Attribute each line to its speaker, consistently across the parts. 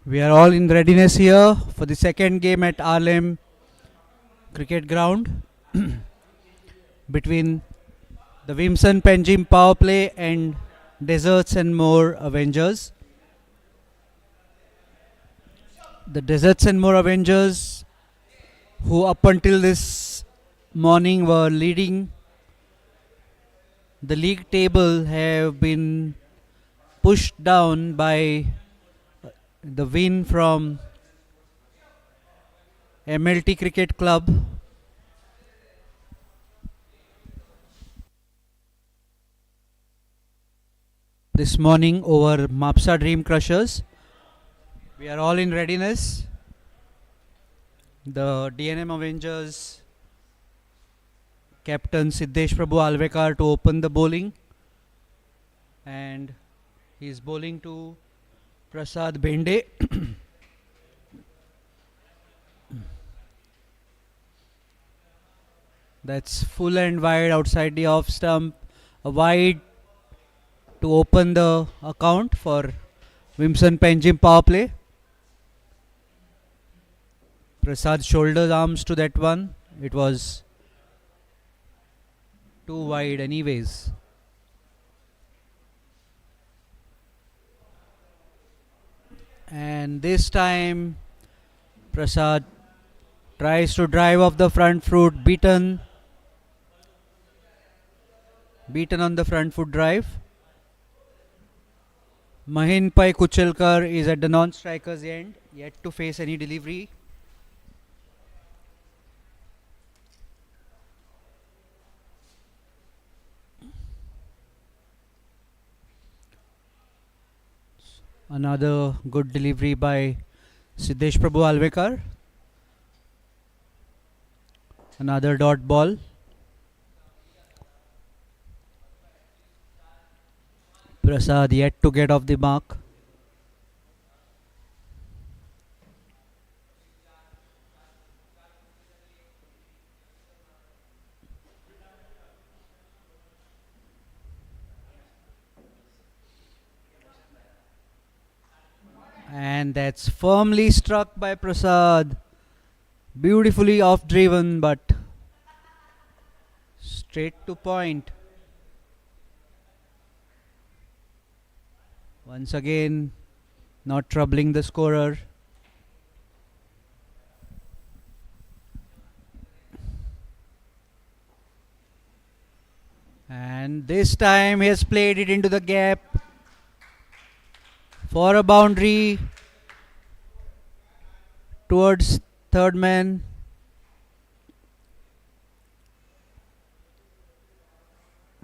Speaker 1: We are all in readiness here for the second game at Arlem cricket ground between the Vimson Panjim Powerplay and Deserts and More Avengers. The Deserts and More Avengers, who up until this morning were leading the league table, have been pushed down by the win from MLT Cricket Club this morning over Mapsa Dream Crushers. We are all in readiness. The DNM Avengers captain Siddesh Prabhu Alvekar to open the bowling, and he is bowling to Prasad Bhende. That's full and wide outside the off stump. A wide to open the account for Vimson Panjim power play. Prasad shoulders arms to that one. It was too wide anyways. And this time Prasad tries to drive off the front foot, beaten on the front foot drive. Mahinpai Kuchelkar is at the non-striker's end, yet to face any delivery. Another good delivery by Siddesh Prabhu Alvekar. Another dot ball. Prasad yet to get off the mark. And that's firmly struck by Prasad. Beautifully off driven, but straight to point. Once again, not troubling the scorer. And this time he has played it into the gap for a boundary towards third man.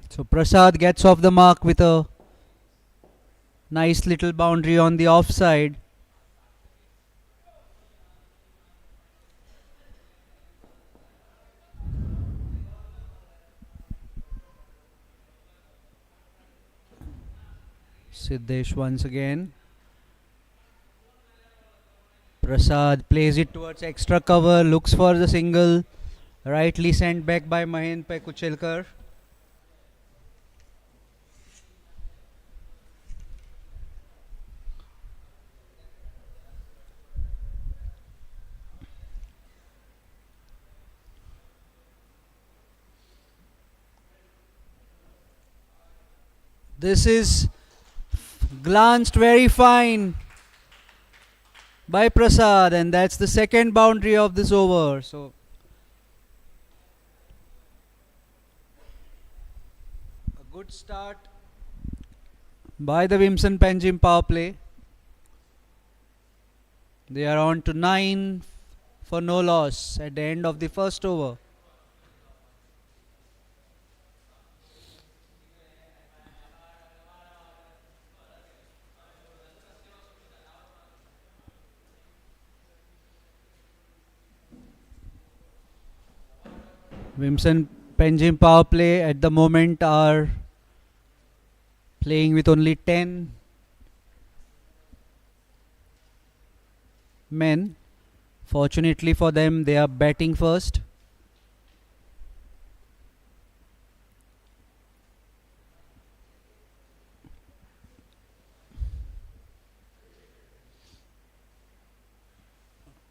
Speaker 1: So Prasad gets off the mark with a nice little boundary on the offside. Siddesh once again. Prasad plays it towards extra cover, looks for the single, rightly sent back by Mahinpai Kuchelkar. This is glanced very fine by Prasad, and that's the second boundary of this over. So a good start by the Vimson Panjim power play. They are on to 9 for no loss at the end of the first over. Vimson Panjim power play at the moment are playing with only 10 men. Fortunately for them, they are batting first.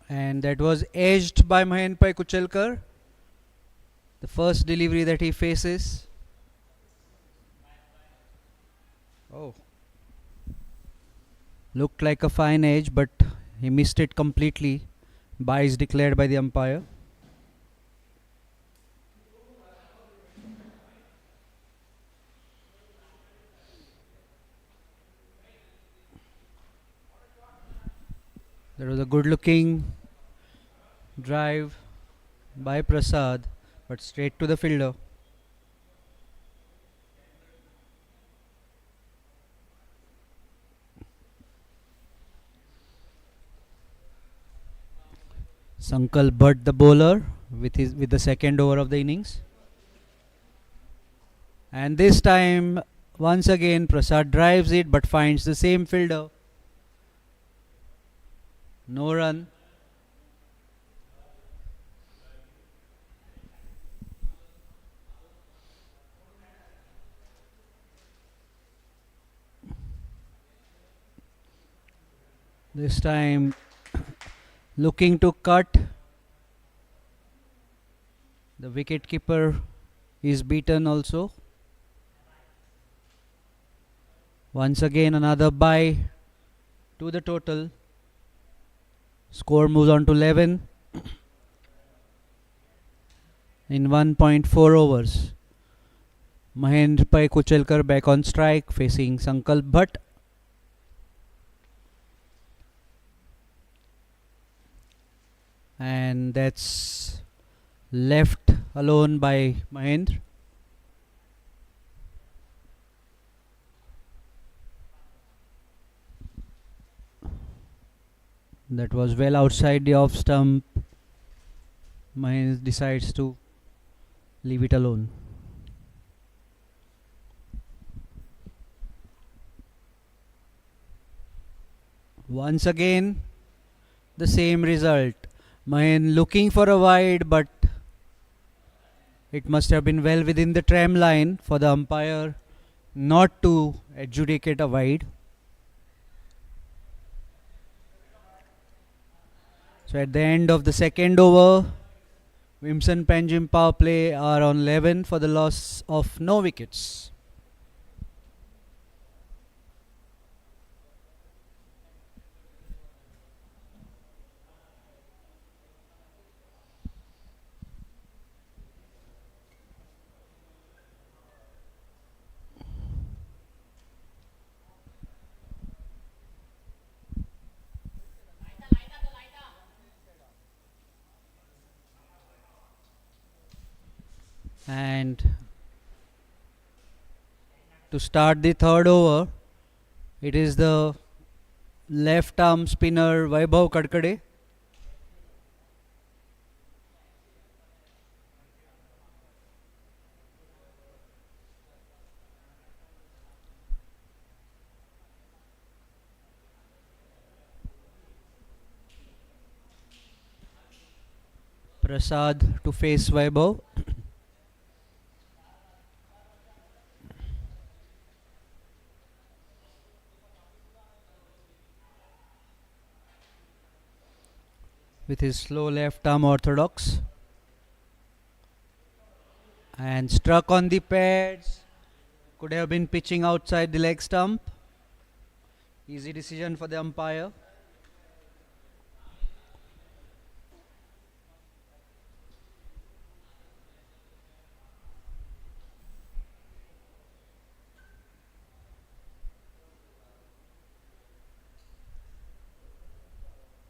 Speaker 1: And that was edged by Mahenpai Kuchelkar. The first delivery that he faces. Oh. Looked like a fine edge, but he missed it completely. Bye is declared by the umpire. There was a good looking drive by Prasad, but straight to the fielder. Sankal Bhatt, the bowler, with the second over of the innings. And this time, once again, Prasad drives it but finds the same fielder. No run. This time, looking to cut. The wicket keeper is beaten also. Once again, another bye to the total. Score moves on to 11 in 1.4 overs. Mahendrabhai Kuchelkar back on strike facing Sankalp Bhatt. And that's left alone by Mahendra. That was well outside the off stump. Mahendra decides to leave it alone. Once again, the same result. Mahendra looking for a wide, but it must have been well within the tram line for the umpire not to adjudicate a wide. So at the end of the second over, Vimson Panjim power play are on 11 for the loss of no wickets. And to start the third over, it is the left arm spinner Vaibhav Kadkade. Prasad to face Vaibhav. With his slow left arm orthodox. And struck on the pads. Could have been pitching outside the leg stump. Easy decision for the umpire.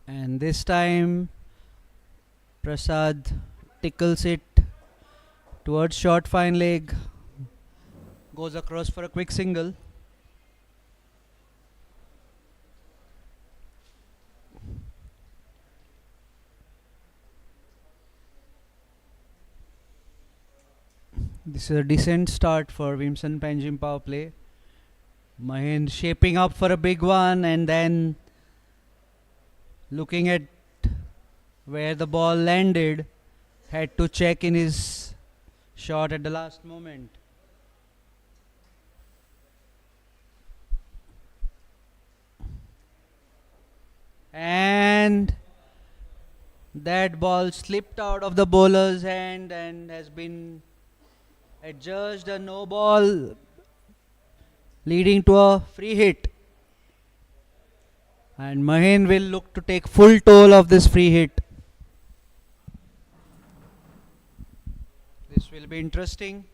Speaker 1: And this time Prasad tickles it towards short fine leg, goes across for a quick single. This is a decent start for Vimson Panjim power play. Mahendra shaping up for a big one, and then looking at where the ball landed, had to check in his shot at the last moment. And That ball slipped out of the bowler's hand and has been adjudged a no ball, leading to a free hit. And Mahen will look to take full toll of this free hit. This will be interesting.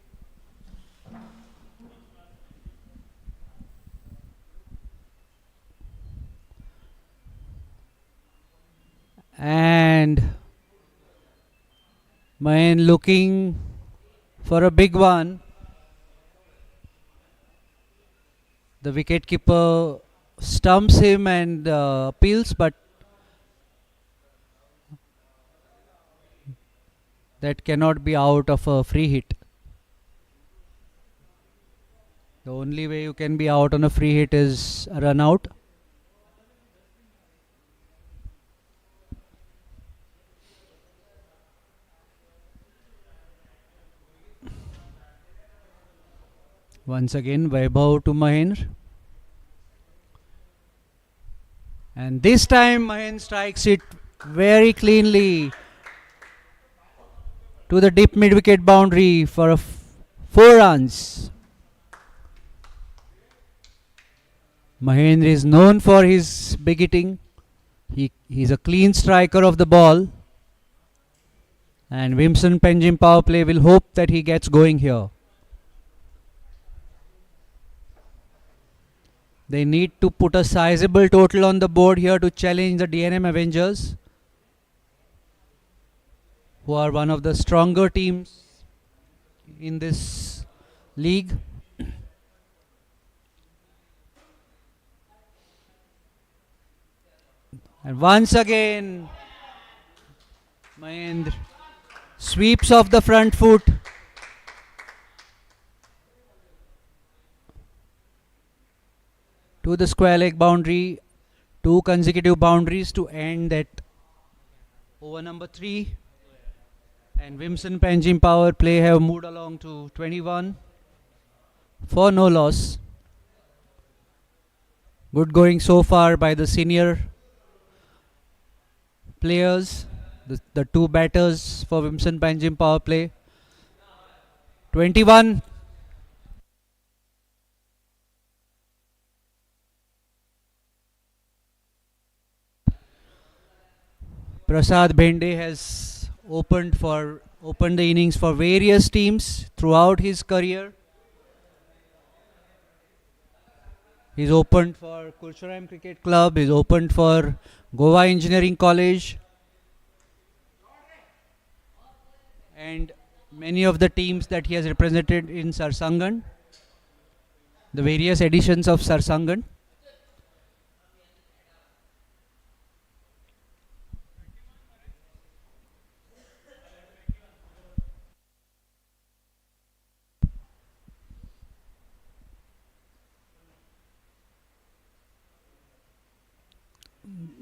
Speaker 1: And Mahen looking for a big one. The wicketkeeper stumps him and appeals, but that cannot be out of a free hit. The only way you can be out on a free hit is a run out. Once again, Vaibhav to Mahendra. And this time Mahendra strikes it very cleanly to the deep mid-wicket boundary for 4 runs. Mahendra is known for his big hitting. He's a clean striker of the ball. And Vimson Panjim power play will hope that he gets going here. They need to put a sizable total on the board here to challenge the DNM Avengers, who are one of the stronger teams in this league. And once again, Mahendra sweeps off the front foot. To the square leg boundary. 2 consecutive boundaries to end that over number 3. And Vimson Panjim power play have moved along to 21 for no loss. Good going so far by the senior players, the 2 batters for Vimson Panjim power play. 21. Prasad Bhende has opened the innings for various teams throughout his career. He's opened for Kurcharam Cricket Club. He's opened for Goa Engineering College. And many of the teams that he has represented in Sarsangan. The various editions of Sarsangan.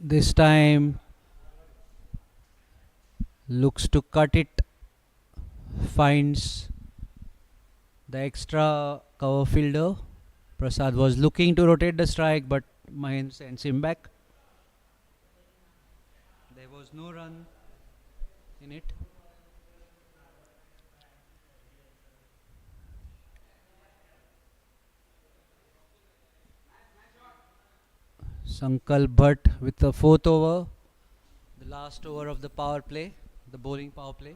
Speaker 1: This time looks to cut it, finds the extra cover fielder. Prasad was looking to rotate the strike, but Mahendra sends him back. There was no run in it. Sankalp Bhatt with the 4th over, the last over of the power play, the bowling power play.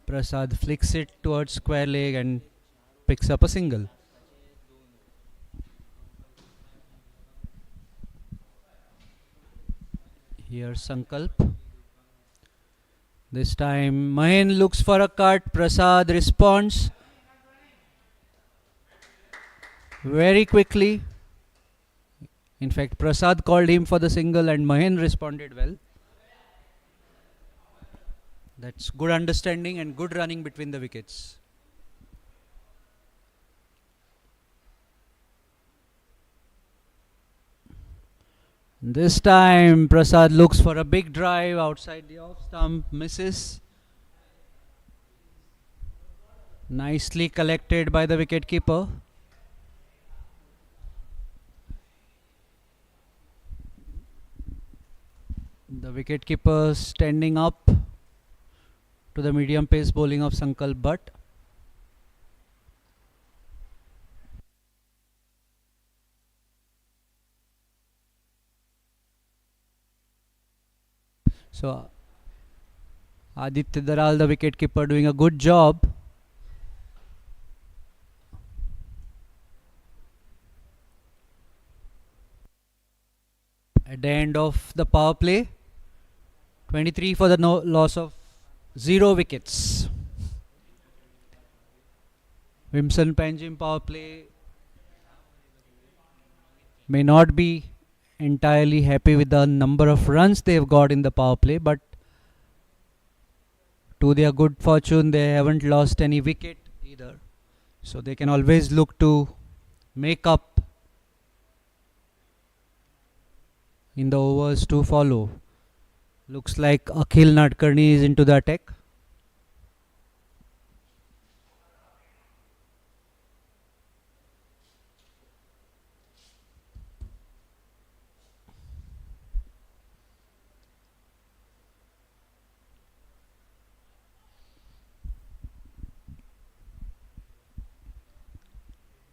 Speaker 1: Prasad flicks it towards square leg and picks up a single. Here Sankalp. This time Mahen looks for a cut. Prasad responds very quickly. In fact, Prasad called him for the single and Mahen responded well. That's good understanding and good running between the wickets. This time Prasad looks for a big drive outside the off stump, misses. Nicely collected by the wicketkeeper. The wicketkeeper standing up to the medium pace bowling of Sankalp Bhatt. So Aditya Daral, the wicketkeeper, doing a good job. At the end of the power play, 23 for the loss of 0 wickets. Vimson Panjim power play may not be entirely happy with the number of runs they've got in the power play, but to their good fortune, they haven't lost any wicket either. So they can always look to make up in the overs to follow. Looks like Akhil Nadkarni is into the attack.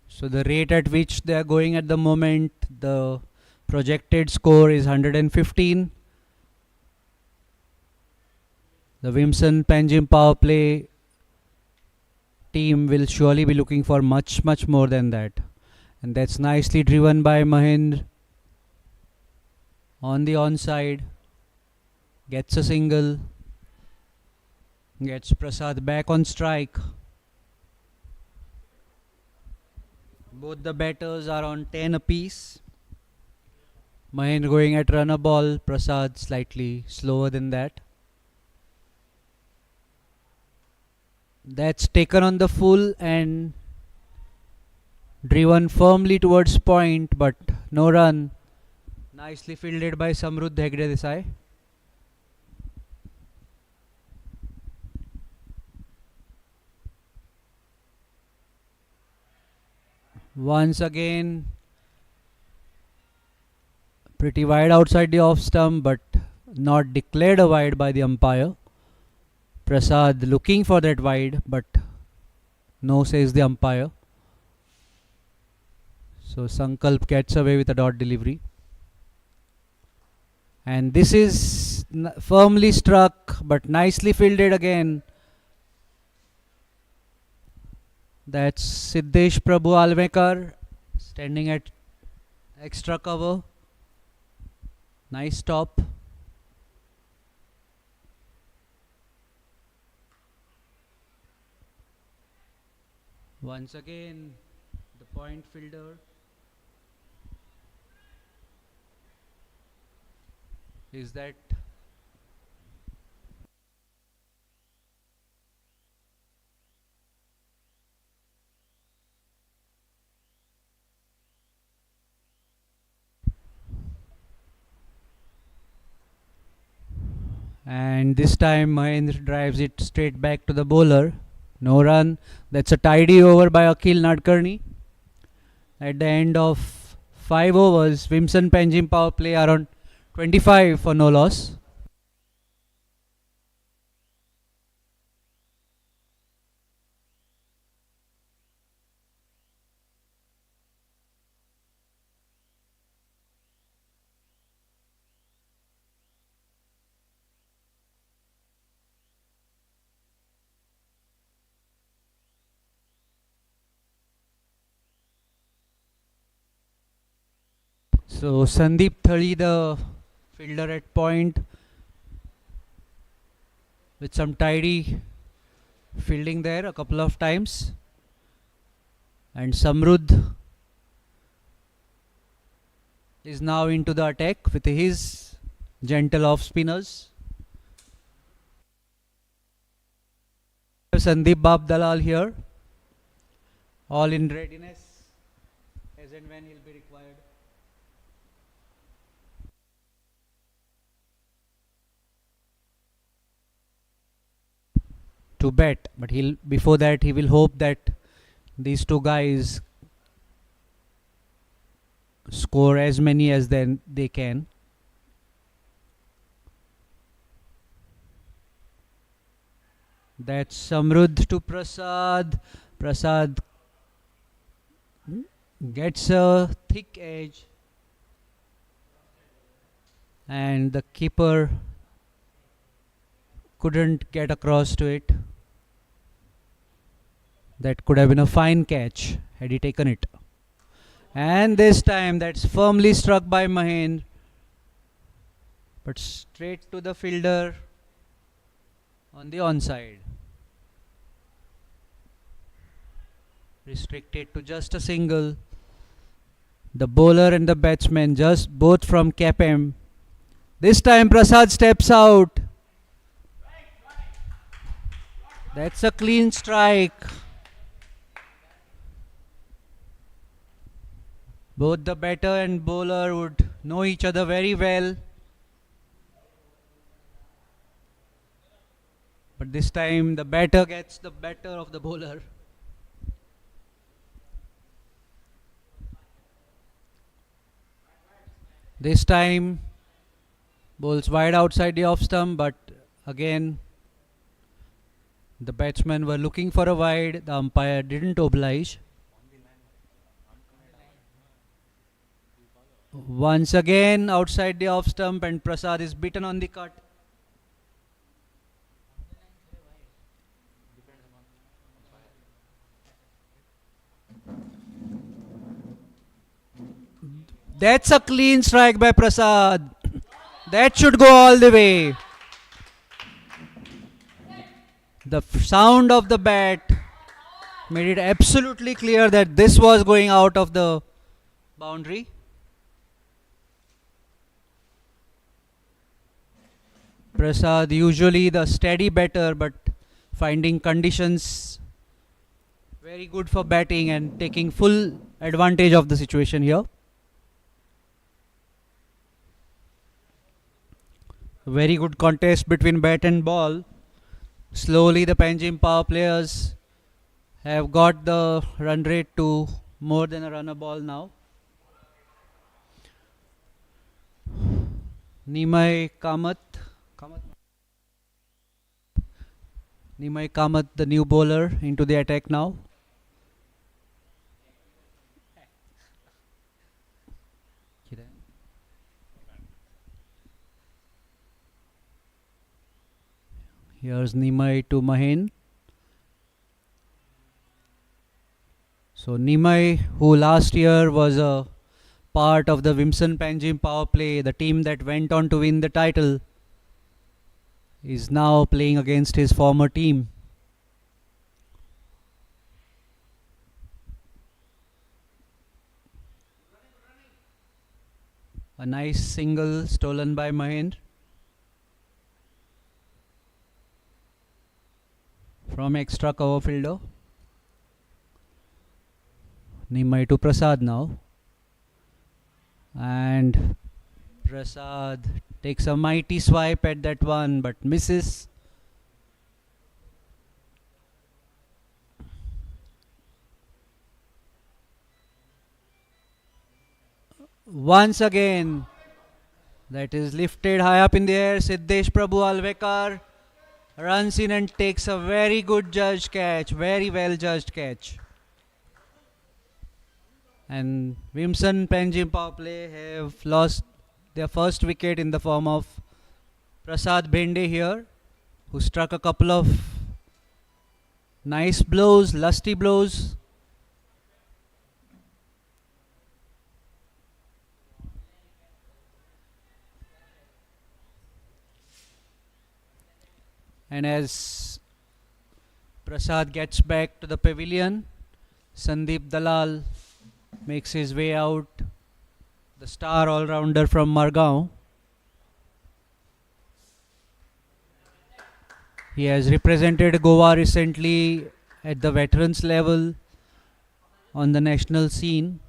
Speaker 1: So the rate at which they are going at the moment, the projected score is 115. The Vimson Panjim power play team will surely be looking for much more than that. And that's nicely driven by Mahendra on the onside. Gets a single. Gets Prasad back on strike. Both the batters are on 10 apiece. Mahendra going at runner ball. Prasad slightly slower than that. That's taken on the full and driven firmly towards point, but no run. Nicely fielded by Samruddh Hegde Desai. Once again, pretty wide outside the off stump, but not declared a wide by the umpire. Prasad looking for that wide, but no, says the umpire. So Sankalp gets away with a dot delivery. And this is firmly struck, but nicely fielded again. That's Siddesh Prabhu Almekar standing at extra cover. Nice stop. Once again, the point fielder is that and this time Mahendra drives it straight back to the bowler. No run. That's a tidy over by Akhil Nadkarni. At the end of 5 overs, Vimson Panjim power play are on 25 for no loss. So Sandeep Thali, the fielder at point, with some tidy fielding there a couple of times. And Samruddh is now into the attack with his gentle off spinners. Sandeep Bab Dalal here, all in readiness as and when he'll be required. To bat, but before that he will hope that these two guys score as many as they can. That's Samruddh to Prasad. Prasad gets a thick edge, and the keeper couldn't get across to it. That could have been a fine catch had he taken it. And this time that's firmly struck by Mahendra, but straight to the fielder on the onside. Restricted to just a single. The bowler and the batsman just both from cap M. This time Prasad steps out. That's a clean strike. Both the batter and bowler would know each other very well. But this time the batter gets the better of the bowler. This time bowls wide outside the off stump, but again the batsmen were looking for a wide. The umpire didn't oblige. Once again outside the off stump, and Prasad is beaten on the cut. That's a clean strike by Prasad. That should go all the way. The sound of the bat made it absolutely clear that this was going out of the boundary. Prasad usually the steady batter, but finding conditions very good for batting and taking full advantage of the situation here. Very good contest between bat and ball. Slowly the Panjim power players have got the run rate to more than a run a ball now. Nimai Kamath, the new bowler, into the attack now. Here's Nimai to Mahen. So Nimai, who last year was a part of the Vimson Panjim Powerplay, the team that went on to win the title, is now playing against his former team. A nice single stolen by Mahendra from extra cover fielder. Nimai to Prasad now, and Prasad takes a mighty swipe at that one but misses. Once again, that is lifted high up in the air. Siddesh Prabhu Alvekar runs in and takes a very good judged catch, very well judged catch. And Vimson Panjim Powerplay have lost their first wicket in the form of Prasad Bhende here, who struck a couple of nice blows, lusty blows. And as Prasad gets back to the pavilion, Sandeep Dalal makes his way out, the star all-rounder from Margao. He has represented Goa recently at the veterans level on the national scene.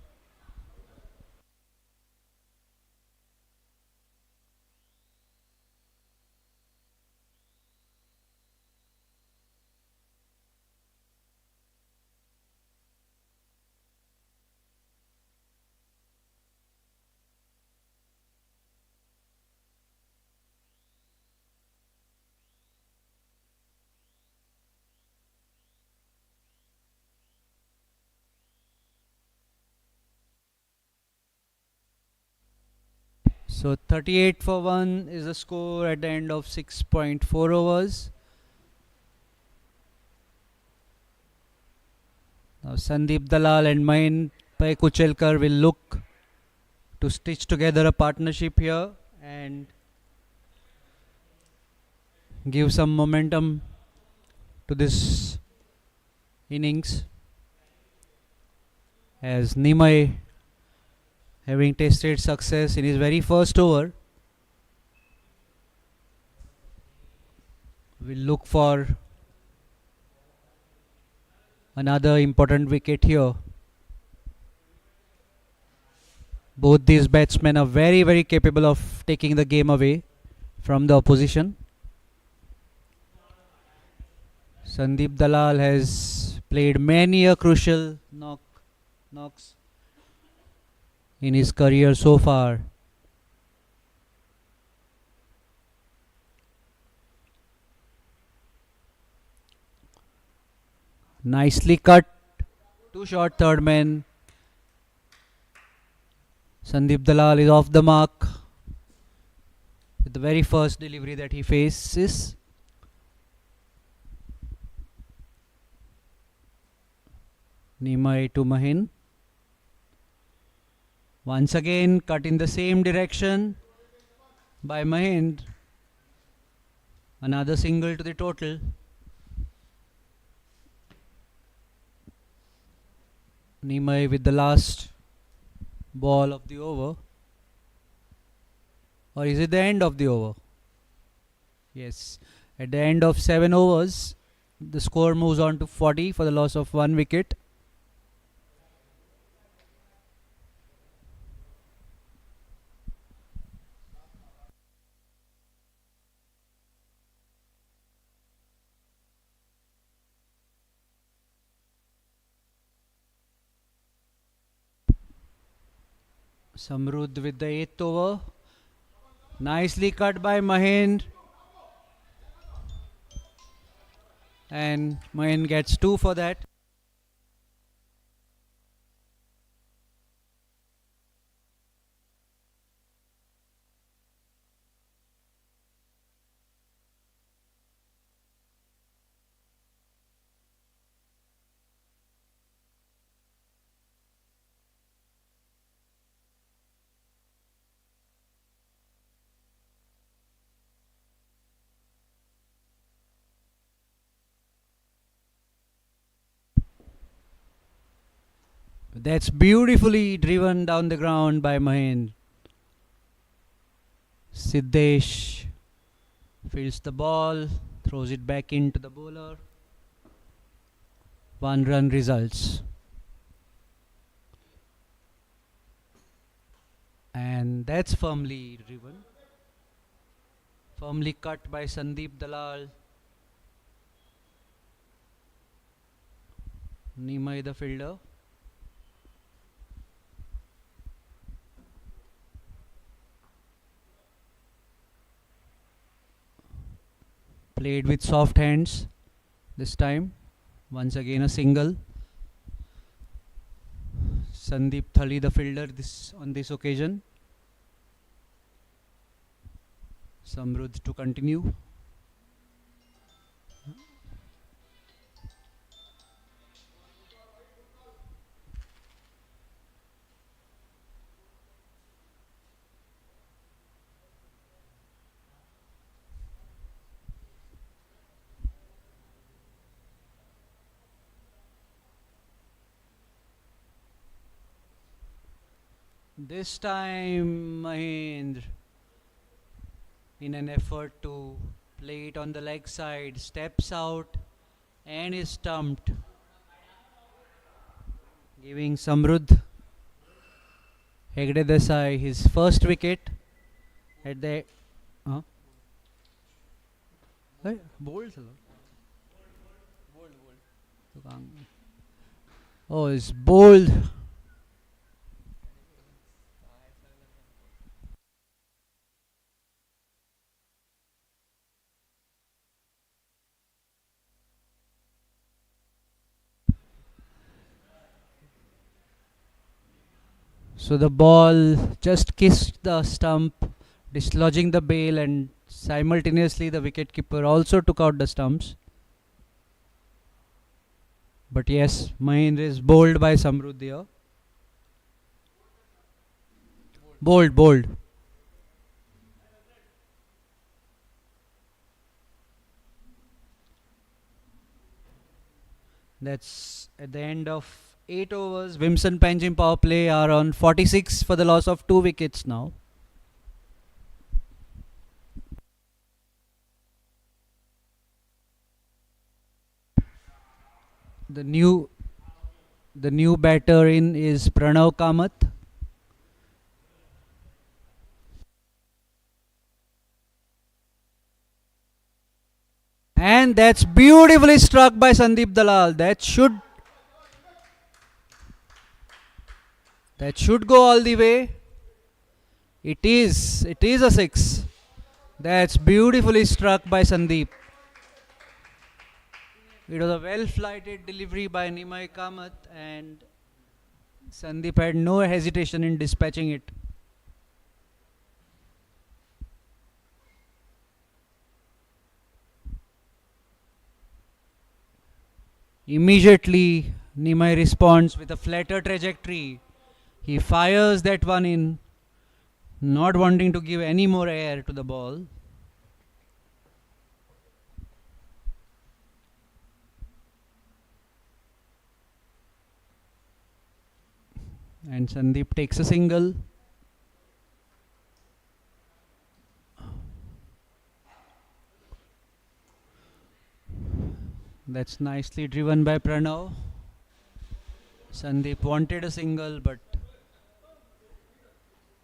Speaker 1: So 38 for 1 is the score at the end of 6.4 overs. Now Sandeep Dalal and Mahin Pai Kuchelkar will look to stitch together a partnership here and give some momentum to this innings, as Nimai, having tasted success in his very first over, will look for another important wicket here. Both these batsmen are very capable of taking the game away from the opposition. Sandeep Dalal has played many a crucial knocks in his career so far. Nicely cut. Too short third man. Sandeep Dalal is off the mark with the very first delivery that he faces. Nimai to Mahin. Once again cut in the same direction by Mahin. Another single to the total. Nimai with the last ball of the over. Or is it the end of the over? Yes. At the end of 7 overs, the score moves on to 40 for the loss of 1 wicket. Samrudh with the 8th over. Nicely cut by Mahin. And Mahin gets 2 for that. That's beautifully driven down the ground by Mahin. Siddesh fields the ball, throws it back into the bowler. 1 run results. And that's firmly driven. Firmly cut by Sandeep Dalal. Nimai the fielder. Played with soft hands this time. Once again a single. Sandeep Thali the fielder on this occasion. Samrudh to continue. This time Mahendra, in an effort to play it on the leg side, steps out and is stumped, giving Samrudh Hegde Desai his first wicket at the bold. Oh, it's bold. So the ball just kissed the stump, dislodging the bail, and simultaneously the wicketkeeper also took out the stumps. But yes, Mahendra is bowled by Samruddh here. Bowled. That's at the end of 8 overs. Vimson Panjim power play are on 46 for the loss of 2 wickets now. The new batter in is Pranav Kamath. And that's beautifully struck by Sandeep Dalal. That should go all the way. It is a 6. That's beautifully struck by Sandeep. It was a well-flighted delivery by Nimai Kamath, and Sandeep had no hesitation in dispatching it. Immediately, Nimai responds with a flatter trajectory. He fires that one in, not wanting to give any more air to the ball. And Sandeep takes a single. That's nicely driven by Pranav. Sandeep wanted a single, but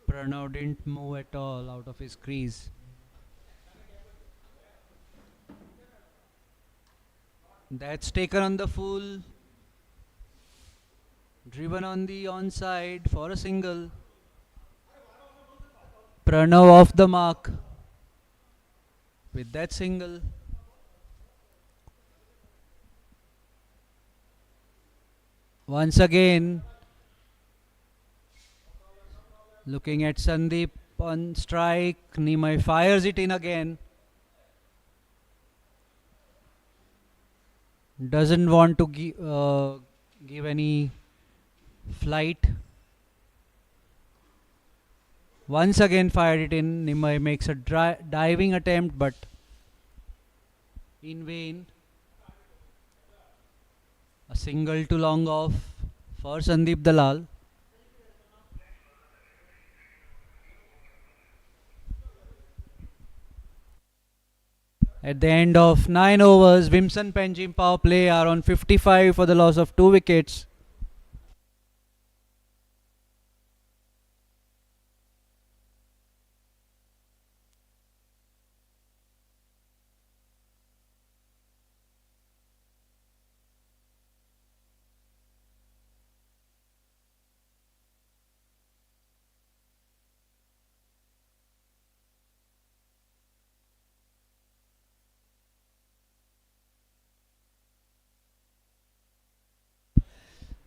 Speaker 1: Pranav didn't move at all out of his crease. That's taken on the full. Driven on the onside for a single. Pranav off the mark with that single. Once again, looking at Sandeep on strike, Nimai fires it in again. Doesn't want to give any flight. Once again fired it in. Nimai makes a diving attempt, but in vain. A single to long off for Sandeep Dalal. At the end of 9 overs, Vimson Panjim power play are on 55 for the loss of 2 wickets.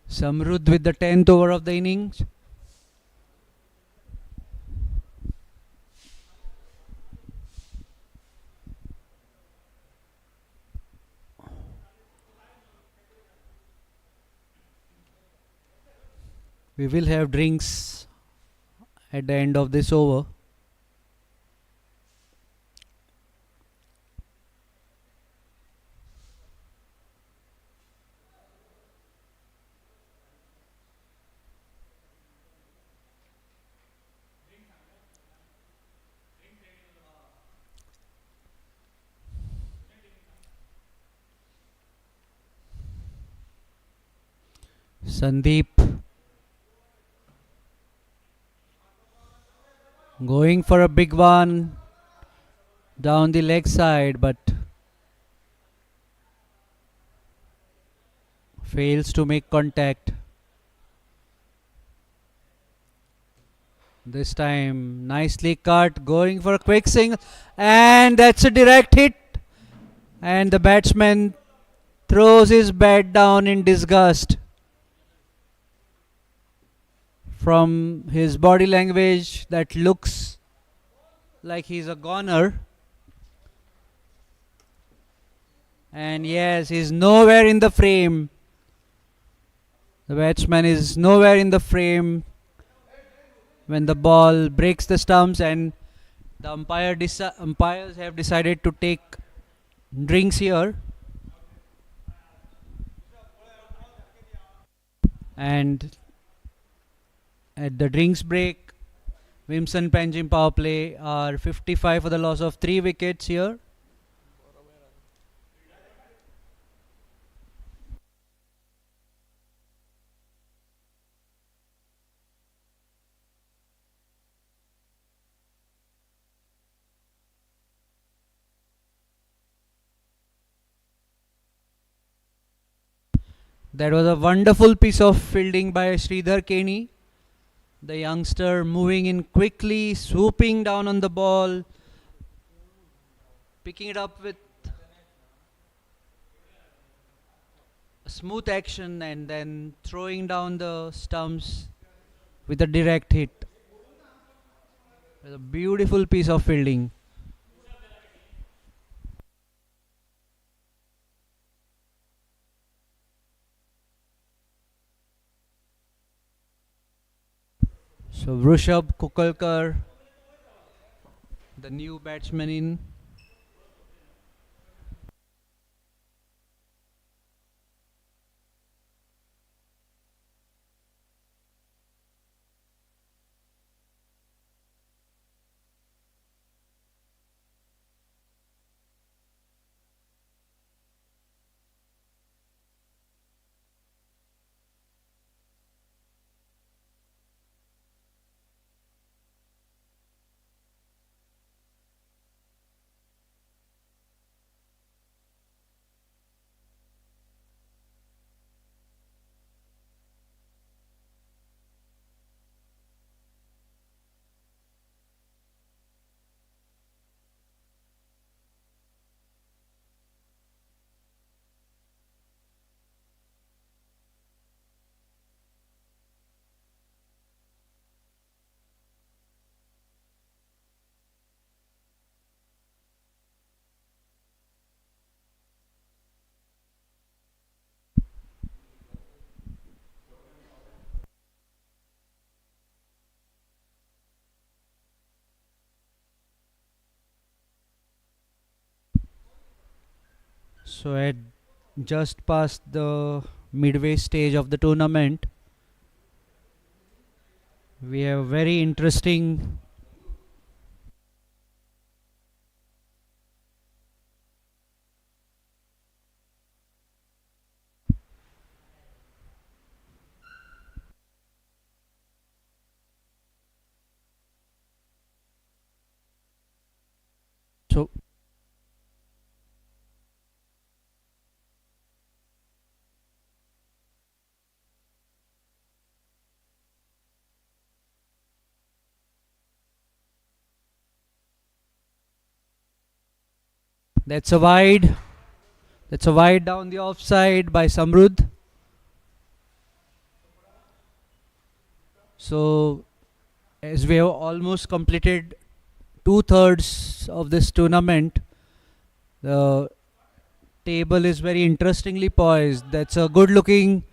Speaker 1: Samruddh with the 10th over of the innings. We will have drinks at the end of this over. Sandeep going for a big one down the leg side, but fails to make contact. This time nicely cut, going for a quick single, and that's a direct hit, and the batsman throws his bat down in disgust. From his body language, that looks like he's a goner. And yes, he's nowhere in the frame. The batsman is nowhere in the frame when the ball breaks the stumps, and the umpires have decided to take drinks here. And at the drinks break, Vimson Panjim power play are 55 for the loss of 3 wickets here. That was a wonderful piece of fielding by Sridhar Keni. The youngster moving in quickly, swooping down on the ball, picking it up with a smooth action and then throwing down the stumps with a direct hit. It was a beautiful piece of fielding. So Vrushab Kukalkar, the new batsman in. So at just past the midway stage of the tournament, we have a very interesting so that's a wide. That's a wide down the offside by Samrudh. So as we have almost completed 2/3 of this tournament, the table is very interestingly poised. That's a good looking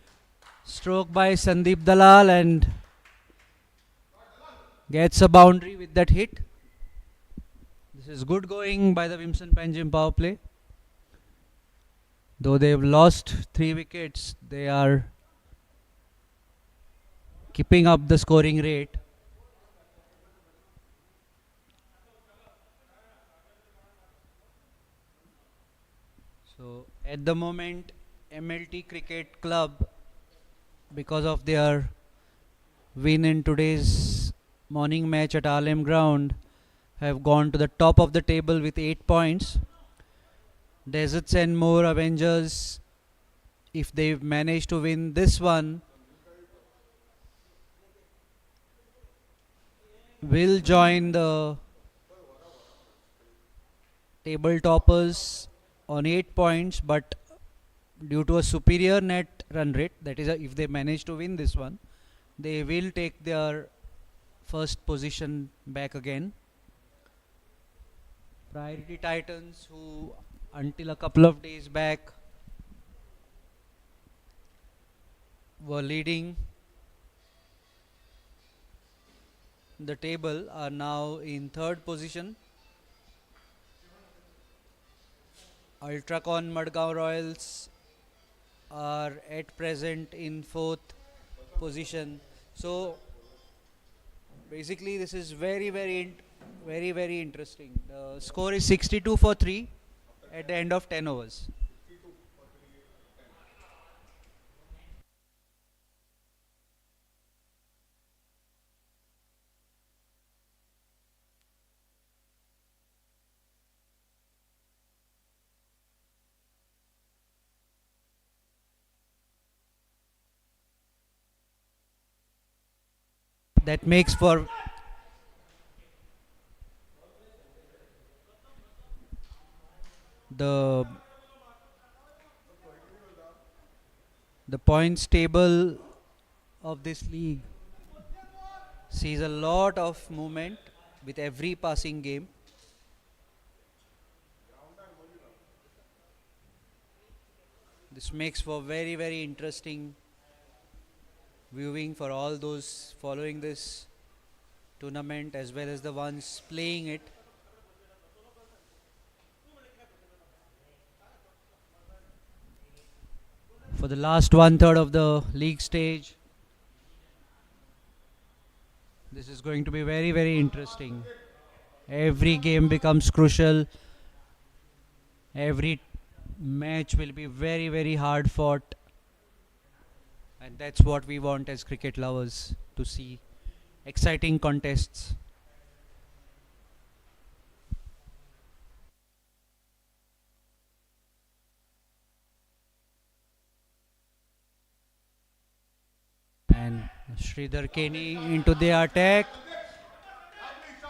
Speaker 1: stroke by Sandeep Dalal and gets a boundary with that hit. This is good going by the Vimson Panjim power play. Though they have lost 3 wickets, they are keeping up the scoring rate. So at the moment, MLT Cricket Club, because of their win in today's morning match at Arlem ground, have gone to the top of the table with 8 points. Deserts and More Avengers, if they've managed to win this one, will join the table toppers on 8 points, but due to a superior net run rate, that is if they manage to win this one, they will take their first position back again. Priority Titans, who until a couple of days back were leading the table, are now in third position. Ultracon Madgaon Royals are at present in fourth position. So basically this is very interesting. The score is 62 for 3 at the end of 10 overs. That makes for the points table of this league sees a lot of movement with every passing game. This makes for very interesting viewing for all those following this tournament as well as the ones playing it. For the last 1/3 of the league stage, this is going to be very interesting. Every game becomes crucial. Every match will be very hard fought, and that's what we want as cricket lovers, to see exciting contests. And Sridhar Kenny into the attack.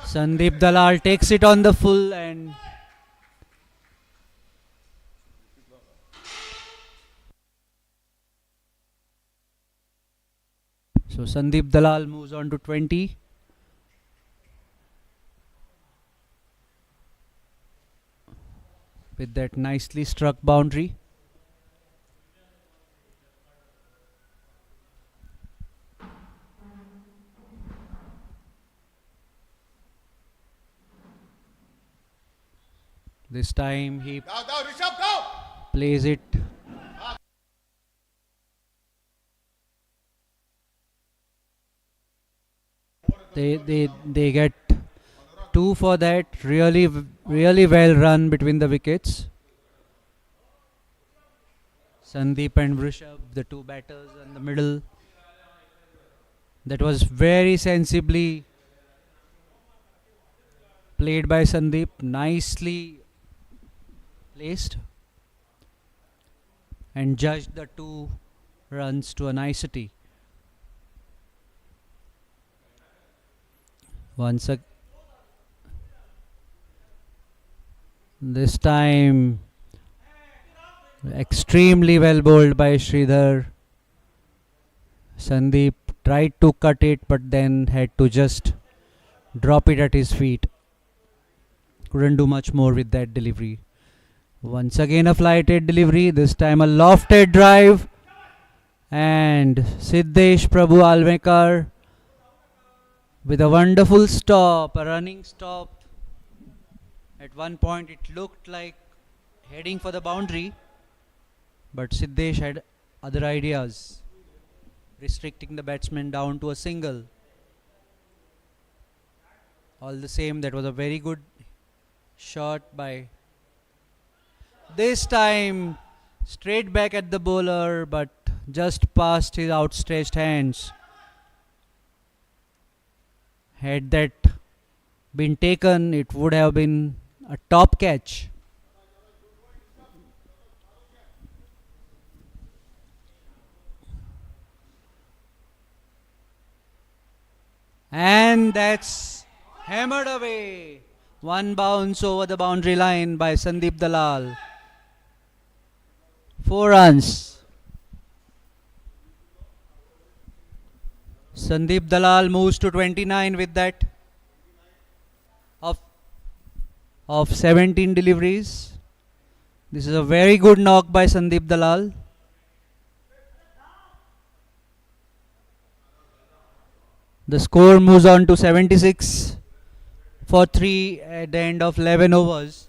Speaker 1: Sandeep Dalal takes it on the full, and so Sandeep Dalal moves on to 20. With that nicely struck boundary. This time he plays it. They get 2 for that. Really well run between the wickets. Sandeep and Vrishabh, the two batters in the middle. That was very sensibly played by Sandeep. Nicely placed. And judged the 2 runs to a nicety. This time extremely well bowled by Sridhar. Sandeep tried to cut it, but then had to just drop it at his feet. Couldn't do much more with that delivery. Once again a flighted delivery, this time a lofted drive, and Siddesh Prabhu Almekar with a wonderful stop, a running stop. At one point it looked like heading for the boundary, but Siddesh had other ideas, restricting the batsman down to a single. All the same, that was a very good shot by, this time straight back at the bowler, but just past his outstretched hands. Had that been taken, it would have been a top catch. And that's hammered away. One bounce over the boundary line by Sandeep Dalal. 4 runs. Sandeep Dalal moves to 29 with that of 17 deliveries. This is a very good knock by Sandeep Dalal. The score moves on to 76 for 3 at the end of 11 overs.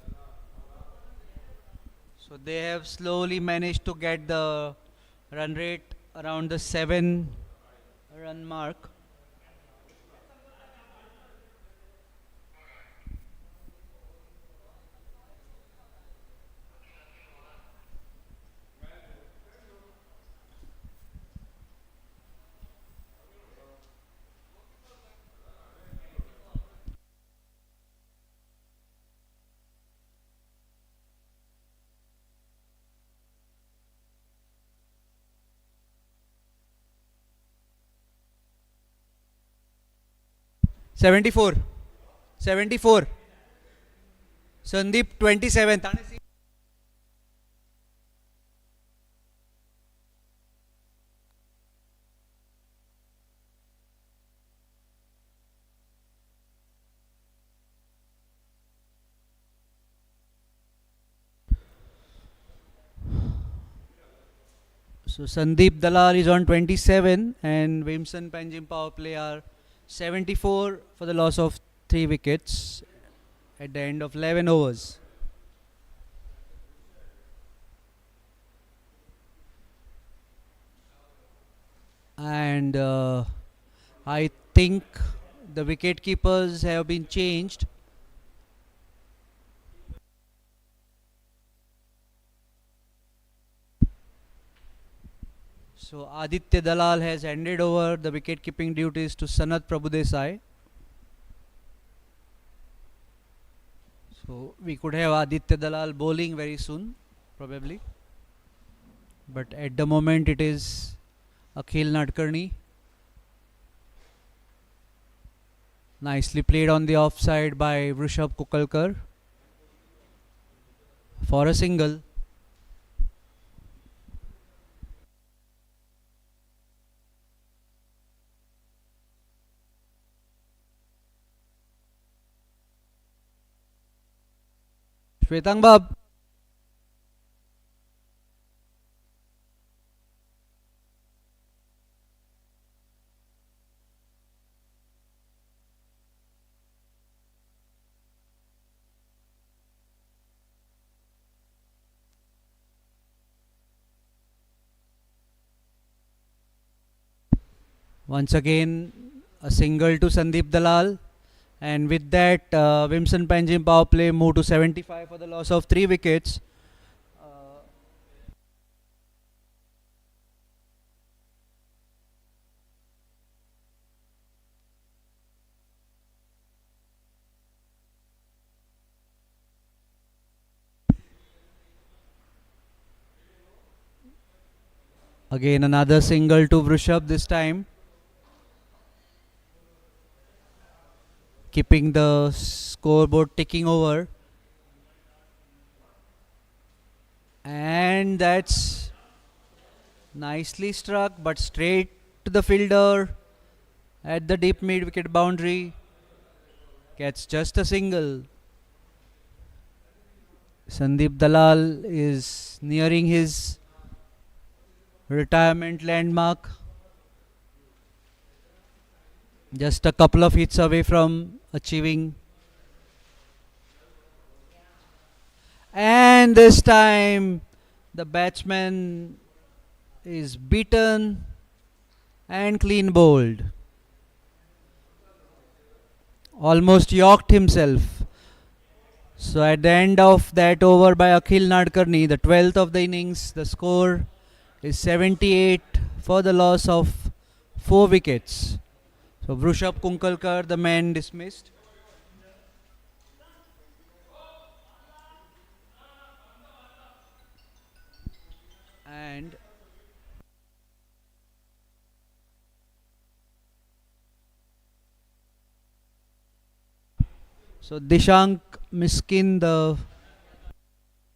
Speaker 1: So they have slowly managed to get the run rate around the 7 run mark. Seventy-four. Sandeep 27. So Sandeep Dalal is on 27 and Vimson Panjim Powerplay are 74 for the loss of 3 wickets at the end of 11 overs. And I think the wicket keepers have been changed. So Aditya Dalal has handed over the wicket keeping duties to Sanat Prabhudesai. So we could have Aditya Dalal bowling very soon, probably. But at the moment it is Akhil Nadkarni. Nicely played on the offside by Vrishabh Kukalkar for a single. Shwetang Bab. Once again a single to Sandeep Dalal, and with that Vimson Panjim power play moved to 75 for the loss of 3 wickets. Again another single to Vrishabh this time, keeping the scoreboard ticking over. And that's nicely struck, but straight to the fielder at the deep mid wicket boundary. Gets just a single. Sandeep Dalal is nearing his retirement landmark. Just a couple of hits away from achieving. And this time the batsman is beaten and clean bowled. Almost yorked himself. So at the end of that over by Akhil Nadkarni, the 12th of the innings, the score is 78 for the loss of 4 wickets. So Vrishabh Kunkalkar, the man dismissed. And so Dishank Miskin, the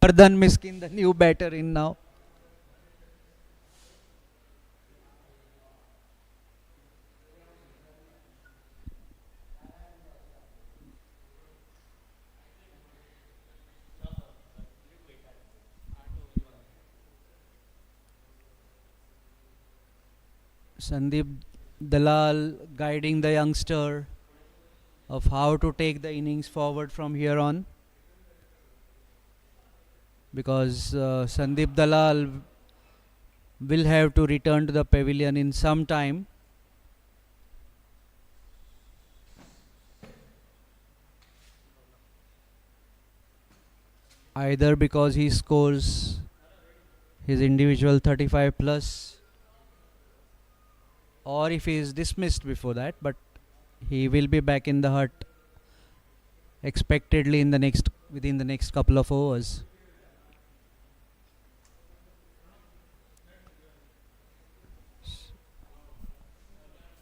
Speaker 1: Vardhan Miskin, the new batter in now. Sandeep Dalal guiding the youngster of how to take the innings forward from here on, because Sandeep Dalal will have to return to the pavilion in some time. Either because he scores his individual 35 plus, or if he is dismissed before that, but he will be back in the hut expectedly within the next couple of overs.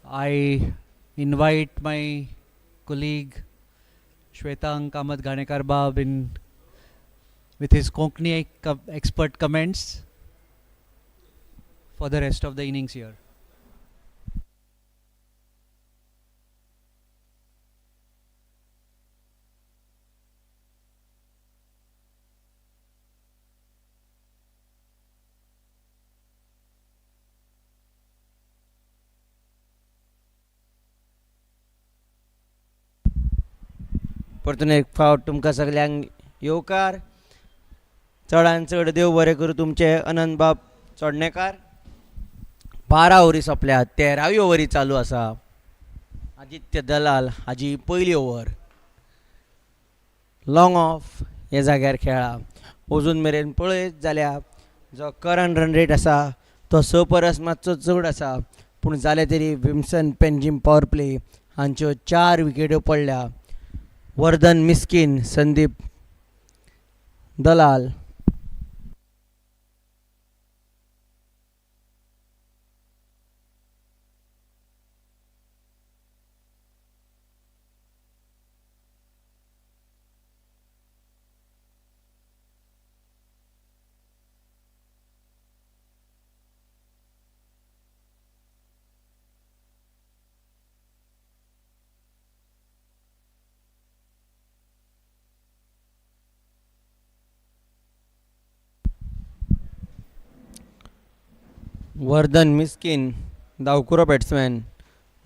Speaker 1: I invite my colleague Shwetang Kamat Ghanekar Bab with his Konkani expert comments for the rest of the innings here.
Speaker 2: परतून एक फावट तुमकां सगल्यांक येवकार. चडान चड देव बरें करूं तुमचे अनंत बाब चोडणेकार. 12 ओव्हरी सोंपल्यात, 13वी ओव्हरी चालू आसा. आदित्य दलाल हाजी पयली ओव्हर. लॉंग ऑफ हे जाग्यार खेळ्ळा. अजून मेरेन पळयत जाल्यार जो करंट रन रेट आसा तो 6 परस मातसो चड आसा, पूण जालें तरी विम्सन पेंजीम पॉवर प्ले हांच्यो 4 विकेट्यो पडल्या. वर्धन मिस्कीन, संदीप दलाल, वर्धन मिस्कीन धांवकुरो बॅट्समॅन,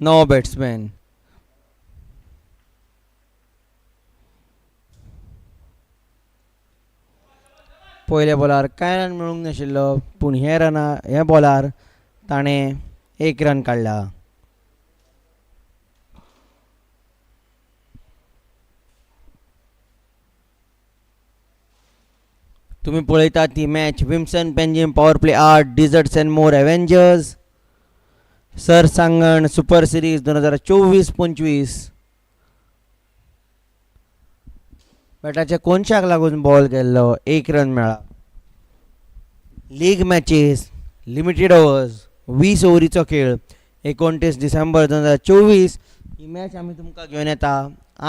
Speaker 2: नवो बॅट्समॅन. पयल्या बॉलार कांय रन मेळूंक नाशिल्लो, पूण हे बॉलार ताणें 1 रन काडला. तुम्ही पळयता ती match Vimson Panjim power play 8 desserts and more avengers सरसांगण सुपर सिरीज 2024-25. बॅटाच्या कोनशाक लागून बॉल केल्लो, 1 रन मेळ्ळा. लीग मॅचीस लिमिटेड ओव्हर्स 20 ओव्हरीचो खेळ 29 डिसेंबर 2024. ही मॅच आमी तुमकां घेवन येता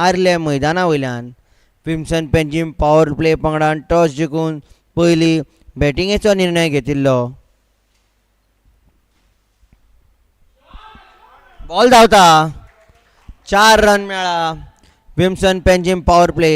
Speaker 2: आर्लेम मैदाना वयल्यान. विम्सन पेंजीम पॉवर प्ले पंगडान टॉस जिखून पयली बॅटिंगेचो निर्णय घेतिल्लो. बॉल धांवता, 4 रन मेळ्ळा विम्सन पेंजीम पॉवर प्ले.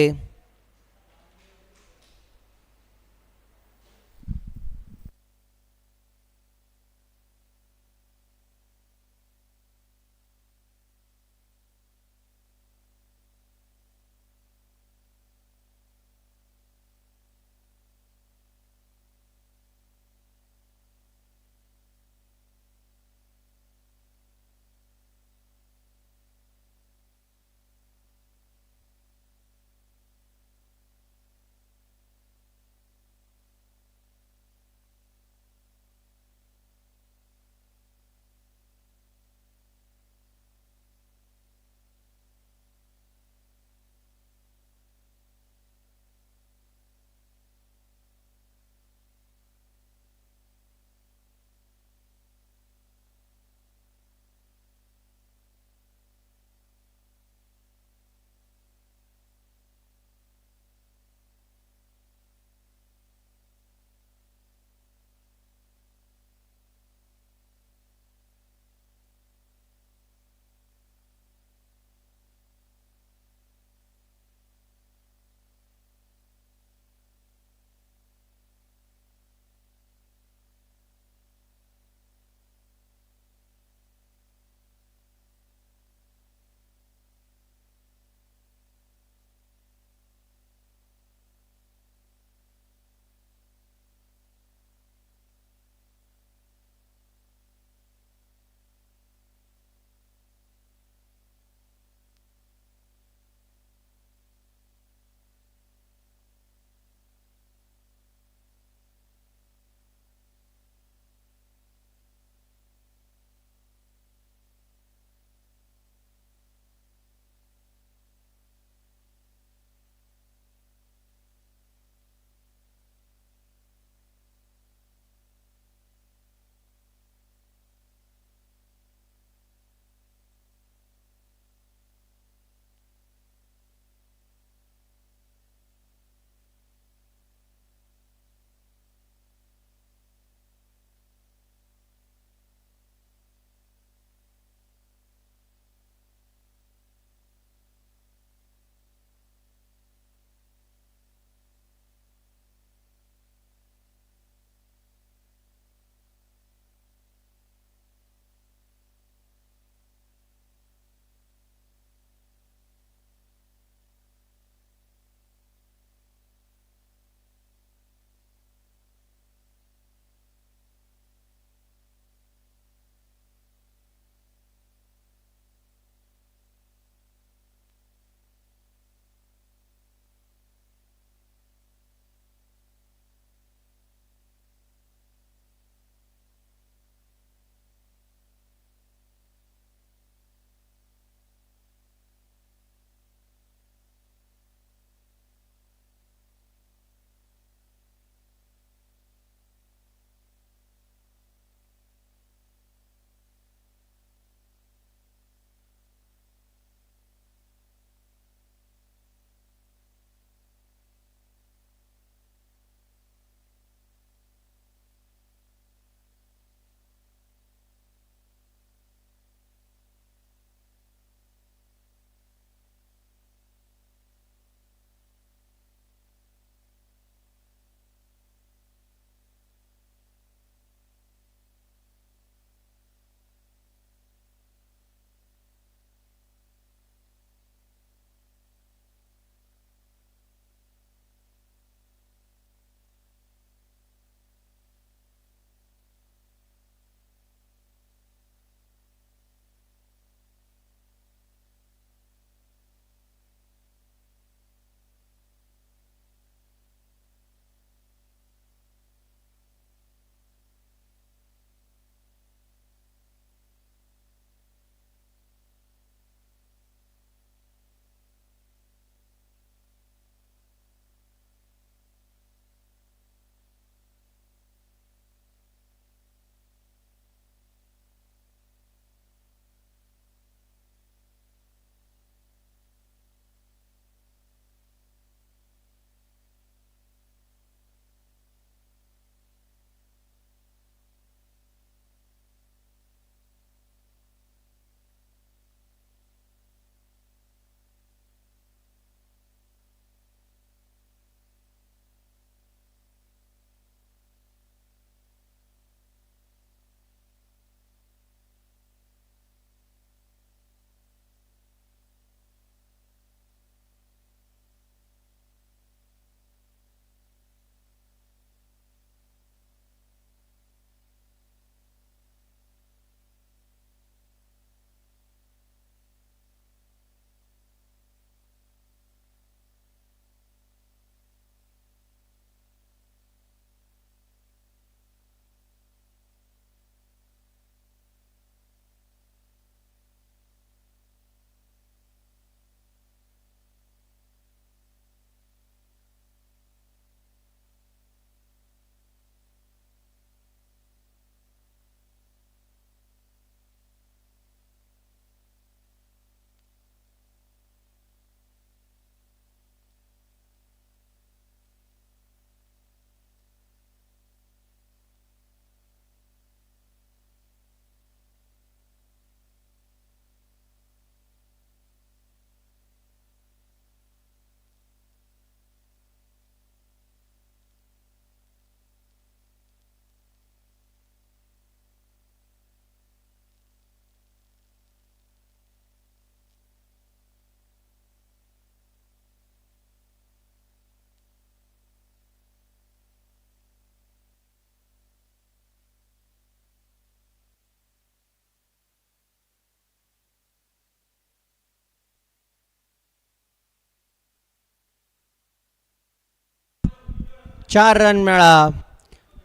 Speaker 2: 4 रन मेळा.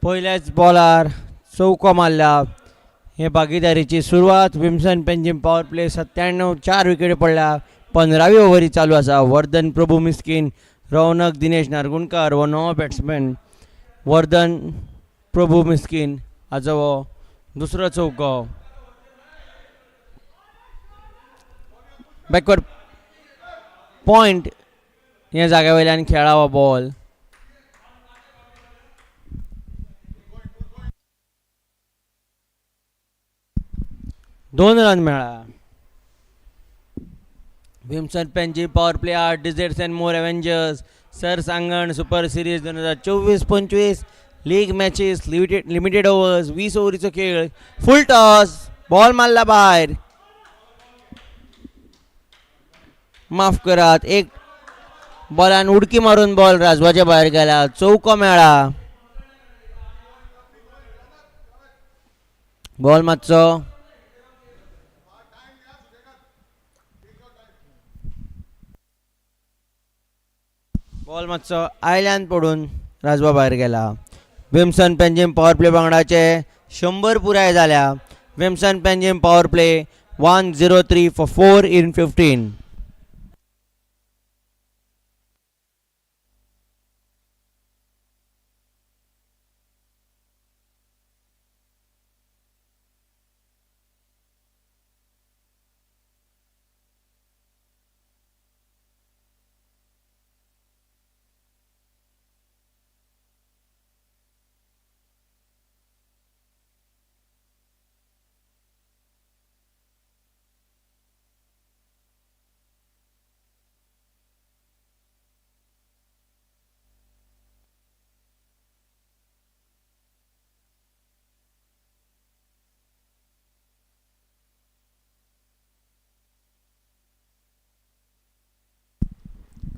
Speaker 2: पहिल्याच बॉलार चौको मारला. हे भागीदारीची सुरुवात. विम्सन पेंजीम पॉवर प्ले 97, 4 विकेटी पडल्या. 15वी ओव्हरी चालू असा. वर्धन प्रभू मिस्किन, रौनक दिनेश नारगुणकार व नवो बॅट्समॅन वर्धन प्रभू मिस्किन हाचो हो दुसरो चौको. बॅकवर्ड पॉइंट ह्या जाग्या वयल्यान खेळावो बॉल. दोन रन मेळा. Vimson Panjim power play 8 desserts and more avengers सरसांगण super series 2024-25 league matches limited overs 20 ओव्हरीचो खेळ. फुल टॉस बॉल मारला भायर. माफ करात, एक बॉलान उडकी मारून बॉल राजवाच्या भायर गेला. चौको मेळा. बॉल मातसो आयल्यान पडून राजवा भायर गेला. विम्सन पेंजीम पॉवर प्ले पंगडाचे 100 पुराय झाल्या. Vimson Panjim power play 103 for 4 in 15.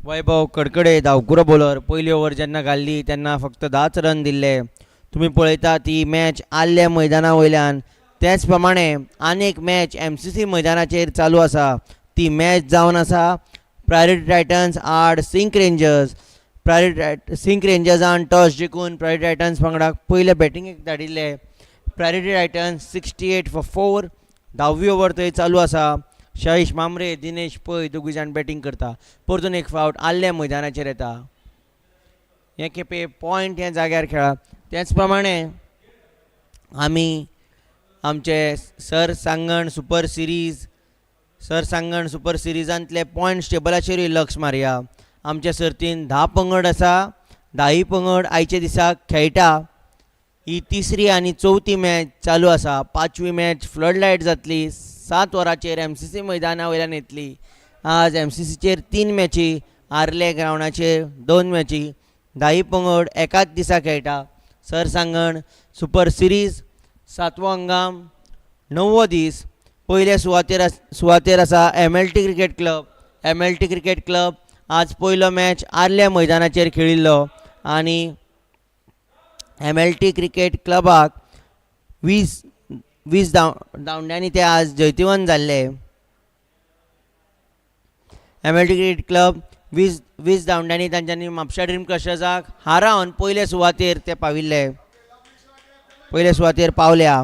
Speaker 2: Vaibhav Kadkade धांवकुरो बॉलर. पयली ओव्हर जेन्ना घाल्ली तेन्ना फक्त 10च रन दिल्ले. तुम्ही पळयता ती मॅच आर्ल्या मैदाना वयल्यान. त्याच प्रमाणे आनीक मॅच MCC मैदानाचेर चालू आसा. ती मॅच जावन आसा प्रायोरिटी टायटन्स आड सिंक रेंजर्स. सिंक रेंजर्सान टॉस जिखून प्रायोरिटी टायटन्स पंगडाक पयले बॅटिंगेक धाडिल्ले. Priority titans 68 for 4. 10वी ओव्हर थंय चालू आसा. शाहीश मामरे, दिनेश पै दोगूय जाण बॅटिंग करता. परतून एक फावट आर्ल्या मैदानाचेर येता. हे खेपे पॉयंट ह्या जाग्यार खेळा. त्याच प्रमाणे आमी आमचे सरसांगण सुपर सिरिजांतले पॉयंट्स टेबलाचेरूय लक्ष मारया. आमच्या सर्तीन 10 पंगड आसा. 10 पंगड आयच्या दिसाक खेळटा. ही 3री आनी 4थी मॅच चालू आसा. 5वी मॅच फ्लड लायट जातली. 7 वरांचेर MCC मैदाना वयल्यान येतली. आज MCCचेर 3 मॅची, आर्ले ग्रावंडाचेर 2 मॅची. 10 पंगड एकाच दिसा खेळटा. सरसांगण सुपर सिरीज 7वो हंगाम 9वो दीस. पयल्या सुवातेर आसा MLT cricket club. MLT cricket club आज पयलो मॅच आर्ल्या मैदानाचेर खेळिल्लो आनी MLT क्रिकेट क्लबाक 20 धांवड्यांनी ते आज जैतिवंत जाल्ले. MLT क्रिकेट क्लब 20 धांवड्यांनी तांच्यांनी म्हापशा ड्रीम क्रशर्साक हारावन पयले सुवातेर ते पाविल्ले. पयले सुवातेर पावल्या.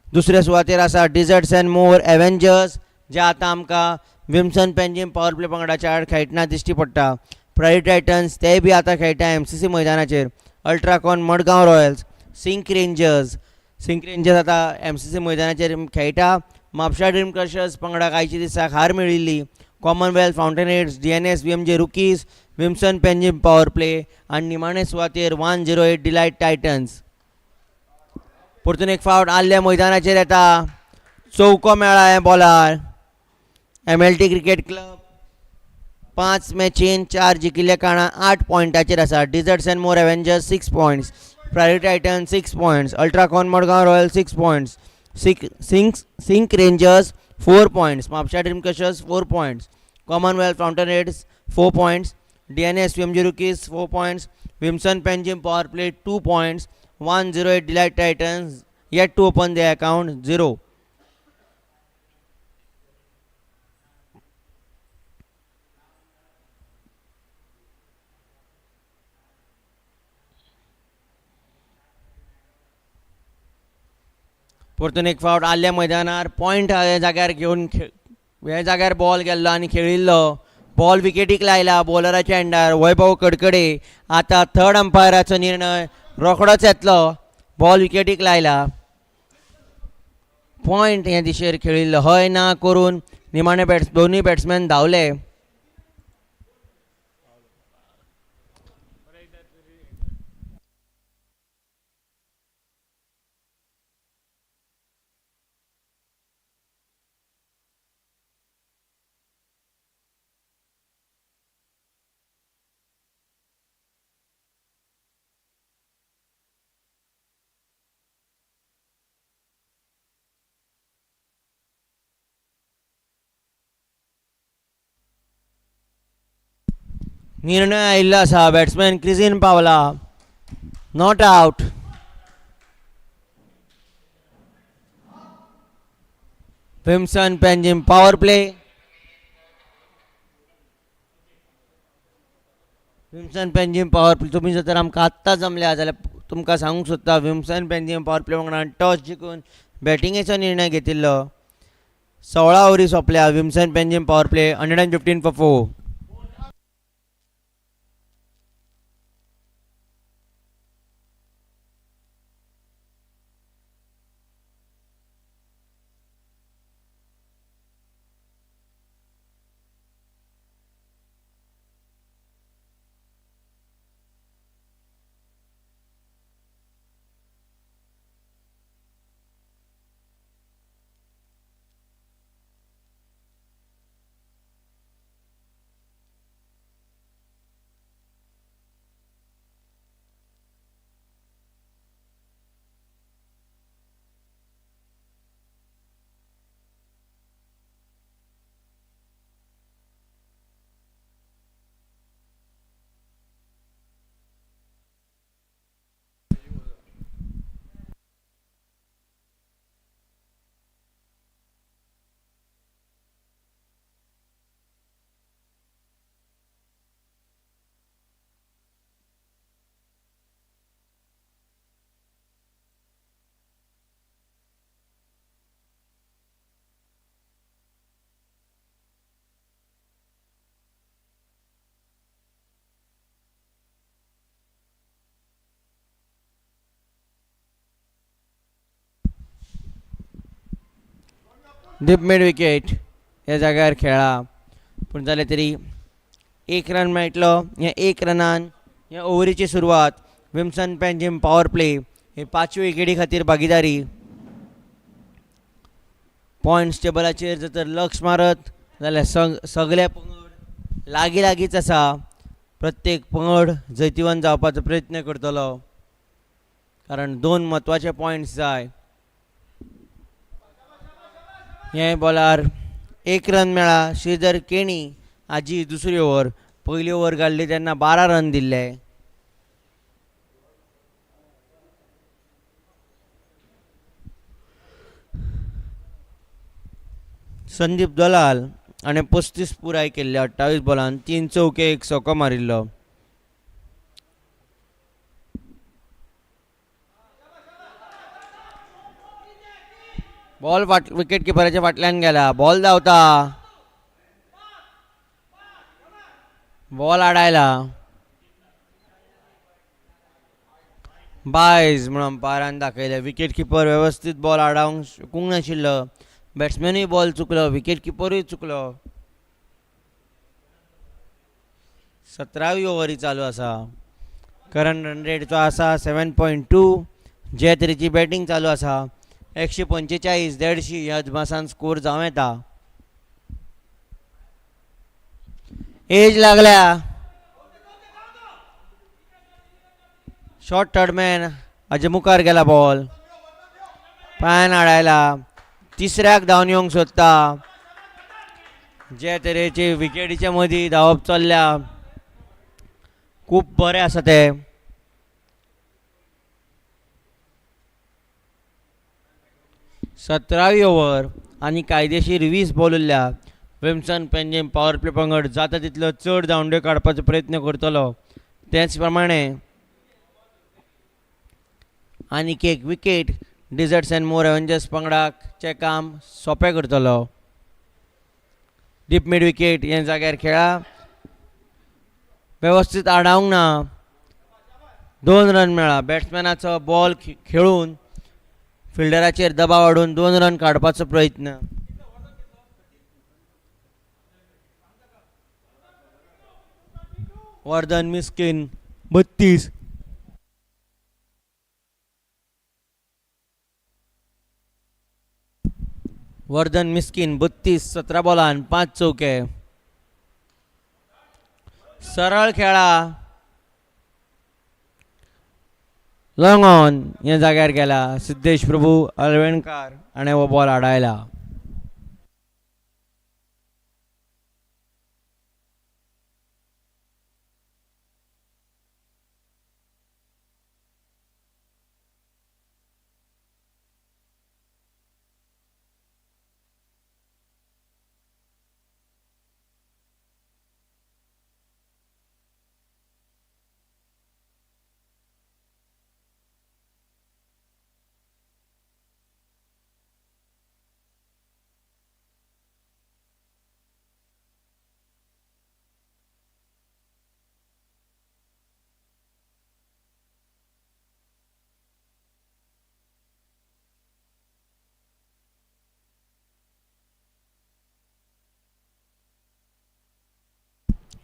Speaker 2: दुसऱ्या सुवातेर आसा डिझर्ट्स अँड मोर एव्हेंजर्स, जे आतां आमकां विम्सन पेंजीम पॉवर प्ले पंगडाच्या आड खेळटना दिश्टी पडटा. प्रायोरिटी टायटन्स ते बी आतां खेळटा MCC मैदानाचेर. अल्ट्राकॉन मडगांव रॉयल्स, सिंक रेंजर्स आतां MCC मैदानाचेर खेळटा. म्हापशा ड्रीम क्रशर्स पंगडाक आयच्या दिसाक हार मेळिल्ली. Commonwealth fountainheads, DNS VMJ rookies, Vimson Panjim power play आनी निमाणे सुवातेर 108 डिलायट टायटन्स. परतून एक फावट आर्ल्या मैदानाचेर येता. चौको मेळ्ळा हे बॉलार. MLT क्रिकेट क्लब 5 मॅचीन 4 जिखिल्ल्या कारणान 8 पॉयंटाचेर आसा. Desserts and more avengers 6 points. Priority titans 6 points. Ultracon Madgaon royal 6 points. Sync rangers 4 points. Mhapsa dream crushers 4 points. Commonwealth fountainheads 4 points. DNS VMJ rookies 4 points. Vimson Panjim power play 2 points. 108 delight titans yet to open the account 0. परतून एक फावट आदल्या मैदानार point ह्या जाग्यार घेवन ह्या जाग्यार बॉल गेल्लो आनी खेळिल्लो बॉल विकेटीक लायला बॉलराच्या एंडार वैभव कडकडे. आतां थर्ड अंपायराचो निर्णय रोखडोच येतलो. बॉल विकेटीक लायला पॉयंट हे दिशेर खेळिल्लो हय ना करून निमाणे दोनूय बॅट्समॅन धांवले. निर्णय आयिल्लो आसा. बॅट्समॅन क्रिजीन पावला. Not out. Vimson Panjim power play. Vimson Panjim power play तुमी जर आमकां आत्तां जमल्या जाल्यार तुमकां सांगूंक सोदता विम्सन पेंजिम पॉवर प्ले वांगडा टॉस जिखून बॅटिंगेचो निर्णय घेतिल्लो. 16 ओव्हरी सोंपल्या. Vimson Panjim power play 115 for 4. Deep mid wicket ह्या जाग्यार खेळ्ळा पूण जाल्यार तरी 1 रन मेळटलो. ह्या 1 रनान ह्या ओव्हरीची सुरवात. विम्सन पेंजिम पॉवर प्ले ही 5वी विकेटी खातीर भागीदारी. पॉयंट्स टेबलाचेर जर तर लक्ष मारत जाल्यार सगळे पंगड लागीं लागींच आसा. प्रत्येक पंगड जैतिवंत जावपाचो प्रयत्न करतलो कारण 2 म्हत्वाचे पॉयंट्स जाय. हे बॉलार 1 रन मेळ्ळा. श्रीधर केणी हाजी दुसरी ओव्हर. पयली ओव्हर काडली तेन्ना 12 रन दिल्ले. संदीप दलाल हाणें 35 पुराय केल्ले 28 बॉलान 3 चौके 1 सोको मारिल्लो. बॉल विकेट किपराच्या फाटल्यान गेला. बॉल धांवता. बॉल आडायला. बायज म्हणून अंपायरान दाखयलें. विकेट किपर वेवस्थीत बॉल आडावंक शकूंक नाशिल्लो. बॅट्समॅनूय बॉल चुकलो. विकेट किपरूय चुकलो. 17वी ओव्हरी चालू आसा. करंट रन रेट जो आसा 7.2. जे तरेची बॅटिंग चालू आसा 145 150 ह्या अदमासान स्कोर जावं येता. एज लागल्या. शॉर्ट थर्डमॅन हाजे मुखार गेला. बॉल पांयान आडायला. तिसऱ्याक धांवन येवंक सोदता. जे तरेचे विकेटीच्या मदीं धांवप चल्ल्या खूब बरें आसा ते. सतरावी ओव्हर आनी कायदेशीर 20 बॉल उरल्या. विम्सन पेंजिम पॉवर प्ले पंगड जाता तितलो चड धांवड्यो काडपाचो प्रयत्न करतलो. तेच प्रमाणे आनीक एक विकेट डिझर्ट्स अँड मोर एव्हेंजर्स पंगडाचे काम सोंपें करतलो. डीप मिड विकेट हे जाग्यार खेळा वेवस्थीत आडावंक ना. 2 रन मेळ्ळा. बॅट्समॅनाचो बॉल खेळून फिल्डराचेर दबाव हाडून 2 रन काडपाचो प्रयत्न. वर्धन मिस्किन 32. वर्धन मिस्किन 32 17 बॉलान 5 चौके. सरळ खेळा लॉंग ऑन हे जाग्यार गेला. सिद्धेश प्रभू अलवेणकार हाणें हो बॉल आडायला.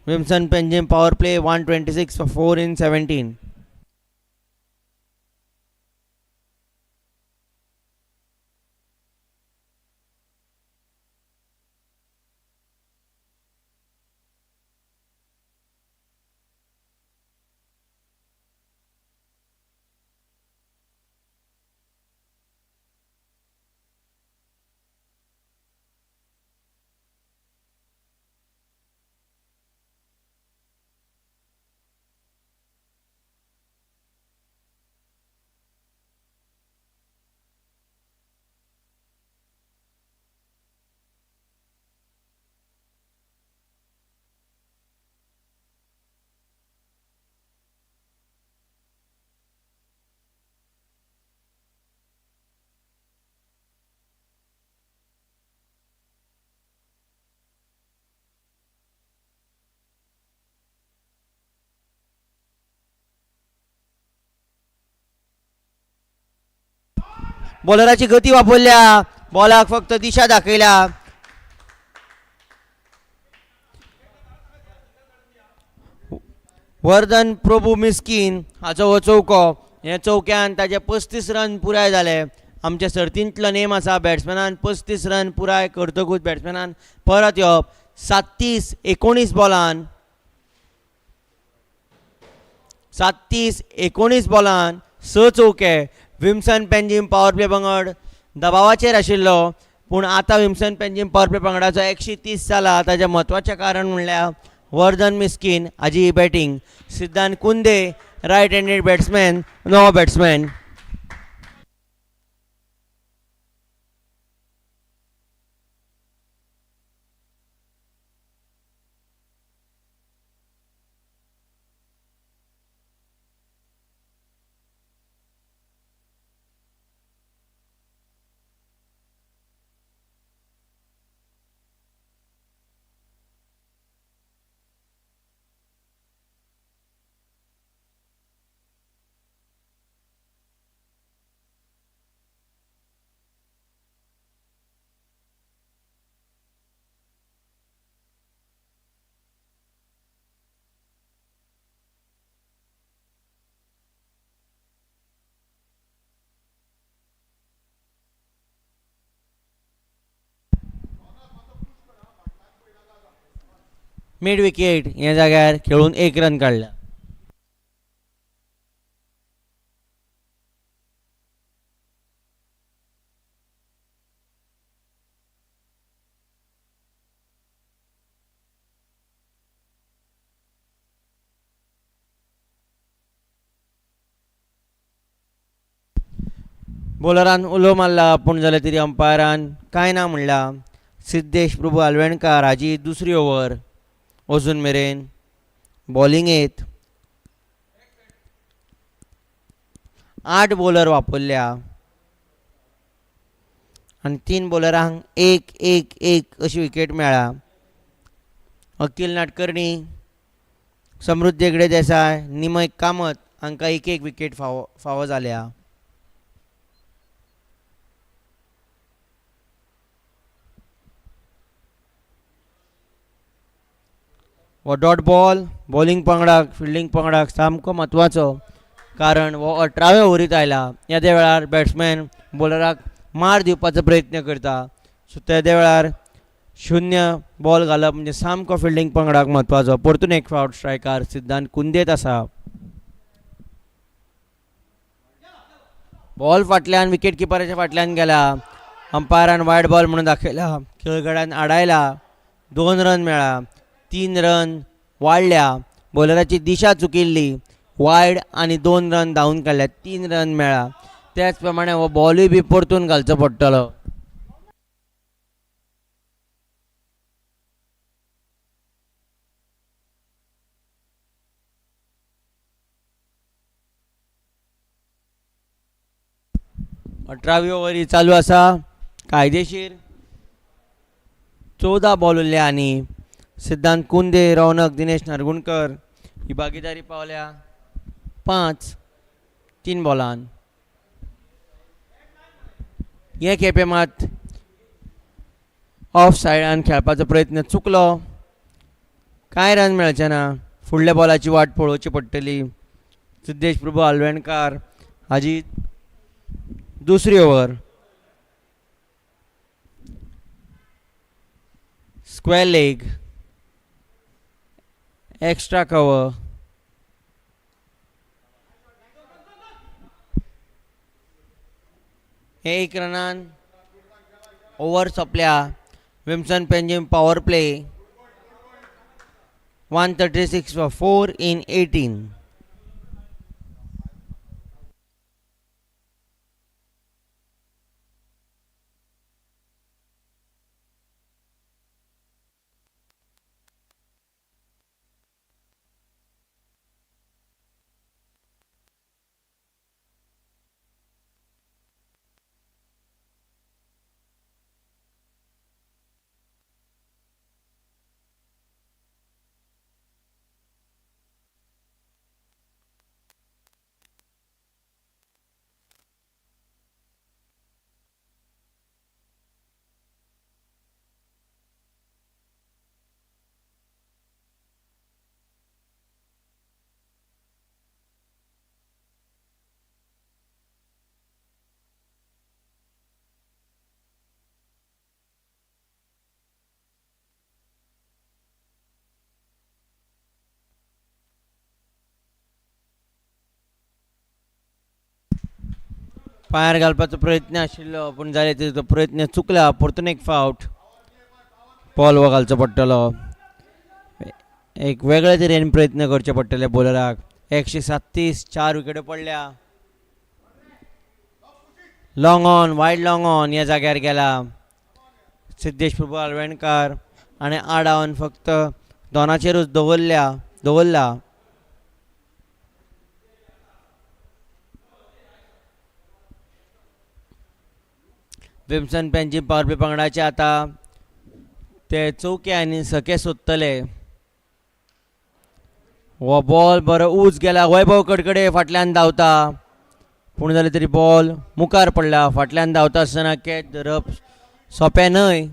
Speaker 2: Vimson Panjim power play 126 for 4 in 17. बॉलराची गती वापरल्या. बॉलाक फक्त दिशा दाखयल्या. वर्धन प्रभू मिस्किन हाचो हो चौको. हे चौक्यान ताजे 35 रन पुराय जाले. आमच्या सर्तींतलो नेम आसा बॅट्समॅनान 35 रन पुराय करतकूच बॅट्समॅनान परत येवप. 37-19 बॉलान 37-19 बॉलान 6 चौके. विम्सन पेंजीम पॉवर प्ले पंगड दबावाचेर आशिल्लो पूण आतां विम्सन पेंजीम पॉवर प्ले पंगडाचो 130 जाला. ताचें म्हत्वाचें कारण म्हणल्यार Vardhan Miskin Haji batting. Siddhant Kunde right handed batsman नो बॅट्समॅन. मिड विकेट ह्या जाग्यार खेळून 1 रन काडला. बॉलरान उलो मारला पूण जाल्यार तरी अंपायरान कांय ना म्हणला. सिद्धेश प्रभू अलवेणकार हाजी दुसरी ओव्हर अजून मेरेन बॉलिंगेत 8 बॉलर वापरल्या. आनी 3 बॉलरांक 1-1-1 अशी विकेट मेळ्ळा. अखिल नाडकर्णी, समृद्धी हेगडे देसाय, निमय कामत हांकां 1-1 विकेट फावो जाल्या. हो डॉट बॉल बॉलिंग पंगडाक फिल्डिंग पंगडाक सामको म्हत्वाचो, कारण हो 18व्या ओव्हरीत आयला. येद्या वेळार बॅट्समॅन बॉलराक मार दिवपाचो प्रयत्न करता, सो तेद्या वेळार 0 बॉल घालप म्हणजे सामको फिल्डिंग पंगडाक म्हत्वाचो. परतून एक फावट स्ट्रायकार सिद्धांत कुंदेत आसा. बॉल फाटल्यान विकेट किपराच्या फाटल्यान गेला. अंपायरान वायड बॉल म्हणून दाखयला. खेळगड्यान आडायला. 2 रन मेळ्ळा. 3 रन वाडल्या. बॉलराची दिशा चुकिल्ली. वायड आनी 2 रन धांवन काडल्या. 3 रन मेळ्ळा. त्याच प्रमाणे हो बॉलूय बी परतून घालचो पडटलो. अठरावी ओव्हरी चालू आसा. कायदेशीर 14 बॉल उरले आनी सिद्धांत कुंदे, रौनक, दिनेश नारगुणकर ही भागीदारी पावल्या 5-3 बॉलान. हे खेपे मात ऑफ सायडान खेळपाचो प्रयत्न चुकलो. कांय रन मेळचे ना. फुडल्या बॉलाची वाट पळोवची पडटली. सिद्धेश प्रभू आलवेणकार हाजी दुसरी over. Square leg, extra cover. एक रनान ओव्हर सोंपल्या. Vimson Panjim power play 136 for 4 in 18. पायार घालपाचो प्रयत्न आशिल्लो, पूण जाले तो प्रयत्न चुकला. परतून एक फावट बॉल हो घालचो पडटलो. एक वेगळे तरेन प्रयत्न करचे पडटले बॉलराक. 137 4 विकेट्यो पडल्या. Long on, wide long on ह्या जाग्यार गेला सिद्धेश प्रभू आलवेणकार आनी आडावन फक्त दोनाचेरूच दवरला. विम्सन पेंजीम पॉवर प्ले पंगडाचे आतां ते चौके आनी सके सोदतले. हो बॉल बरो उंच गेला. वैभव कडकडे फाटल्यान धांवता, पूण जाल्यार तरी बॉल मुखार पडला. फाटल्यान धांवता आसतना कॅच धरप सोंपें न्हय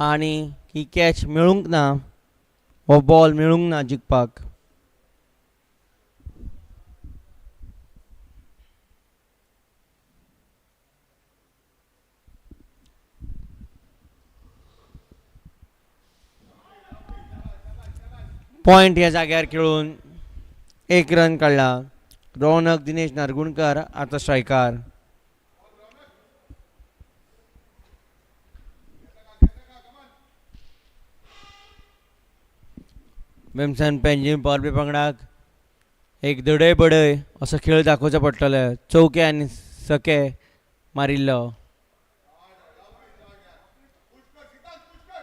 Speaker 2: आनी ही कॅच मेळूंक ना. हो बॉल मेळूंक ना जिखपाक. पॉयंट ह्या जाग्यार खेळून 1 रन काडला. रौनक दिनेश नारगुणकर आतां स्ट्रायकार. विम्सन पेंजीम पॉवर प्ले पंगडाक एक धडय बडय असो खेळ दाखोवचो पडटलो. चौके आनी सके मारिल्लो.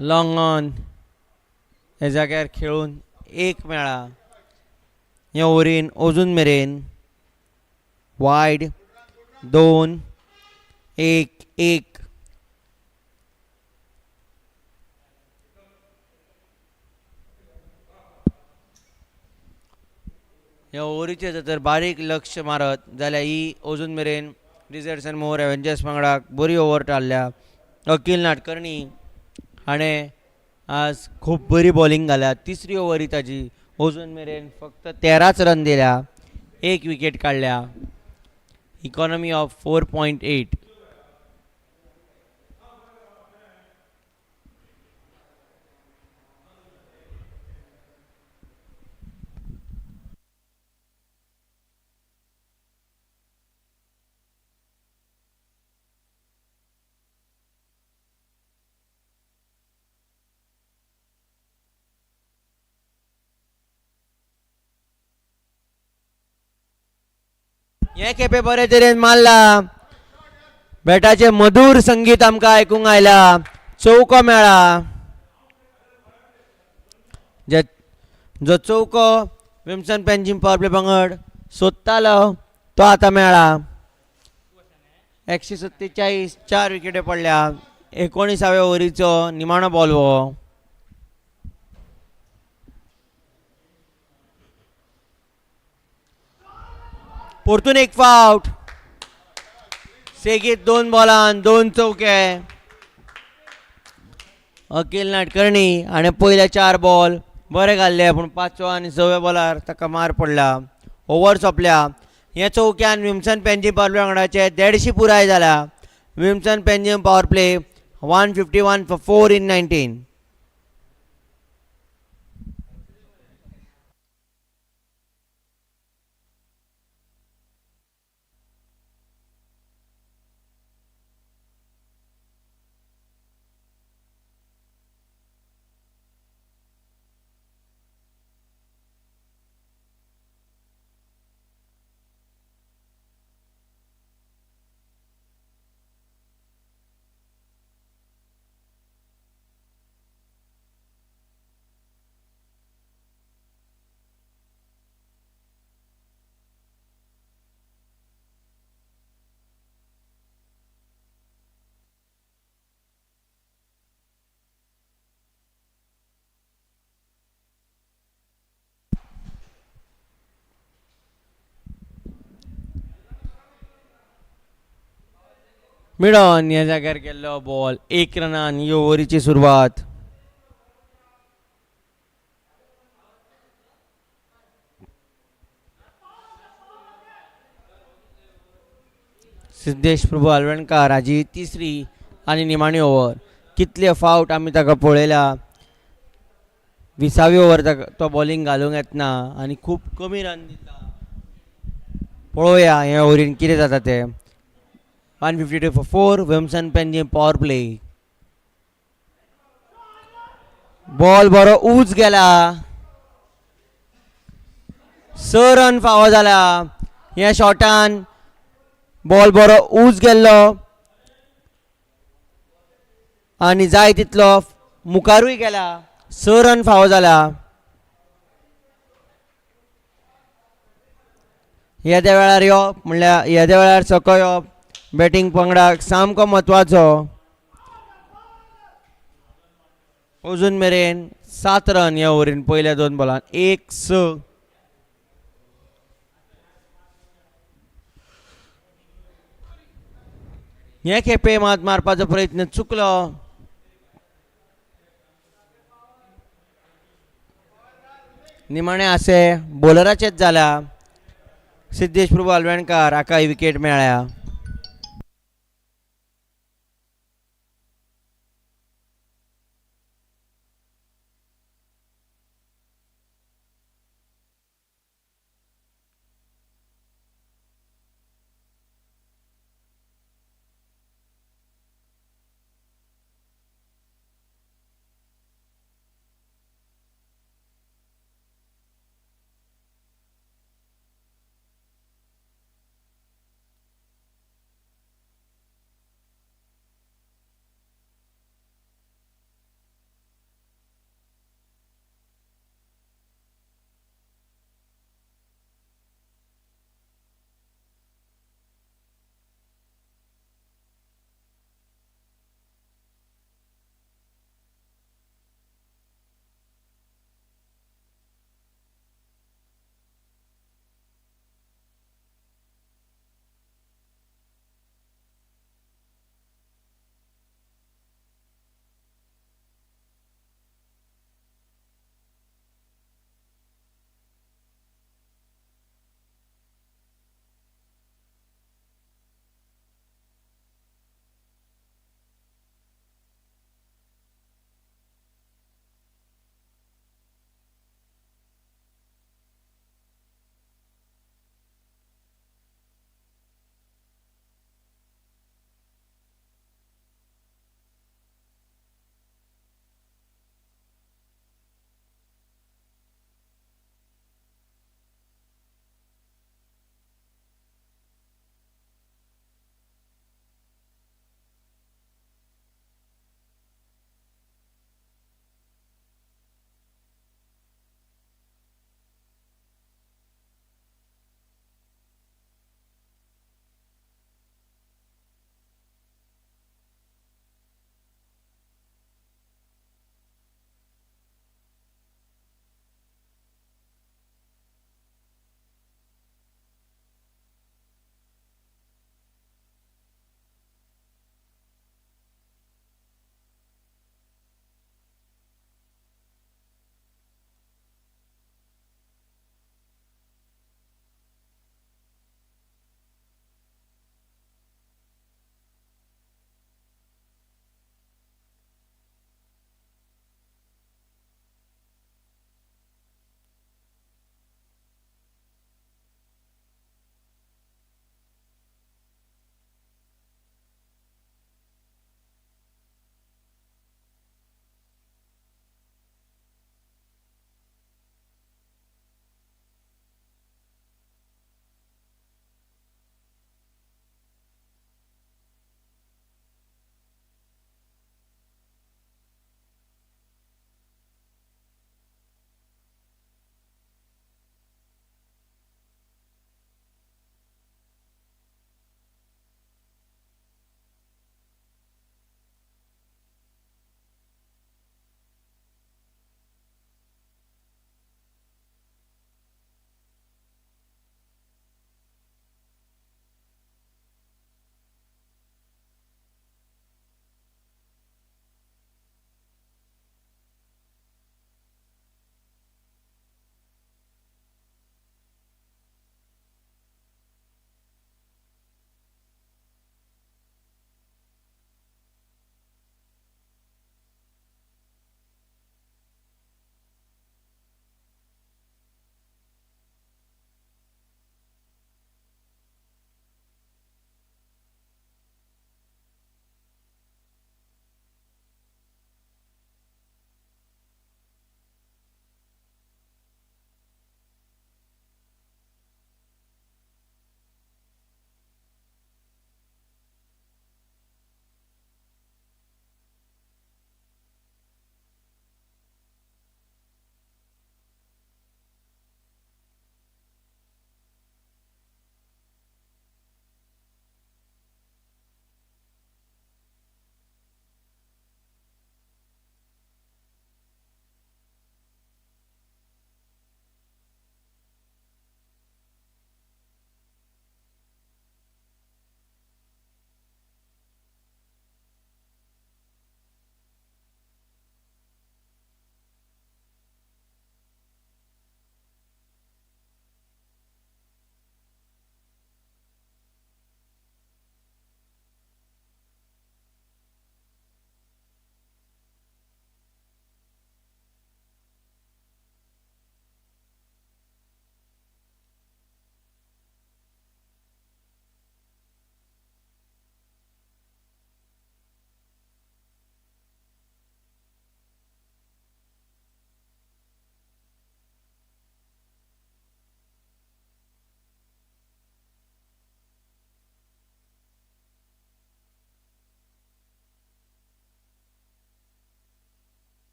Speaker 2: लॉंग ऑन ह्या जाग्यार खेळून 1 मेळ्ळा. ह्या ओव्हरीन अजून मेरेन वायड 2-1-1 ह्या ओव्हरीचेर जर बारीक लक्ष मारत जाल्यार ही अजून मेरेन रिझल्ट्स मोर एव्हेंजर्स वांगडाक बरी ओव्हर टाळ्ळ्या. अकील नाडकर्णी हाणें आज खूब बरी बॉलिंग घाल्या. तिसरी ओव्हर ताजी अजून मेरेन फक्त 13च रन दिल्या, एक विकेट काडल्या. Economy of 4.8. हे खेपे बरे तरेन मारला. बॅटाचे मधुर संगीत आमकां आयकूंक आयला. चौको मेळ्ळा. जो चौको विम्सन पेंजीम पावरप्ले पंगड सोदतालो तो आतां मेळ्ळा. 147, 4 विकेटी पडल्या. 19व्या ओव्हरीचो निमाणो बॉल हो. परतून एक फावट. सेगीत 2 बॉलान 2 चौके. अकील नाडकर्णी हाणें पयले 4 बॉल बरे घाल्ले, पूण 5व्या आनी 6व्या बॉलार ताका मार पडला. ओव्हर सोंपल्या. हे चौक्यान विम्सन पेंजीम पावरप्ले वांगडाचे 150 पुराय जाला. Vimson Panjim power play 151 for 4 in 19. Mid on ह्या जाग्यार गेल्लो बॉल 1 रनान ही ओव्हरीची सुरवात. सिद्धेश प्रभू आलवणकार हाजी तिसरी आनी निमाणी ओव्हर. कितले फावट आमी ताका पळयल्या 20वी ओव्हर तो बॉलिंग घालूंक येतना आनी खूब कमी रन दिता. पळोवया ह्या ओव्हरीन कितें जाता तें. 152 for 4. Vimson Panjim power play. Ball बरो उंच गेला. 6 रन फावो जाला. ह्या शॉटान बॉल बरो उंच गेल्लो आनी जाय तितलो मुखारूय गेला. 6 रन फावो जाला. येद्या वेळार येवप म्हणल्यार येद्या वेळार सकयल येवप बॅटींग पंगडाक सामको म्हत्वाचो. अजून मेरेन 7 रन ह्या ओव्हरीन पयल्या 2 बॉलान 1-6. हे खेपे मात मारपाचो प्रयत्न चुकलो. निमाणे आसे बॉलराचेच जाला. सिद्धेश प्रभू आलवणकार हाका विकेट मेळ्ळ्या.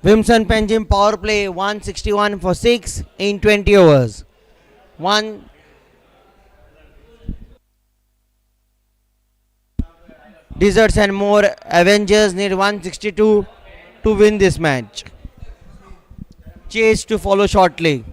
Speaker 2: Vimson Panjim power play 161 for 6 in 20 overs. One Desserts and more. Avengers need 162 to win this match. Chase to follow shortly.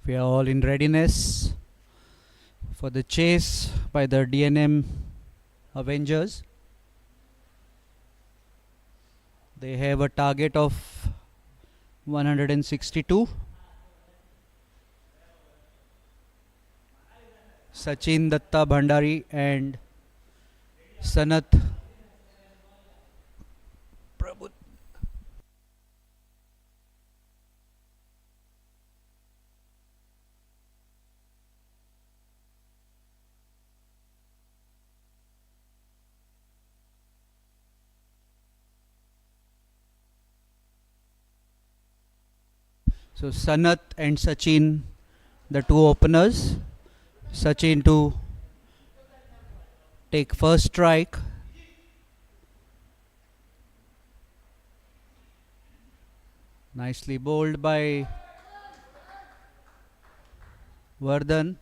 Speaker 1: We are all in readiness for the chase by the DNM Avengers. They have a target of 162. Sachin, Datta, Bhandari and Sanat Prabhu. So Sanat and Sachin, the two openers. Sachin to take first strike. Nicely bowled by Vardhan.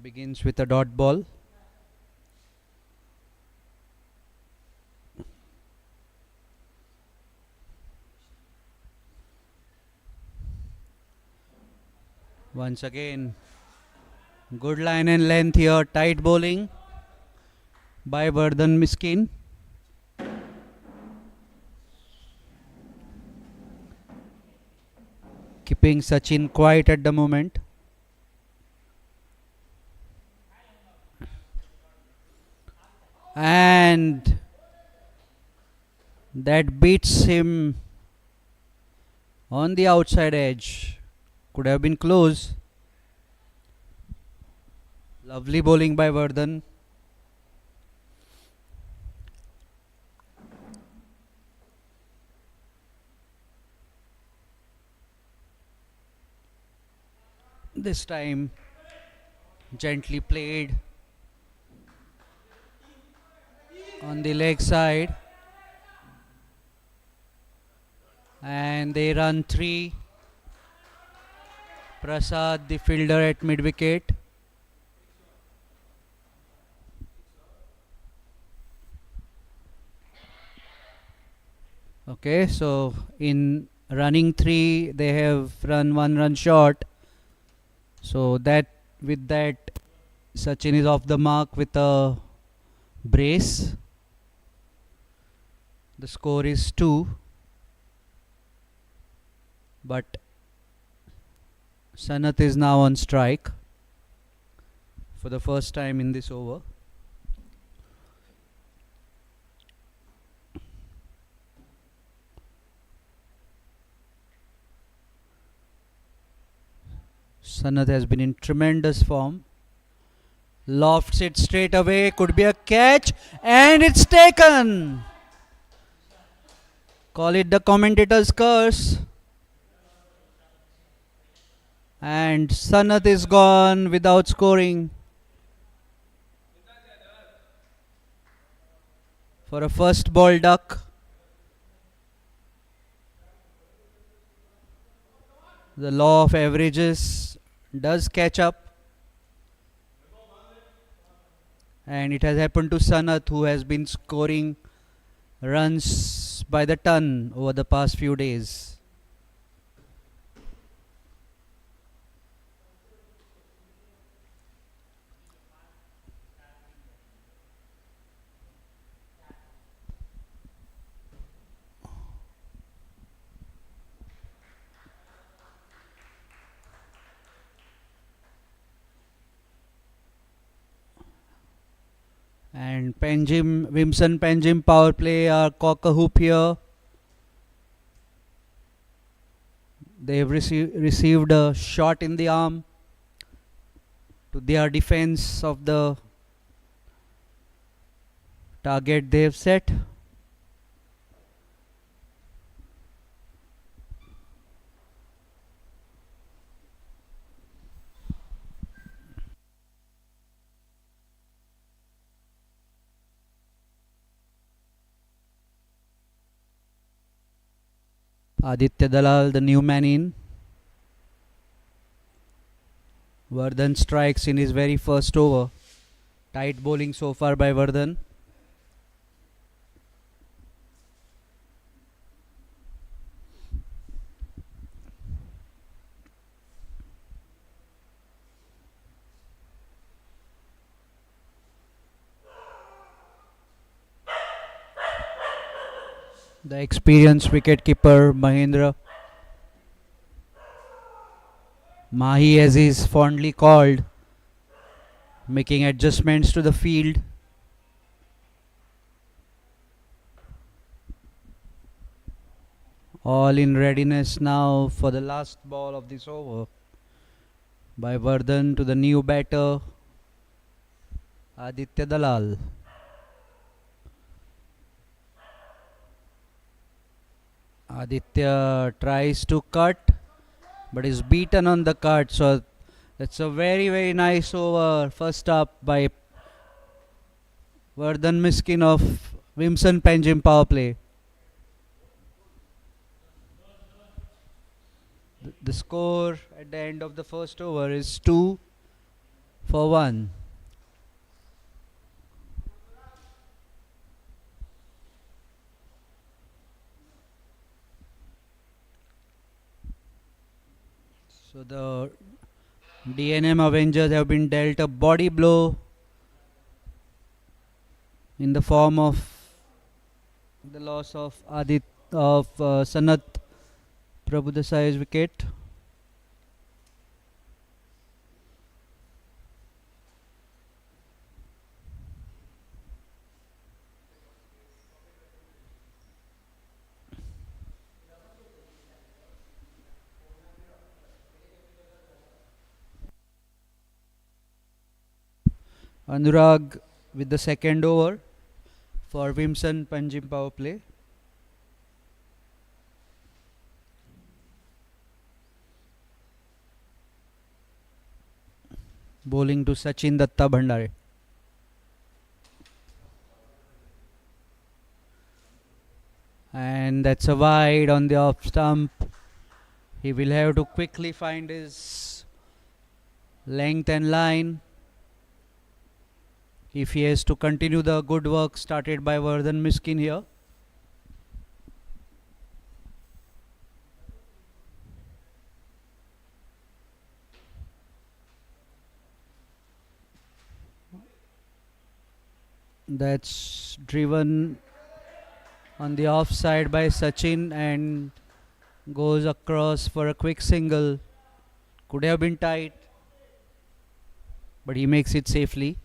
Speaker 1: Begins with a dot ball. Once again, good line and length here. Tight bowling by Vardhan Miskin. Keeping Sachin quiet at the moment. And that beats him on the outside edge. Could have been close. Lovely bowling by Vardhan. This time gently played on the leg side. And they run 3. Prasad, the fielder at mid wicket. Okay, so in running 3, they have run 1 run short. So that with that, Sachin is off the mark with a brace. The score is 2. But Sanat is now on strike for the first time in this over. Sanat has been in tremendous form. Lofts it straight away. Could be a catch. And it's taken. Call it the commentator's curse. And Sanat is gone without scoring. For a first ball duck. The law of averages does catch up. And it has happened to Sanat, who has been scoring runs by the ton over the past few days. And Panjim, Vimson, Panjim power play are cock a hoop here. They have received a shot in the arm to their defense of the target they have set. Aditya Dalal, the new man in. Vardhan strikes in his very first over. Tight bowling so far by Vardhan. The experienced wicketkeeper Mahendra Mahi, as he is fondly called, making adjustments to the field. All in readiness now for the last ball of this over by Vardhan to the new batter Aditya Dalal. Aditya tries to cut but is beaten on the cut, so that's a very nice over. First up by Vardhan Miskin of Vimson Panjim Powerplay. The score at the end of the first over is 2 for 1. So the DNM Avengers have been dealt a body blow in the form of the loss of Sanat Prabhudesai's wicket. Anurag with the second over for Vimson Panjim Powerplay. Bowling to Sachin Datta Bhandare. And that's a wide on the off stump. He will have to quickly find his length and line if he has to continue the good work started by Vardhan Miskin here. That's driven on the offside by Sachin and goes across for a quick single. Could have been tight, but he makes it safely.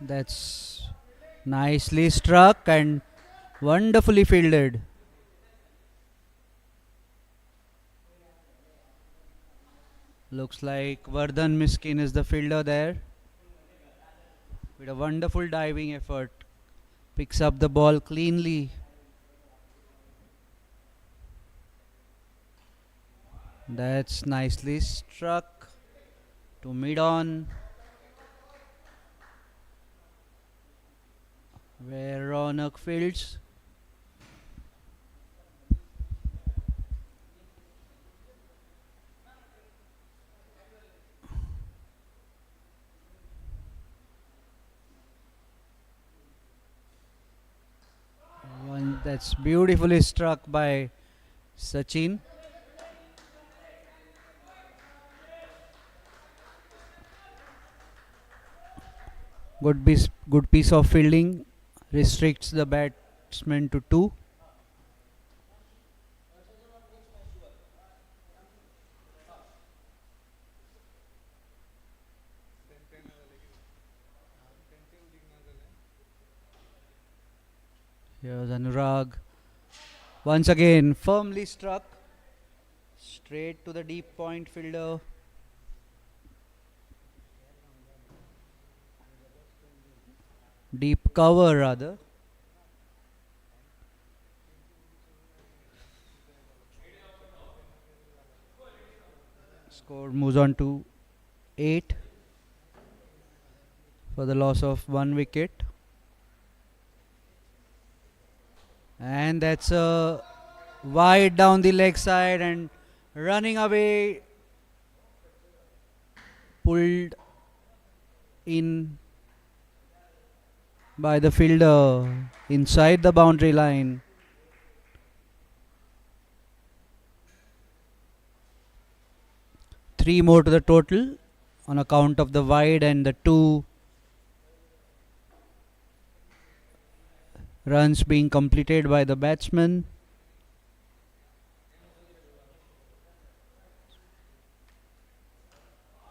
Speaker 1: That's nicely struck and wonderfully fielded. Looks like Vardhan Miskin is the fielder there. With a wonderful diving effort, picks up the ball cleanly. That's nicely struck to mid-on, where Ronak fields. One that's beautifully struck by Sachin. Good piece of fielding, restricts the batsman to 2. Here's Anurag. Once again, firmly struck. Straight to the deep point fielder. Deep cover rather. Score moves on to 8 for the loss of 1 wicket. And that's a wide down the leg side and running away, pulled in by the fielder inside the boundary line. 3 more to the total on account of the wide and the 2 runs being completed by the batsman.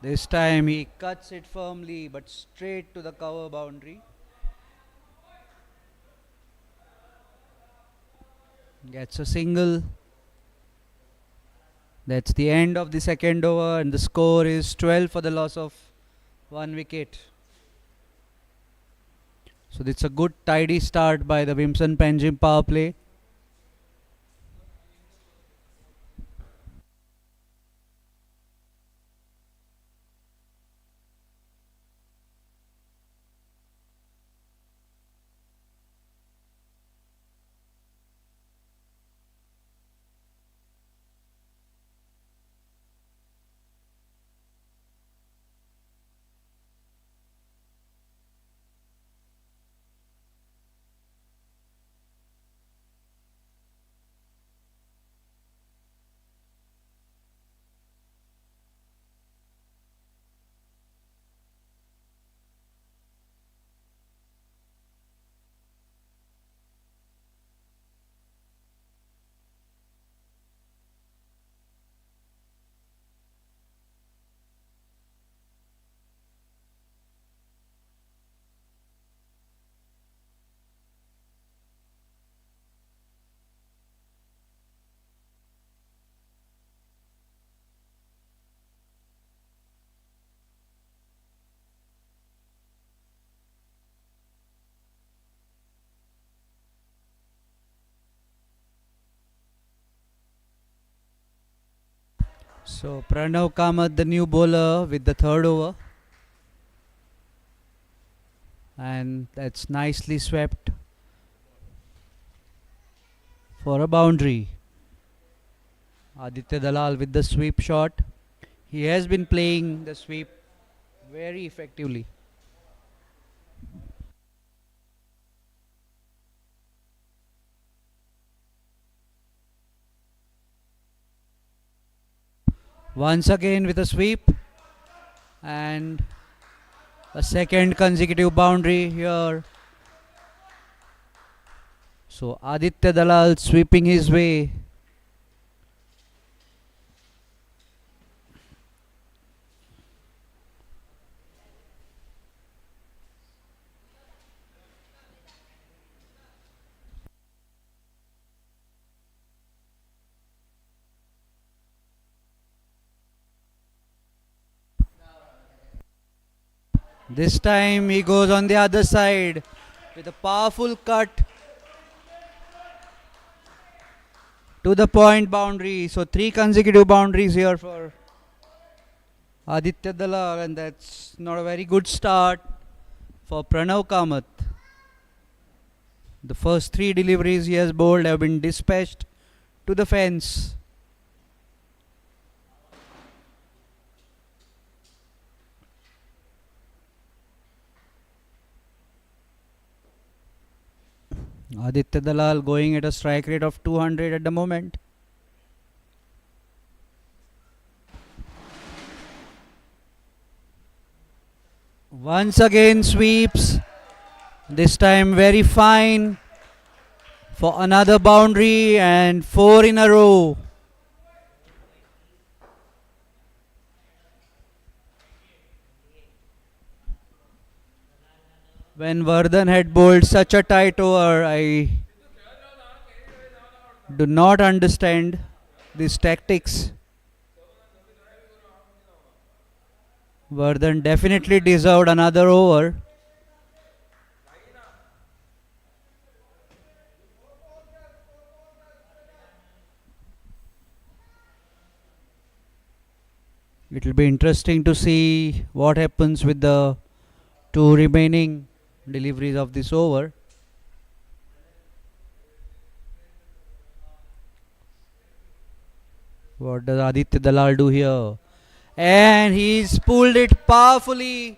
Speaker 1: This time he cuts it firmly but straight to the cover boundary. Gets a single. That's the end of the second over, and the score is 12 for the loss of 1 wicket. So it's a good tidy start by the Vimson Panjim power play. So Pranav Kamath, the new bowler, with the third over, and that's nicely swept for a boundary. Aditya Dalal with the sweep shot. He has been playing the sweep very effectively. Once again with a sweep, and a second consecutive boundary here. So Aditya Dalal sweeping his way. This time he goes on the other side with a powerful cut to the point boundary. So 3 consecutive boundaries here for Aditya Dalal, and that's not a very good start for Pranav Kamath. The first 3 deliveries he has bowled have been dispatched to the fence. Aditya Dalal going at a strike rate of 200 at the moment. Once again sweeps, this time very fine for another boundary, and 4 in a row. When Vardhan had bowled such a tight over, I do not understand these tactics. Vardhan definitely deserved another over. It will be interesting to see what happens with the 2 remaining deliveries of this over. What does Aditya Dalal do here? And he's pulled it powerfully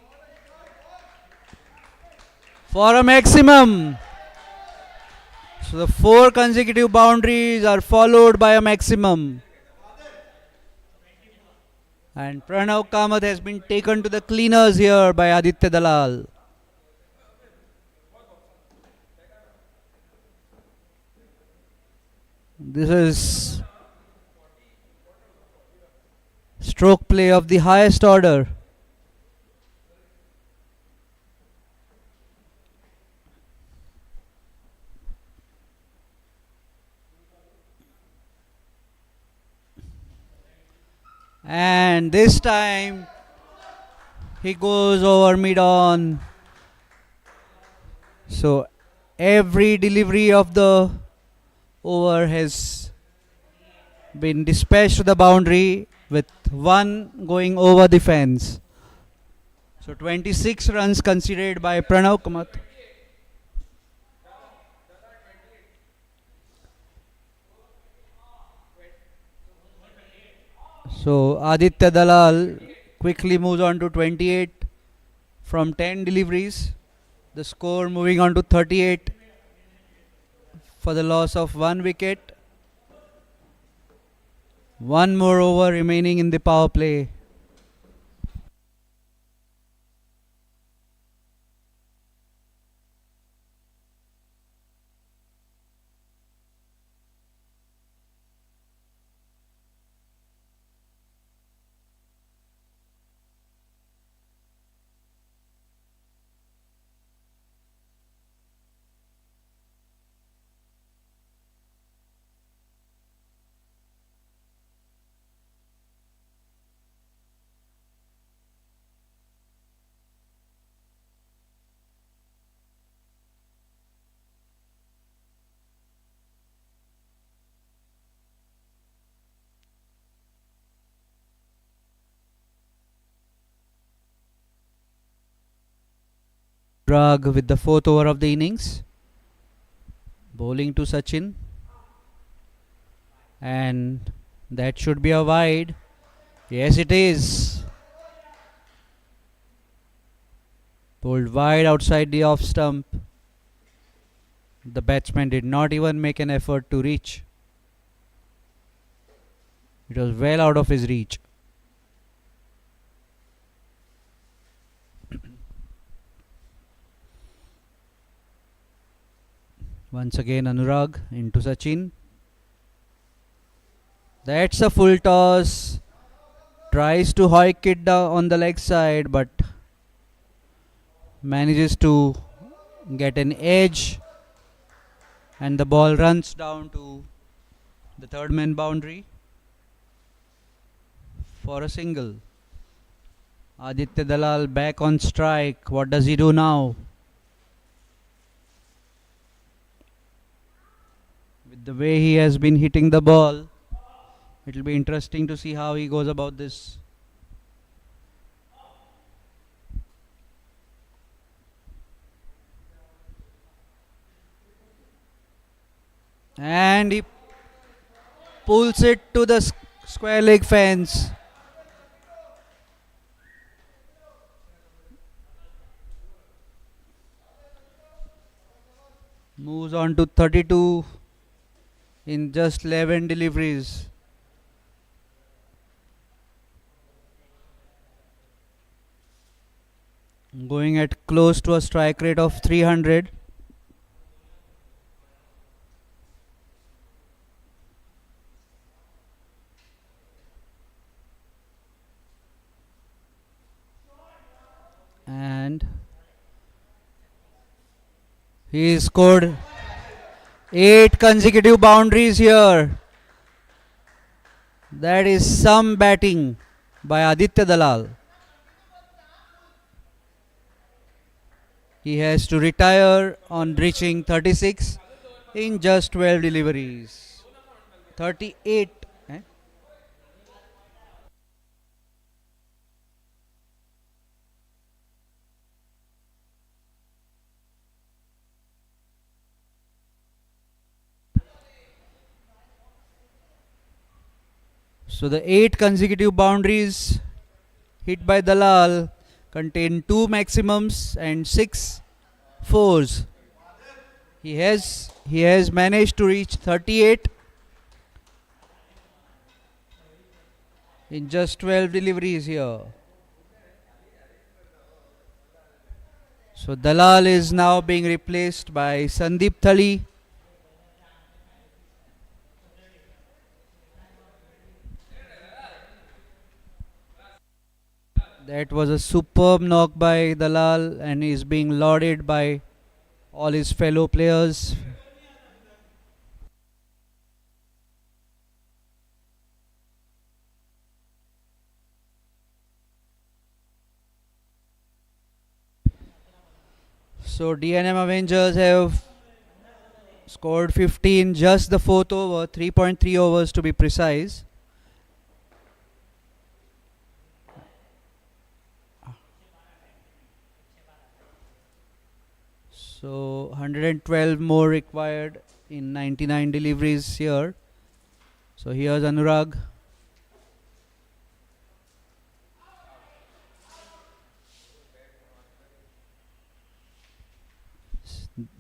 Speaker 1: for a maximum. So the 4 consecutive boundaries are followed by a maximum. And Pranav Kamath has been taken to the cleaners here by Aditya Dalal. This is stroke play of the highest order. And this time he goes over mid on. So every delivery of the over has been dispatched to the boundary with one going over the fence. So 26 runs conceded by Pranav Kamath. So Aditya Dalal quickly moves on to 28 from 10 deliveries. The score moving on to 38 for the loss of 1 wicket. One more over remaining in the power play. Drag with the fourth over of the innings. Bowling to Sachin. And that should be a wide. Yes, it is. Pulled wide outside the off stump. The batsman did not even make an effort to reach. It was well out of his reach. Once again Anurag into Sachin. That's a full toss. Tries to hoik it down on the leg side, but manages to get an edge. And the ball runs down to the third man boundary for a single. Aditya Dalal back on strike. What does he do now? With the way he has been hitting the ball, it will be interesting to see how he goes about this. And he pulls it to the square leg fence. Moves on to 32 in just 11 deliveries. Going at close to a strike rate of 300. And he scored 8 consecutive boundaries here. That is some batting by Aditya Dalal. He has to retire on reaching 36 in just 12 deliveries. 38. So the 8 consecutive boundaries hit by Dalal contain 2 maximums and 6 fours. He has managed to reach 38 in just 12 deliveries here. So Dalal is now being replaced by Sandeep Thali. That was a superb knock by Dalal and is being lauded by all his fellow players. So DNM Avengers have scored 15, just the fourth over, 3.3 overs to be precise. So 112 more required in 99 deliveries here. So here's Anurag.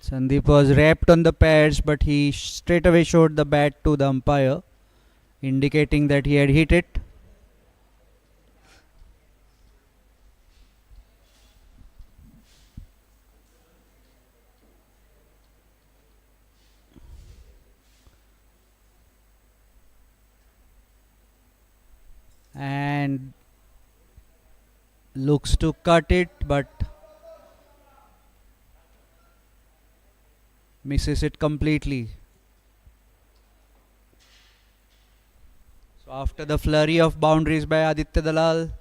Speaker 1: Sandeep was wrapped on the pads, but he straight away showed the bat to the umpire, indicating that he had hit it. And looks to cut it, but misses it completely. So after the flurry of boundaries by Aditya Dalal,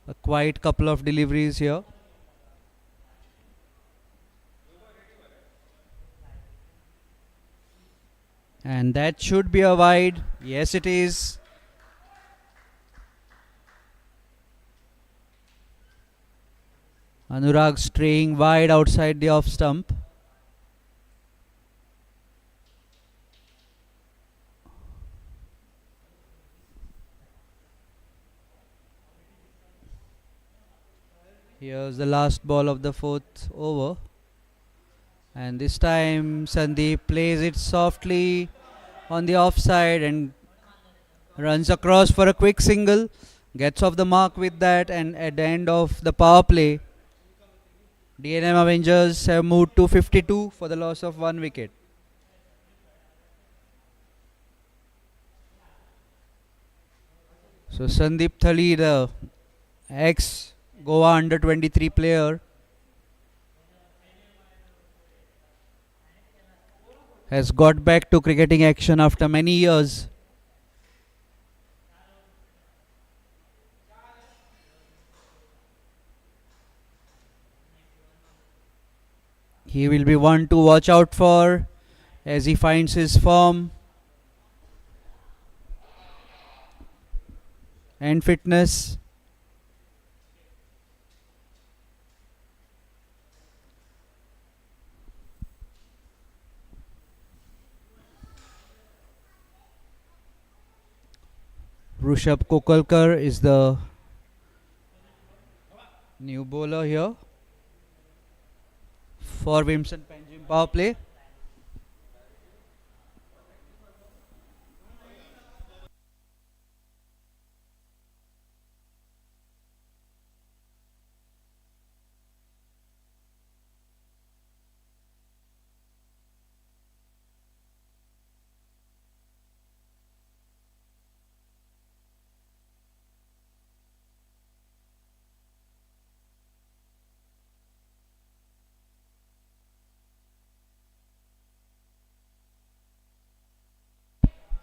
Speaker 1: a quiet couple of deliveries here. And that should be a wide. Yes, it is. Anurag straying wide outside the off stump. Here's the last ball of the fourth over. And this time Sandeep plays it softly on the offside and runs across for a quick single. Gets off the mark with that, and at the end of the power play, DNM Avengers have moved to 52 for the loss of 1 wicket. So Sandeep Thali, the ex-Goa under-23 player, has got back to cricketing action after many years. He will be one to watch out for as he finds his form and fitness. Rushabh Kokalkar is the new bowler here for Vimson Panjim power play.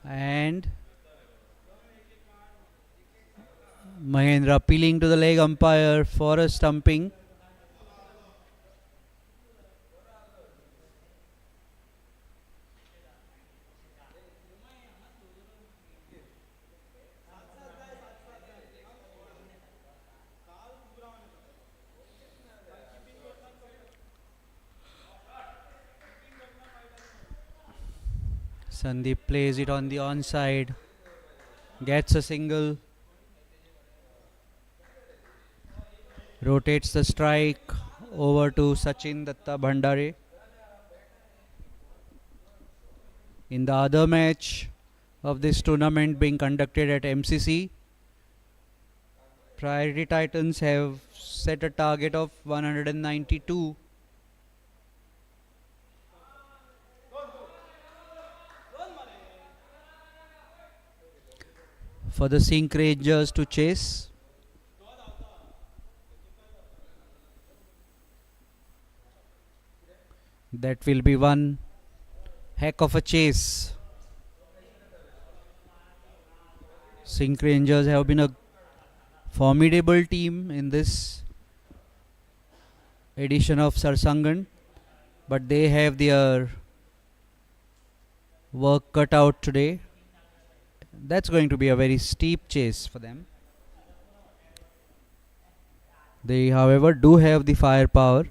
Speaker 1: And Mahendra appealing to the leg umpire for a stumping. Sandeep plays it on the onside, gets a single, rotates the strike over to Sachin Datta Bhandare. In the other match, of this tournament being conducted at MCC. Priority Titans have set a target of 192. For the Sink Rangers to chase. That will be one heck of a chase. Sink Rangers have been a formidable team in this edition of Sarsangan, but they have their work cut out today. That's going to be a very steep chase for them. They, however, do have the firepower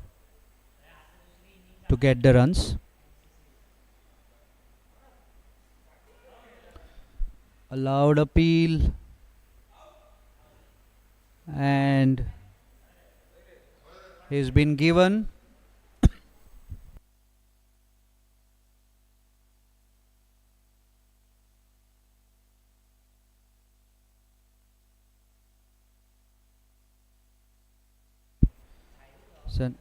Speaker 1: to get the runs. A loud appeal, and he's been given. Son.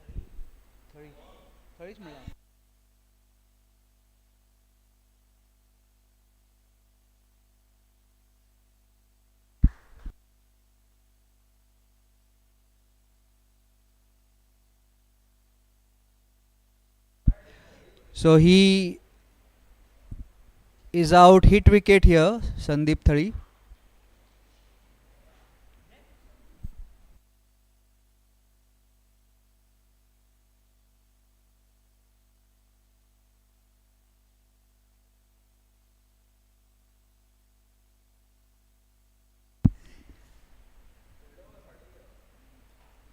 Speaker 1: So he is out, hit wicket here, Sandeep Thari.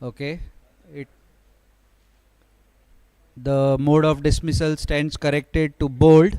Speaker 1: Okay, the mode of dismissal stands corrected to bold.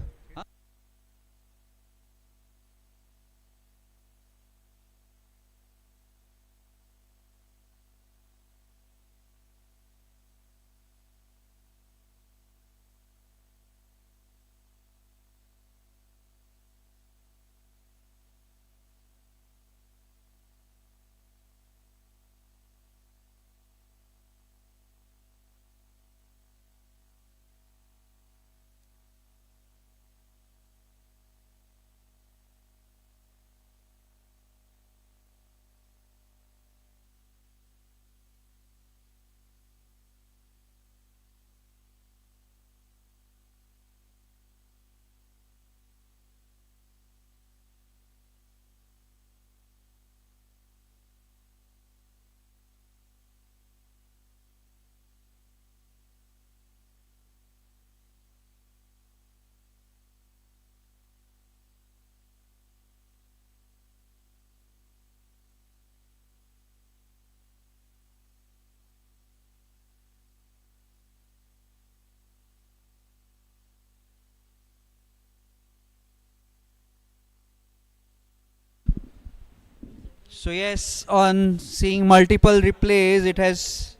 Speaker 1: So yes, on seeing multiple replays, it has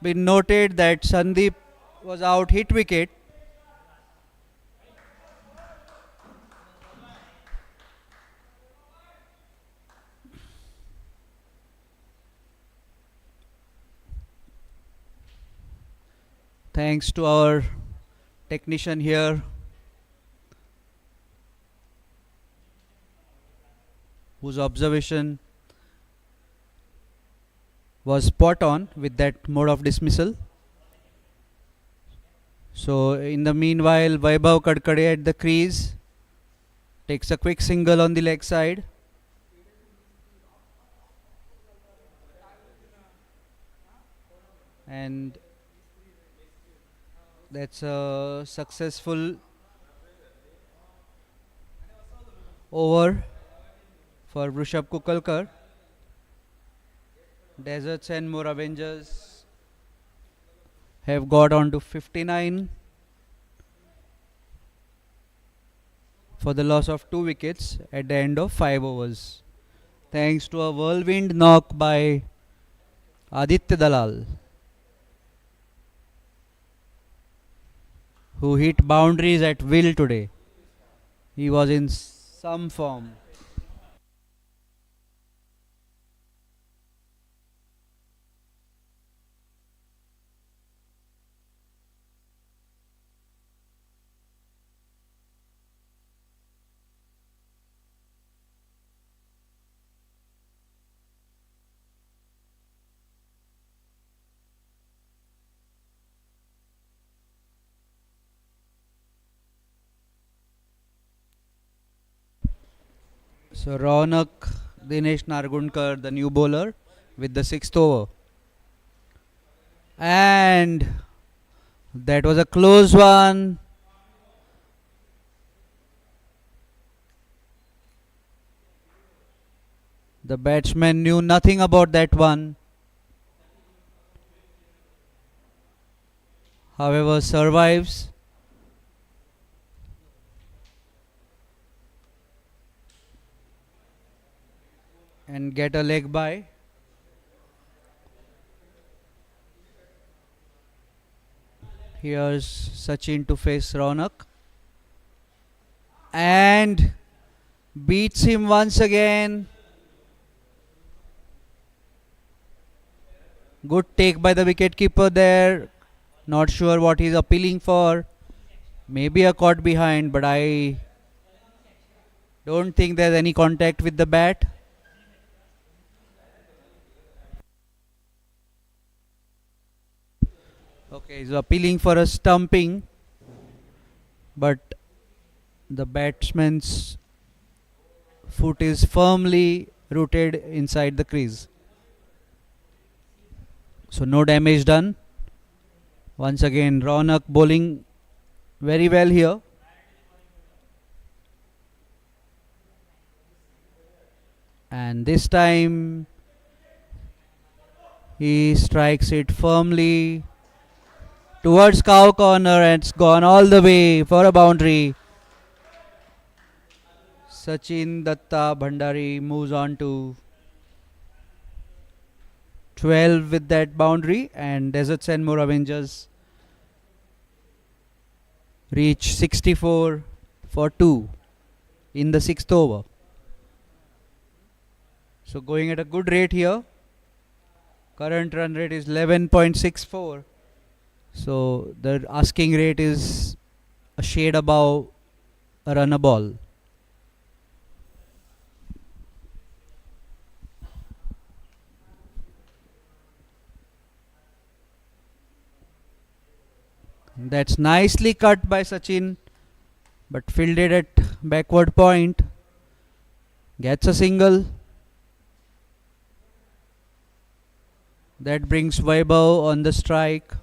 Speaker 1: been noted that Sandeep was out hit wicket. Thanks to our technician here, whose observation was spot on with that mode of dismissal. So in the meanwhile, Vaibhav Kadkade at the crease takes a quick single on the leg side. And that's a successful over for Vrishabh Kukalkar. Deserts and more Avengers have got on to 59 for the loss of 2 wickets at the end of 5 overs. Thanks to a whirlwind knock by Aditya Dalal, who hit boundaries at will today. He was in some form. So Ronak Dinesh Nargunkar, the new bowler, with the sixth over. And that was a close one. The batsman knew nothing about that one. However, survives. And get a leg by. Here's Sachin to face Ronak. And beats him once again. Good take by the wicketkeeper there. Not sure what he's appealing for. Maybe a caught behind, but I don't think there's any contact with the bat. Okay, he's appealing for a stumping, but the batsman's foot is firmly rooted inside the crease. So no damage done. Once again, Ronak bowling very well here. And this time he strikes it firmly towards cow corner and it's gone all the way for a boundary. Sachin Datta Bhandari moves on to 12 with that boundary, and Deserts and More Avengers reach 64 for 2 in the 6th over. So going at a good rate here. Current run rate is 11.64. So the asking rate is a shade above a run a ball. That's nicely cut by Sachin, but fielded at backward point. Gets a single. That brings Vaibhav on the strike.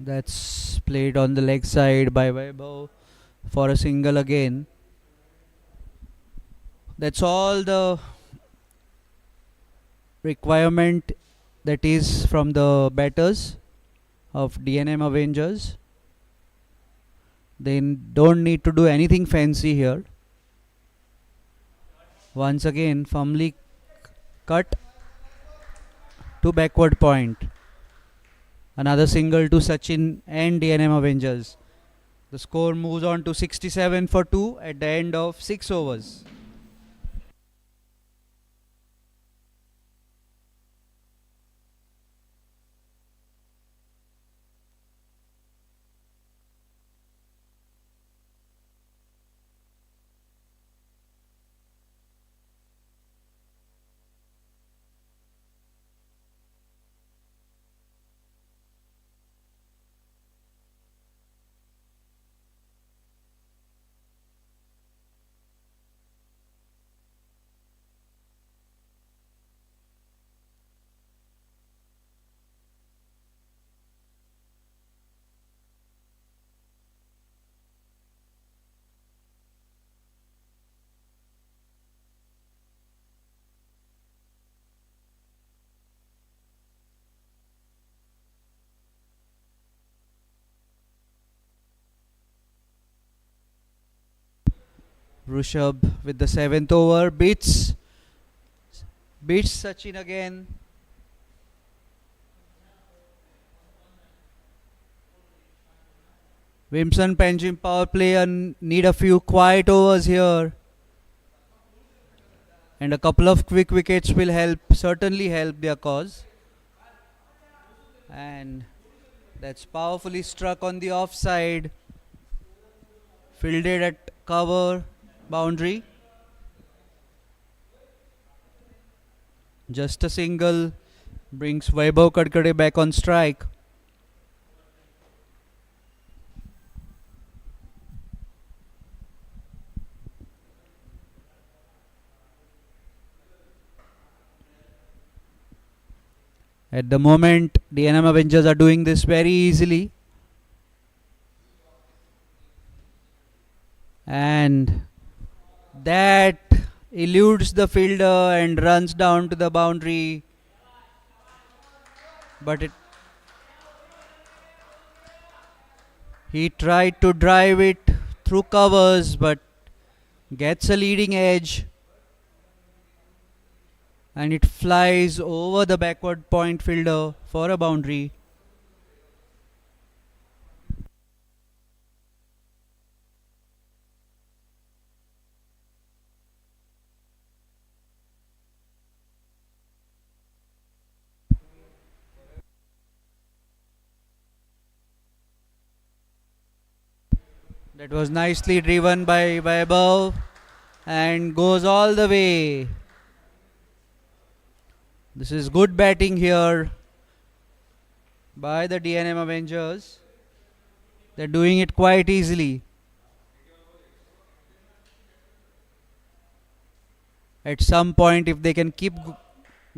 Speaker 1: That's played on the leg side by Vaibhav for a single again. That's all the requirement that is from the batters of DNM Avengers. They don't need to do anything fancy here. Once again, firmly cut to backward point. Another single to Sachin and DNM Avengers. The score moves on to 67 for 2 at the end of 6 overs. Rushabh with the 7th over beats Sachin again. Vimson Panjim power play and need a few quiet overs here. And a couple of quick wickets will certainly help their cause. And that's powerfully struck on the offside. Fielded at cover boundary. Just a single brings Vaibhav Kadkade back on strike. At the moment, DNM Avengers are doing this very easily. And that eludes the fielder and runs down to the boundary. But he tried to drive it through covers but gets a leading edge. And it flies over the backward point fielder for a boundary. That was nicely driven by Vaibhav and goes all the way. This is good batting here by the DNM Avengers. They're doing it quite easily. At some point, if they can keep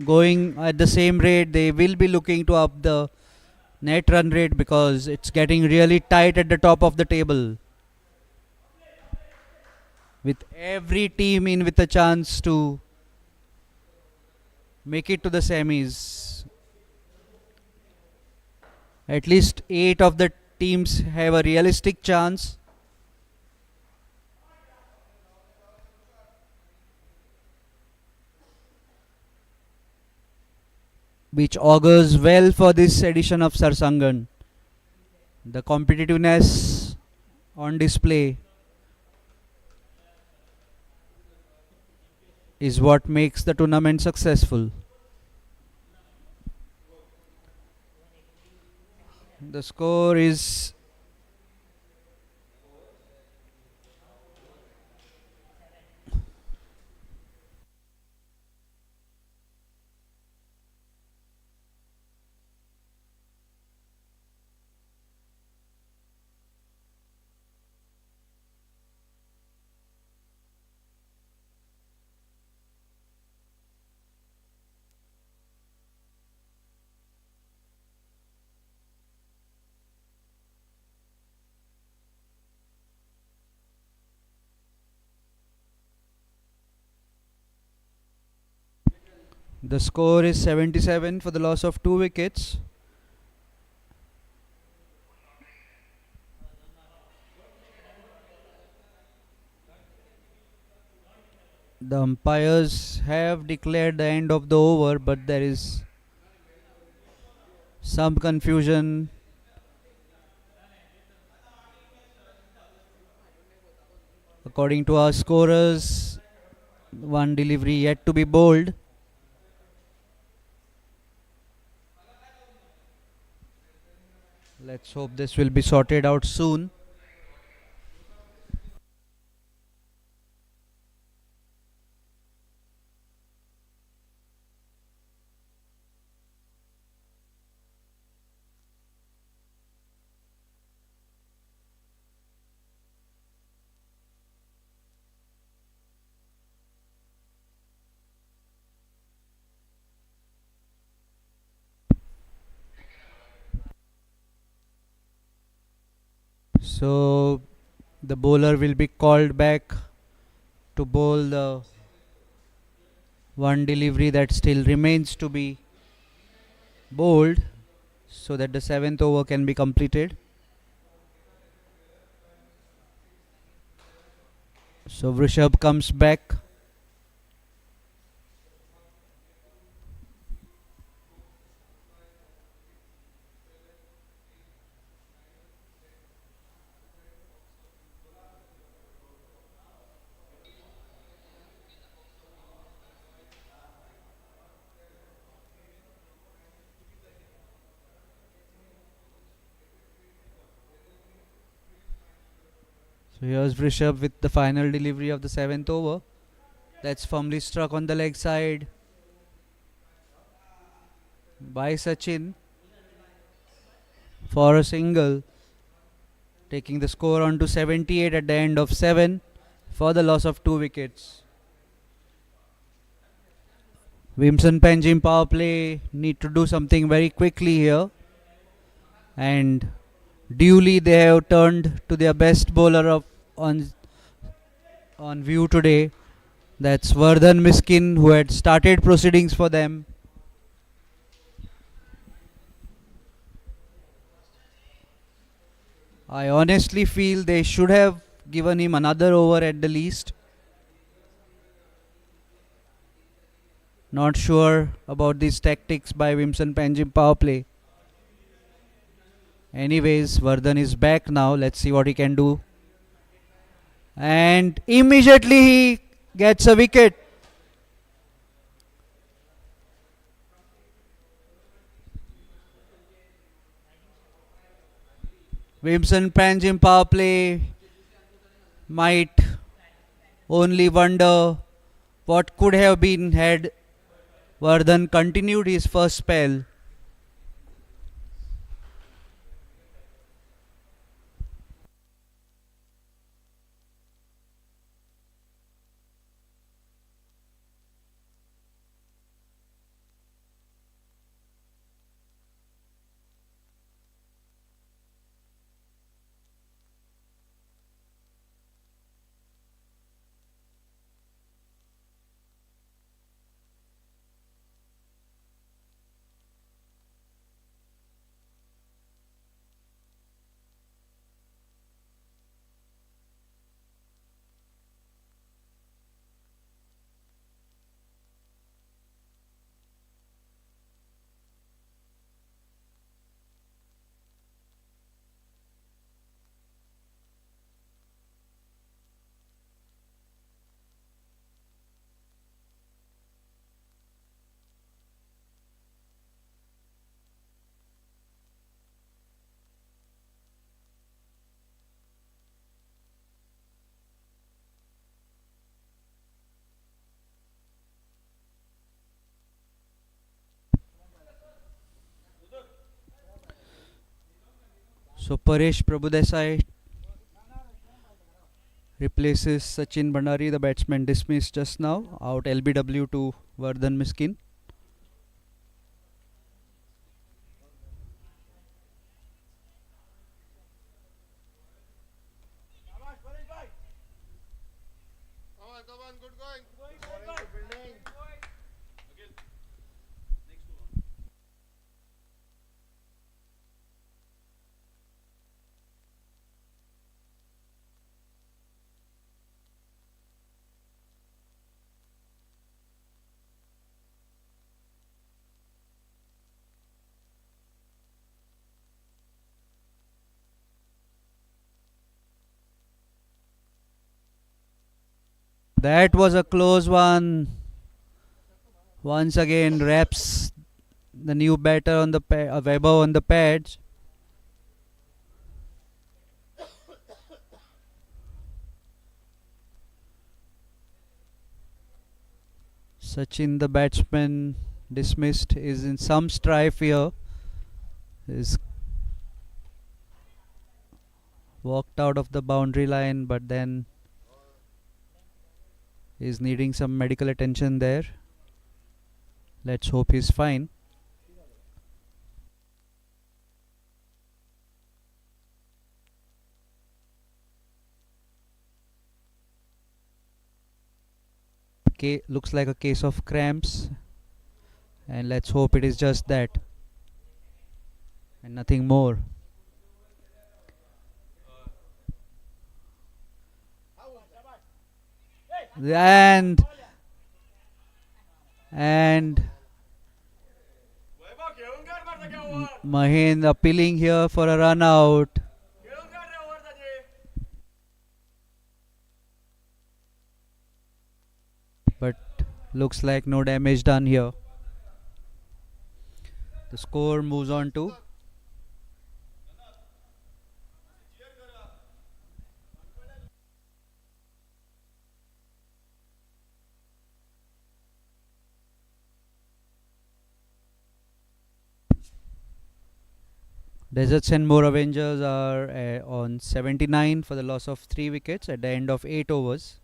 Speaker 1: going at the same rate, they will be looking to up the net run rate because it's getting really tight at the top of the table. With every team in with a chance to make it to the semis. At least 8 of the teams have a realistic chance. Which augurs well for this edition of Sarsangan. The competitiveness on display is what makes the tournament successful. The score is the score is 77 for the loss of 2 wickets. The umpires have declared the end of the over, but there is some confusion. According to our scorers, one delivery yet to be bowled. Let's hope this will be sorted out soon. So the bowler will be called back to bowl the one delivery that still remains to be bowled so that the 7th over can be completed. So Rishabh comes back. So here's Rishabh with the final delivery of the 7th over. That's firmly struck on the leg side by Sachin for a single, taking the score on to 78 at the end of 7 for the loss of 2 wickets. Vimson Panjim power play need to do something very quickly here, and duly they have turned to their best bowler on view today. That's Vardhan Miskin, who had started proceedings for them. I honestly feel they should have given him another over at the least. Not sure about these tactics by Vimson Panjim power play. Anyways, Vardhan is back now. Let's see what he can do. And immediately he gets a wicket. Vimson Panjim power play might only wonder what could have been had Vardhan continued his first spell. So Paresh Prabhudesai replaces Sachin Bhandari, the batsman dismissed just now. Out LBW to Vardhan Miskin. That was a close one. Once again, wraps the new batter on the Weber on the pads. Sachin, the batsman dismissed, is in some strife here. Is walked out of the boundary line, but then is needing some medical attention there. Let's hope he's fine. Looks like a case of cramps, and let's hope it is just that and nothing more. and and Mahin appealing here for a run out. But looks like no damage done here. The score moves on to Deserts and More Avengers are on 79 for the loss of 3 wickets at the end of 8 overs.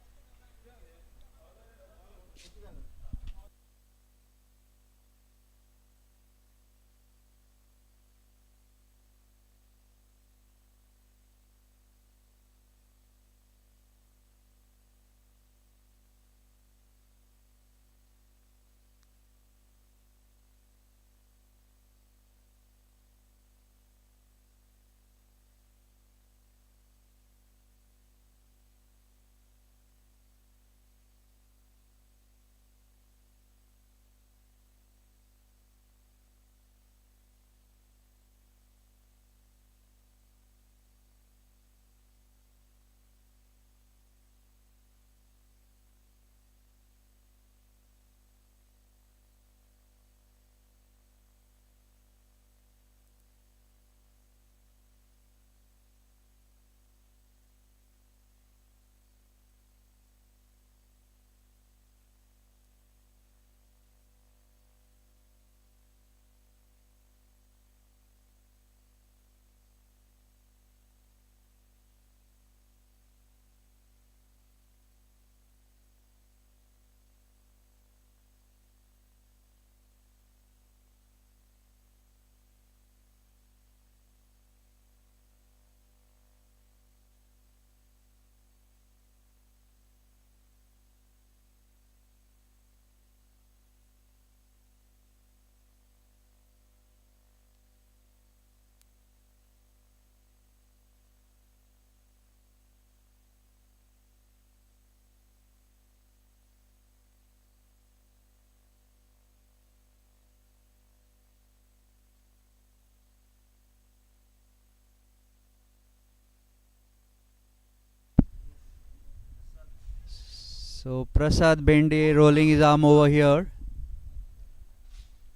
Speaker 1: So Prasad Bende rolling his arm over here,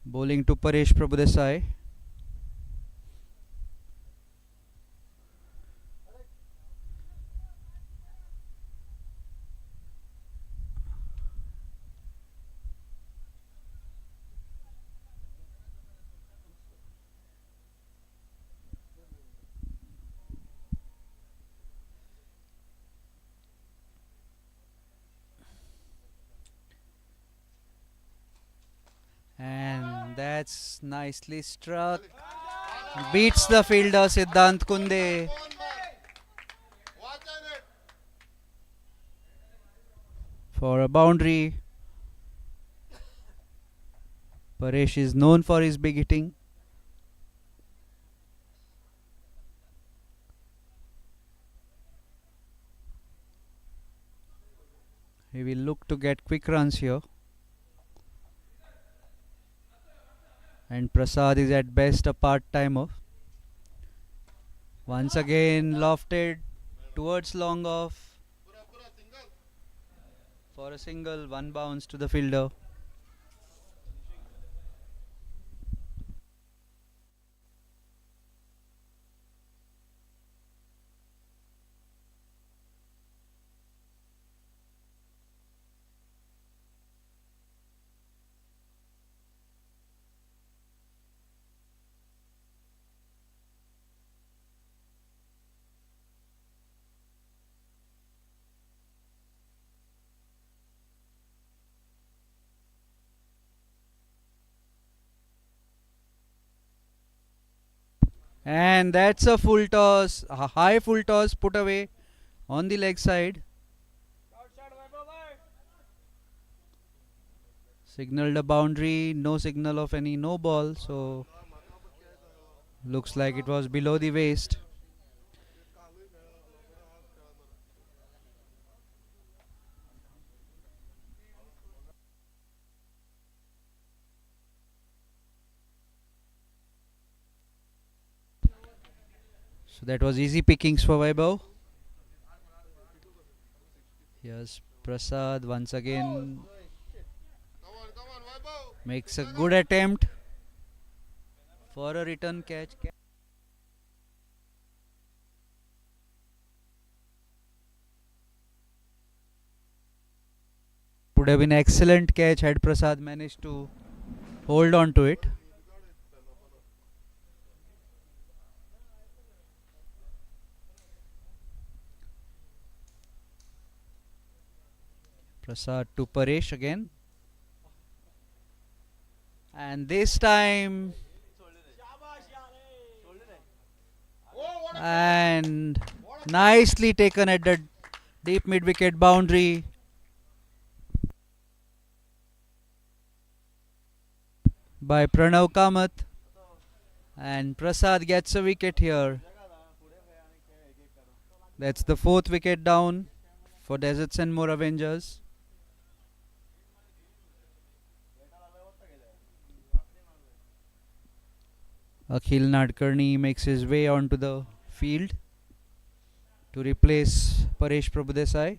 Speaker 1: bowling to Paresh Prabhudesai. And that's nicely struck. Beats the fielder Siddhant Kunde. For a boundary. Paresh is known for his big hitting. He will look to get quick runs here. And Prasad is at best a part-timer. Once again lofted towards long off. For a single, one bounce to the fielder. And that's a full toss, a high full toss put away on the leg side. Signaled a boundary, no signal of any no ball, so looks like it was below the waist. So that was easy pickings for Vaibhav. Here's Prasad once again. Makes a good attempt for a return catch. Would have been excellent catch had Prasad managed to hold on to it. Prasad to Paresh again. And this time, and nicely taken at the deep mid wicket boundary by Pranav Kamath, and Prasad gets a wicket here. That's the 4th wicket down for Deserts and More Avengers. Akhil Nadkarni makes his way onto the field to replace Paresh Prabhudesai.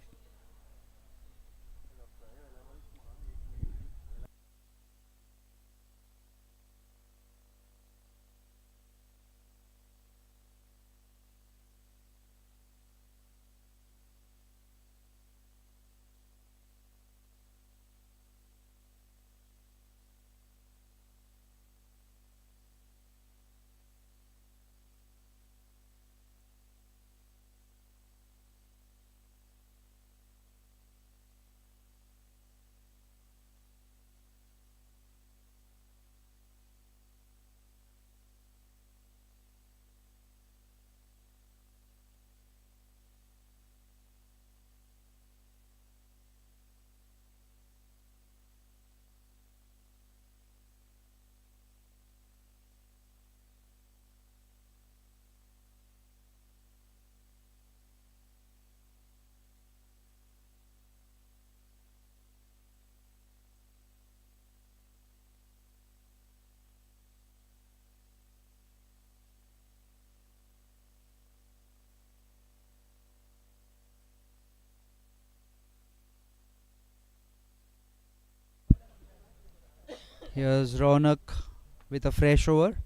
Speaker 1: Here's Ronak with a fresh over.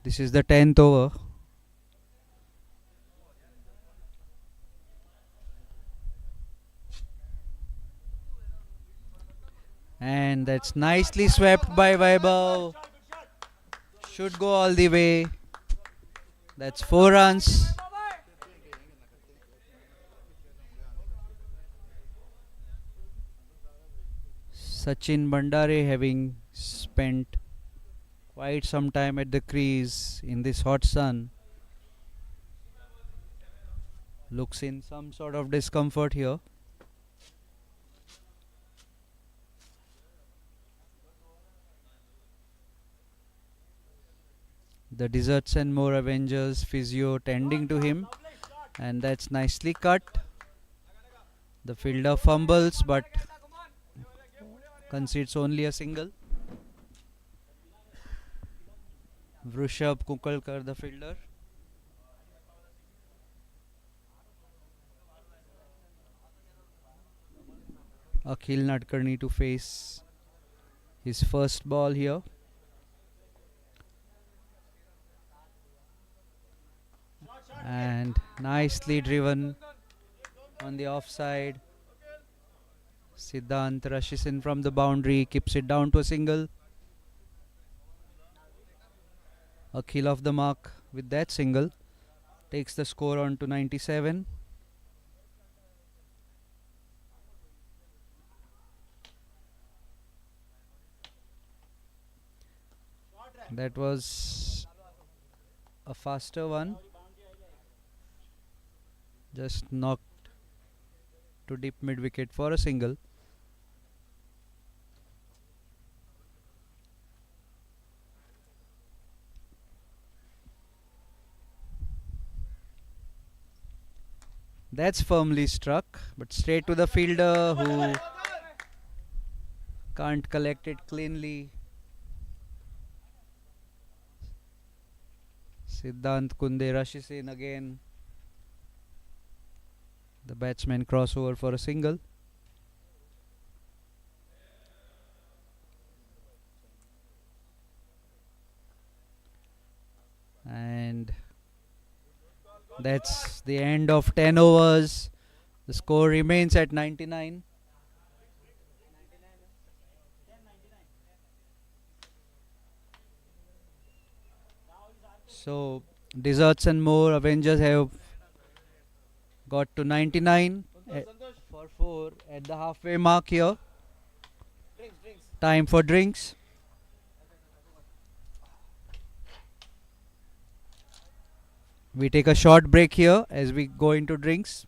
Speaker 1: This is the 10th over. And that's nicely swept by Vaibhav. Should go all the way. That's 4 runs. Sachin Bandare, having spent quite some time at the crease in this hot sun, looks in some sort of discomfort here. The Deserts and More Avengers physio tending to him, and that's nicely cut. The fielder fumbles but concedes only a single. Vrushab Kukalkar, the fielder. Akhil Nadkarni to face his first ball here. And nicely driven on the offside. Siddhant rushes in from the boundary, keeps it down to a single. Akhil off the mark with that single, takes the score on to 97. That was a faster one. Just knocked to deep mid wicket for a single. That's firmly struck, but straight to the fielder who can't collect it cleanly. Siddhant Kunde rushes in again. The batsman crossover for a single. And that's the end of 10 overs. The score remains at 99. So, Desserts and More Avengers have got to 99 for 4 at the halfway mark here. Time for drinks. We take a short break here as we go into drinks.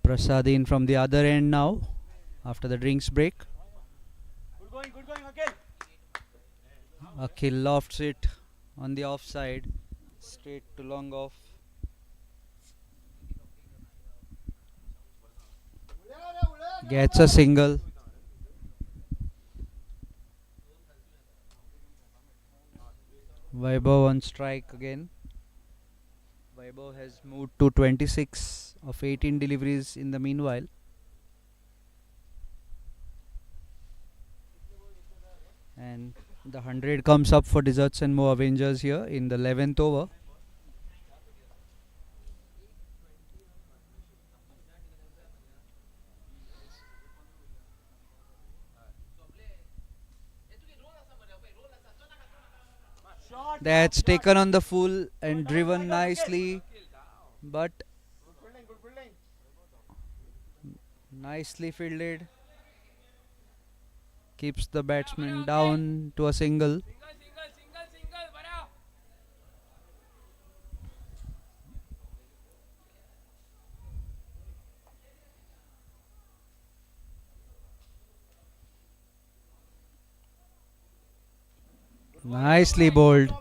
Speaker 1: Prasad in from the other end now after the drinks break.
Speaker 3: Good going, Akhil.
Speaker 1: Akhil lofts it on the offside, straight to long off. Gets a single. Vaibhav on strike again. Vaibhav has moved to 26 of 18 deliveries in the meanwhile. And the 100 comes up for Desserts and More Avengers here in the 11th over. That's taken on the full and driven nicely, but nicely fielded. Keeps the batsman down to a single. Nicely bowled.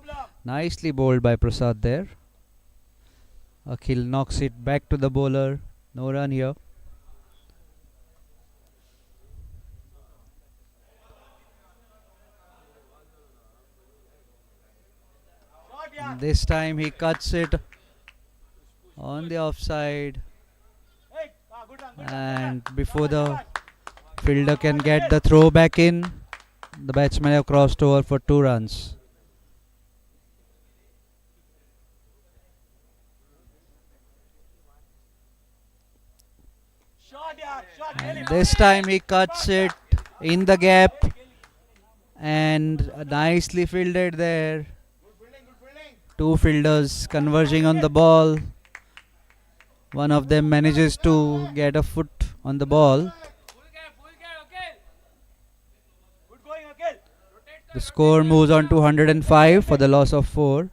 Speaker 1: Nicely bowled by Prasad there. Akhil knocks it back to the bowler. No run here. This time he cuts it on the offside,
Speaker 3: Hey, good run, good run.
Speaker 1: and before the fielder can get the throw back in, the batsmen have crossed over for 2 runs.
Speaker 3: Shot, yeah, shot.
Speaker 1: And this time he cuts it in the gap, and nicely fielded there. Two fielders converging on the ball. One of them manages to get a foot on the ball.
Speaker 3: Good going, Akhil.
Speaker 1: The score moves on to 105 for the loss of 4.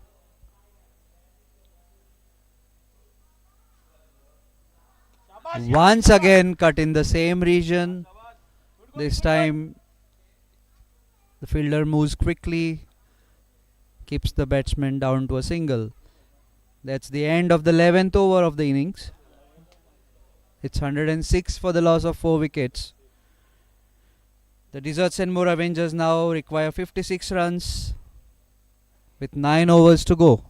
Speaker 3: Shabash,
Speaker 1: Once again cut in the same region. This time the fielder moves quickly, keeps the batsman down to a single. That's the end of the 11th over of the innings. It's 106 for the loss of 4 wickets. The Deserts and More Avengers now require 56 runs with 9 overs to go.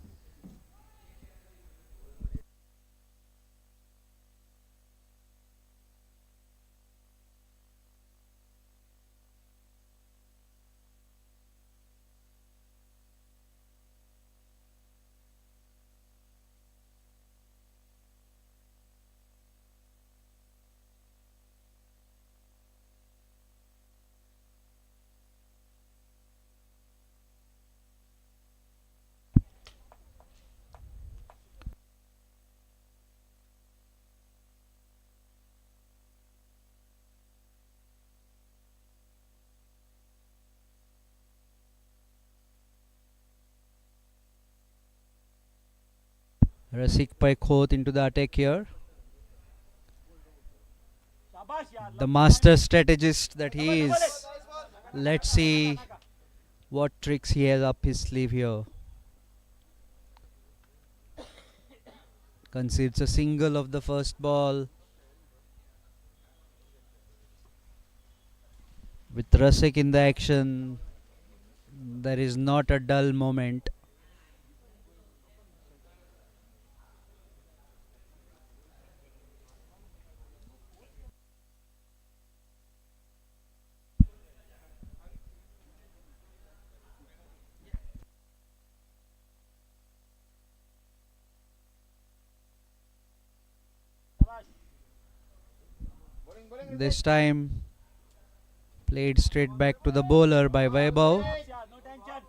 Speaker 1: Rasik Paikhoth into the attack here.
Speaker 3: shabash, yeah.
Speaker 1: The master strategist that he is. Let's see what tricks he has up his sleeve here. Concedes a single of the first ball. With Rasik in the action, there is not a dull moment.
Speaker 3: Shabash.
Speaker 1: This time played straight back to the bowler by Vaibhav.
Speaker 3: Yeah, no tension.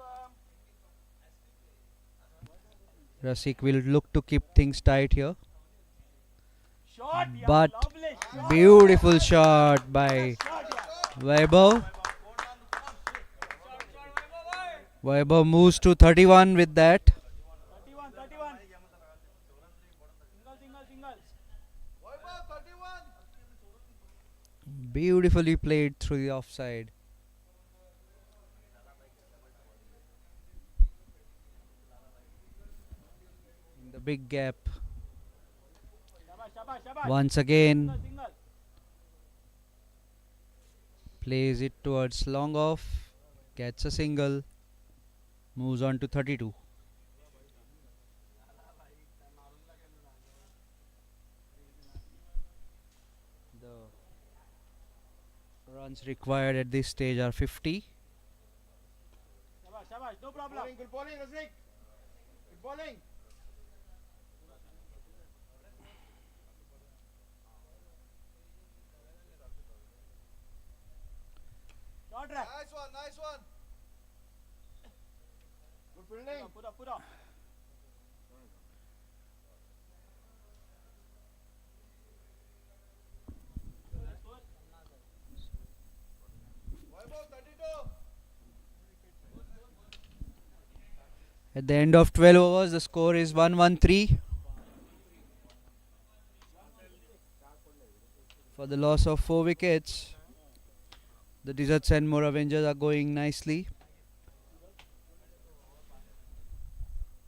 Speaker 1: Rasik will look to keep things tight here.
Speaker 3: Shot, yeah.
Speaker 1: But
Speaker 3: Lovely. Shot,
Speaker 1: beautiful shot by
Speaker 3: shot, yeah.
Speaker 1: Vaibhav. Vaibhav moves to 31 with that.
Speaker 3: 31, 31. Single, single.
Speaker 1: Beautifully played through the offside. In the big gap.
Speaker 3: Shabash, shabash, shabash.
Speaker 1: Once again
Speaker 3: Single, single.
Speaker 1: plays it towards long off. Gets a single. Moves on to 32. The runs required at this stage are 50.
Speaker 3: Shabash, shabash. No problem.
Speaker 4: Good bowling, Rasik. Good bowling.
Speaker 3: Short track.
Speaker 4: Nice one, nice one. Good fielding.
Speaker 3: Put up.
Speaker 4: Vaibhav, 32.
Speaker 1: At the end of 12 overs, the score is 113 for the loss of 4 wickets. The Deserts and More Avengers are going nicely.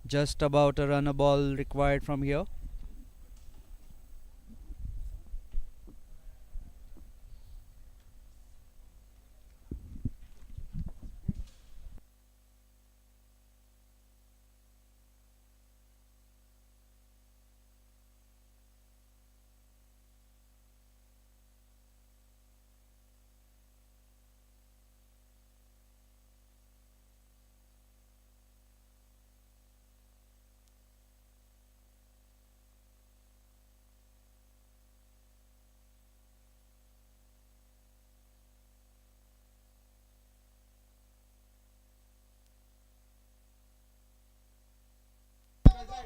Speaker 1: Just about a run a ball required from here.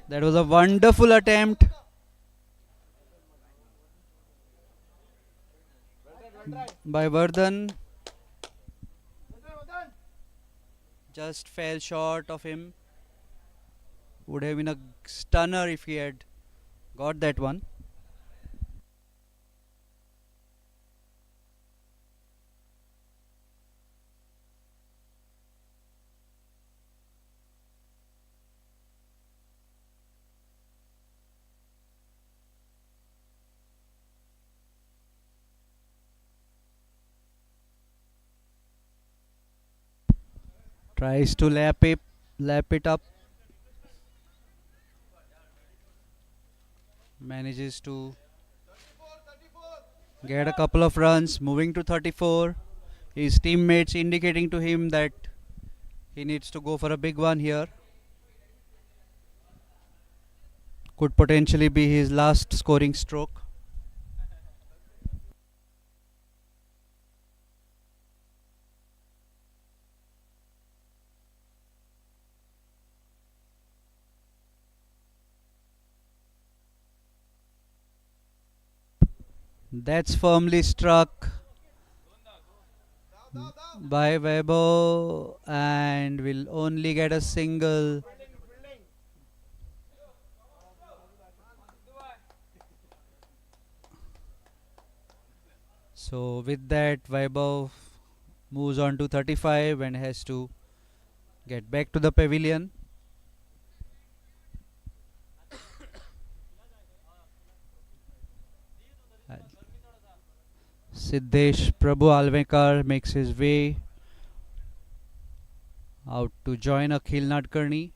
Speaker 1: That was a wonderful attempt by Vardhan.
Speaker 4: Well done.
Speaker 1: Just fell short of him. Would have been a stunner if he had got that one. Tries to lap it up. Manages to
Speaker 4: 34.
Speaker 1: get a couple of runs, moving to 34. His teammates indicating to him that he needs to go for a big one here. Could potentially be his last scoring stroke. That's firmly struck by Webo and will only get a single.
Speaker 4: Fielding.
Speaker 1: So with that, Vaibhav moves on to 35 and has to get back to the pavilion. Siddesh Prabhu Alvekar makes his way out to join Akhil Nadkarni.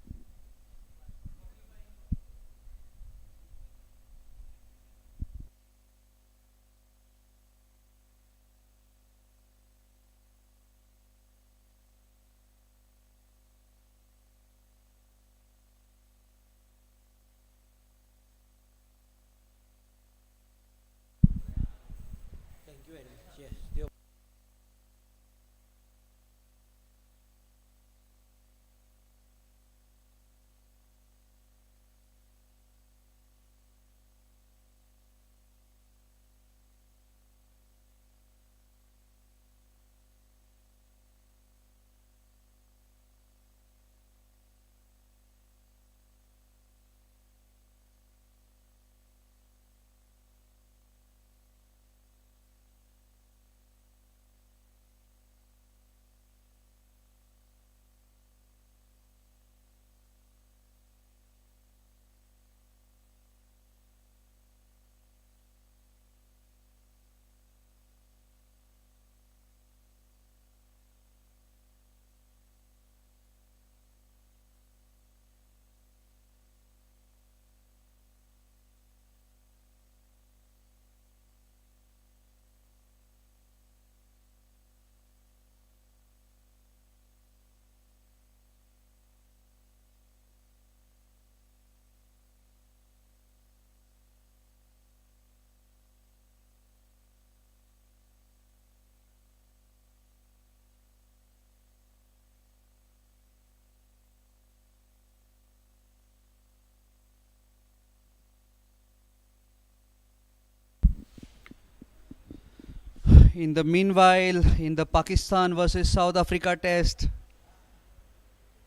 Speaker 1: In the meanwhile, in the Pakistan versus South Africa test,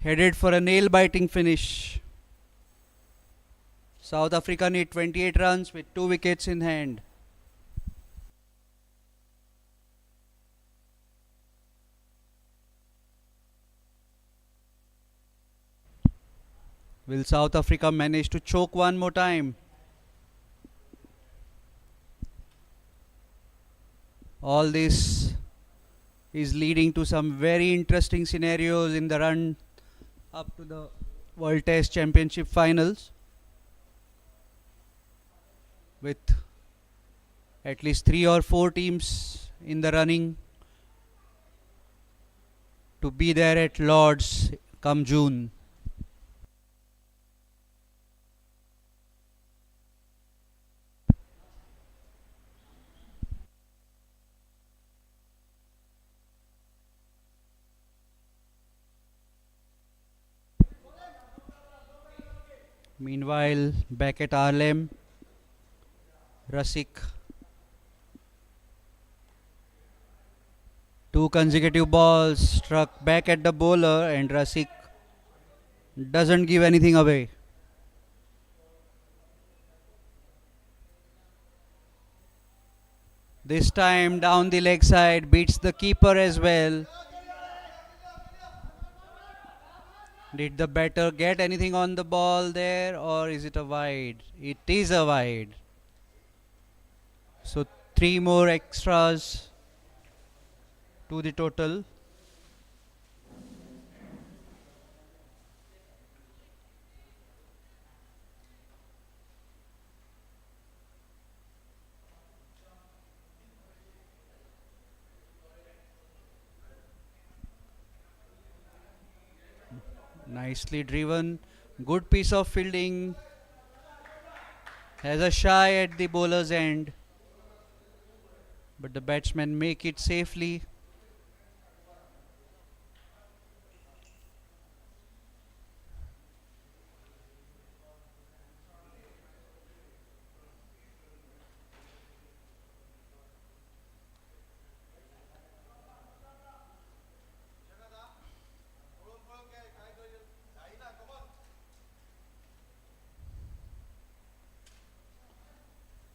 Speaker 1: headed for a nail-biting finish. South Africa need 28 runs with 2 wickets in hand. Will South Africa manage to choke one more time? All this is leading to some very interesting scenarios in the run up to the World Test Championship finals, with at least 3 or 4 teams in the running to be there at Lord's come June. Meanwhile, back at Arlem, Rasik. Two consecutive balls struck back at the bowler, and Rasik doesn't give anything away. This time down the leg side, beats the keeper as well. Did the batter get anything on the ball there, or is it a wide? It is a wide. So 3 more extras to the total. Nicely driven. Good piece of fielding. Has a shy at the bowler's end. But the batsmen make it safely.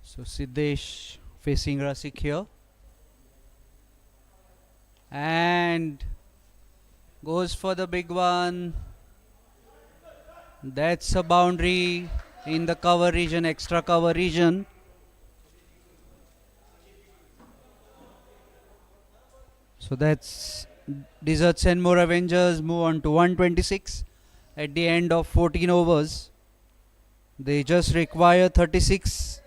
Speaker 1: So Siddesh facing Rasik here. And goes for the big one. That's a boundary in the cover region, extra cover region. So that's Deserts and more Avengers move on to 126 at the end of 14 overs. They just require 36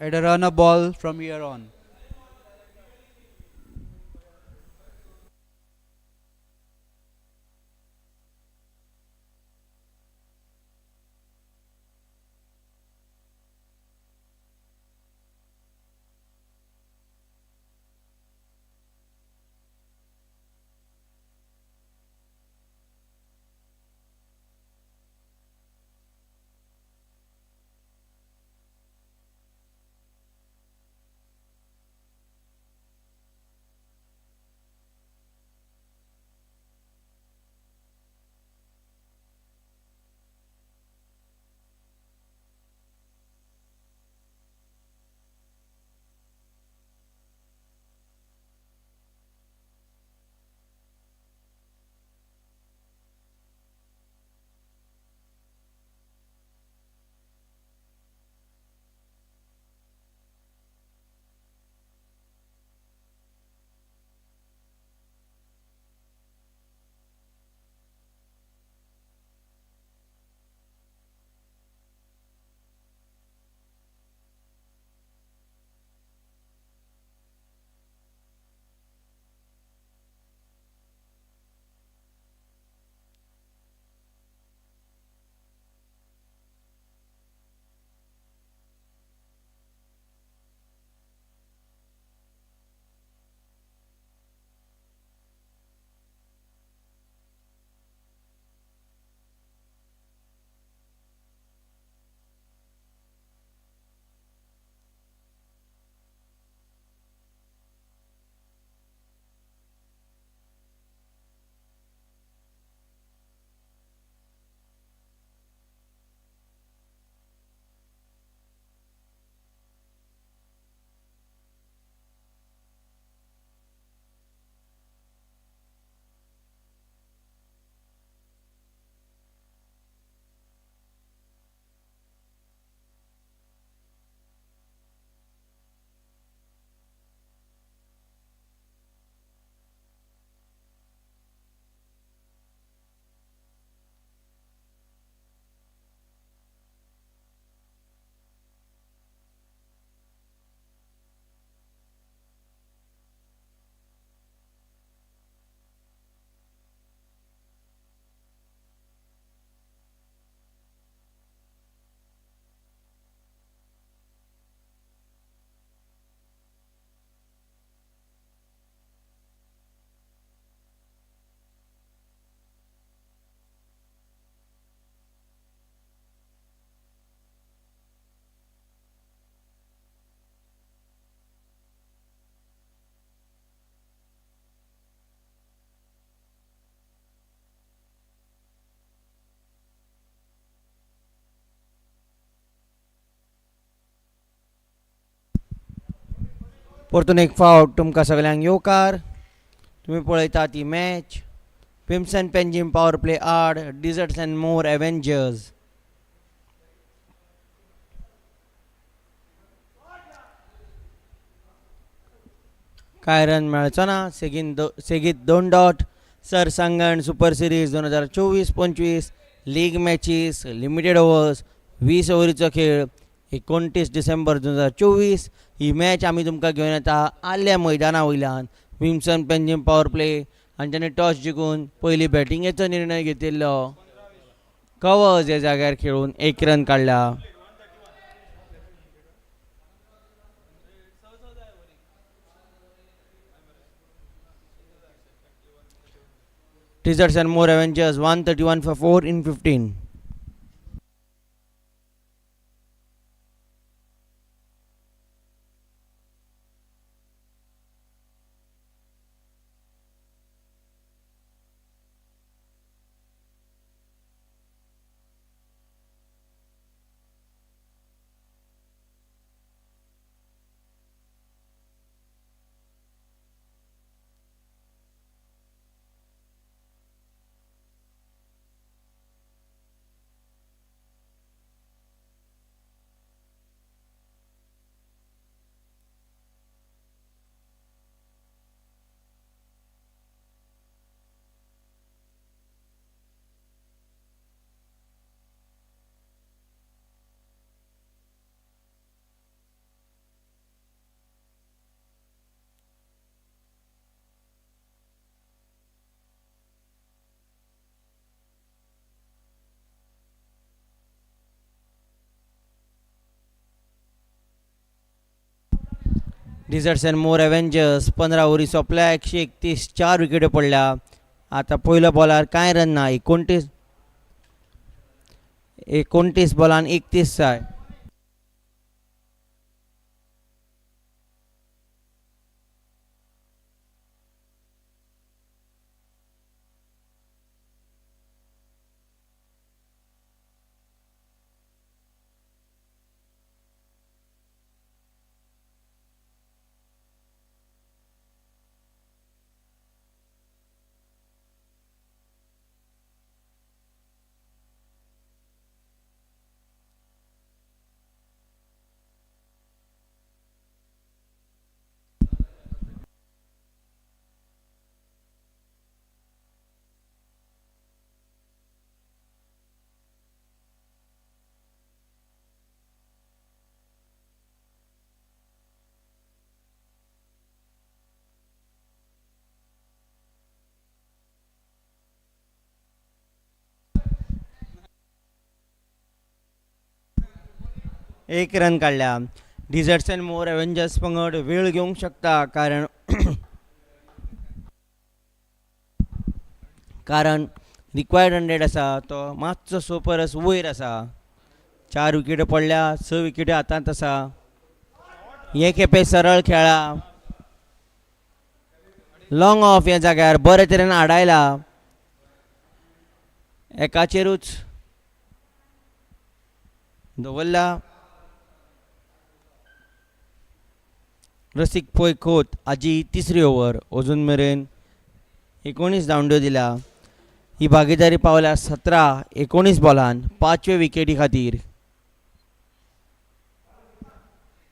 Speaker 1: at a run a ball from here on.
Speaker 2: परतून एक फावट तुमकां सगळ्यांक येवकार. तुमी पळयता ती match. Vimson Panjim power play आड डिझर्ट्स अँड मोर एव्हेंजर्स. कांय रन मेळचो ना. सेगीत 2 डॉट. सरसांगण super series 2024-25 league matches limited overs 20 ओव्हरीचो खेळ 29 डिसेंबर 2024. ही मॅच आमी तुमकां घेवन येता आर्लेम मैदाना वयल्यान. विम्सन पेंजीम पॉवर प्ले हांच्यांनी टॉस जिखून पयलीं बॅटिंगेचो निर्णय घेतिल्लो. कवर्स ह्या जाग्यार खेळून 1 रन काडला. Deserts and more Avengers 131 for 4 in 15. Desserts and more avengers 15 ओव्हरी सोंपल्या. 131 4 विकेट्यो पडल्या. आतां पयल्या बॉलार कांय रन ना. 29 बॉलान 31 जाय. एक रन काडल्या. डिझर्ट्स अँड मोर एव्हेंजर्स पंगड वेळ घेवंक शकता कारण रिक्वायर्ड 100 आसा तो मातसो 6 परस वयर आसा. 4 विकेट्यो पडल्या. 6 विकेट्यो हातांत आसा. हे खेपे सरळ खेळ्ळा. लॉंग ऑफ ह्या जाग्यार बरे तरेन आडायला. एकाचेरूच दवरला. रसीक पै खोत हाजी 3री ओव्हर. अजून मेरेन 19 धांवड्यो दिल्या. ही भागीदारी पावल्या 17-19 बॉलान 5वे विकेटी खातीर.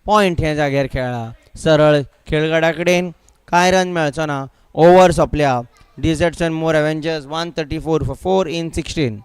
Speaker 2: पॉयंट ह्या जाग्यार खेळ्ळा. सरळ खेळगडा कडेन कांय रन मेळचो ना. ओव्हर सोंपल्या. Desserts and more avengers 134 for 4 in 16.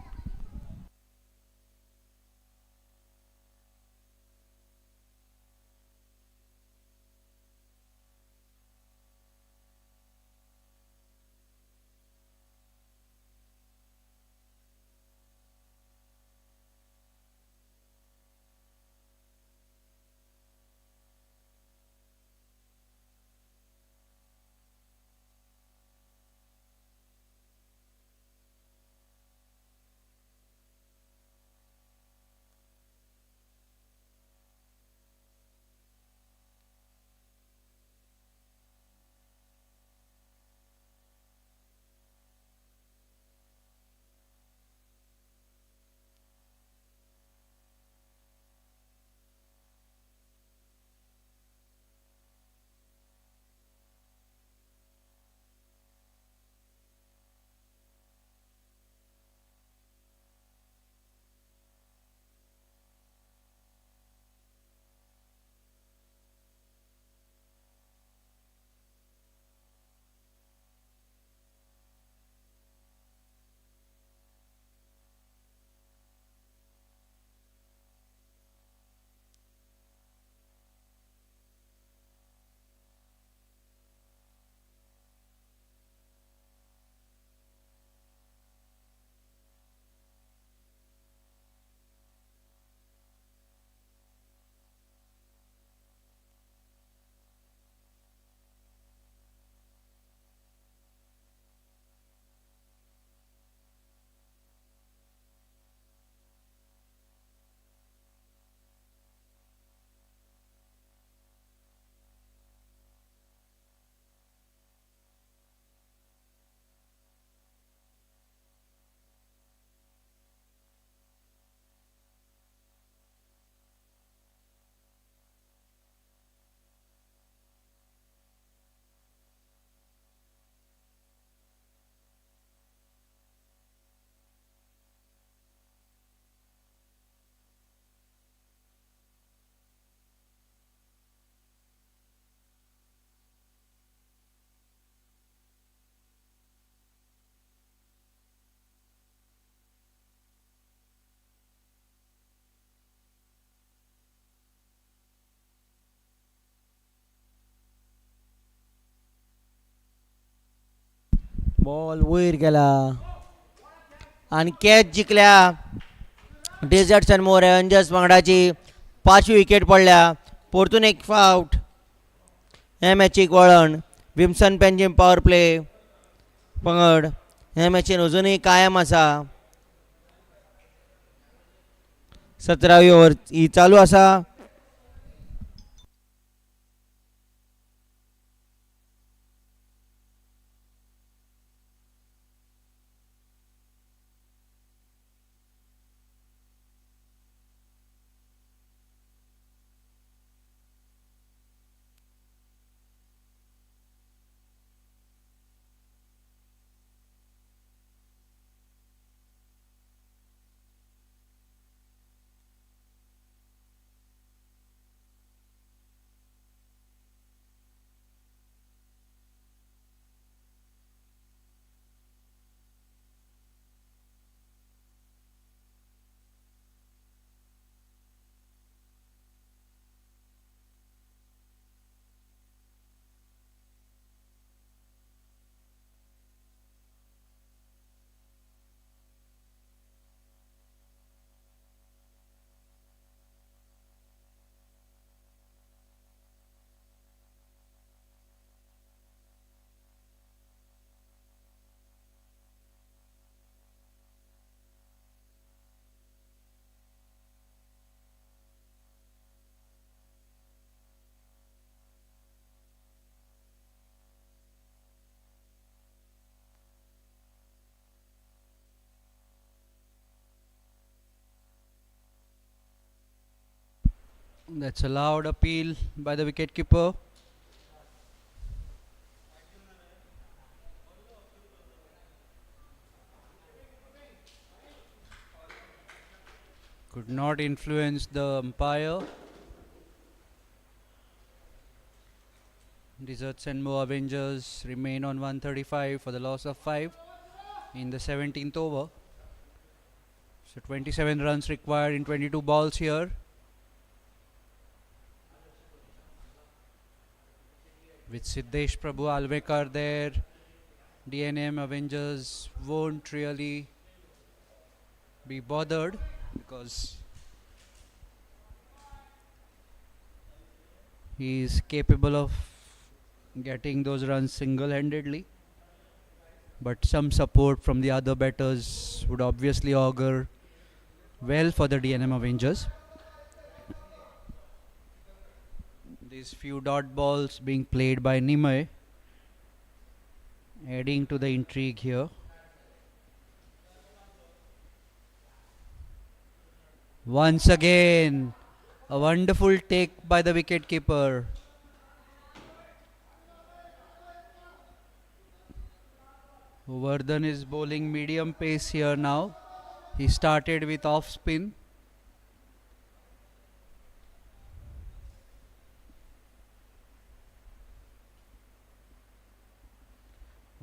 Speaker 2: Ball वयर गेला आणि कॅच जिखल्या डेझर्ट्स अँड मोर एव्हेंजर्स पंगडाची 5वी विकेट पडल्या. परतून एक फावट हे मॅचीक वळण. विम्सन पेंजीम पॉवर प्ले पंगड हे मॅचीन अजूनही कायम आसा. 17वी ओव्हर ही चालू आसा.
Speaker 1: That's a loud appeal by the wicketkeeper. Could not influence the umpire. Deserts and Mo Avengers remain on 135 for the loss of 5 in the 17th over. So 27 runs required in 22 balls here. With Siddesh Prabhu Alvekar there, DNM Avengers won't really be bothered because he is capable of getting those runs single-handedly. But some support from the other batters would obviously augur well for the DNM Avengers. These few dot balls being played by Nimai, adding to the intrigue here. Once again, a wonderful take by the wicketkeeper. Vardhan is bowling medium pace here now. He started with off spin.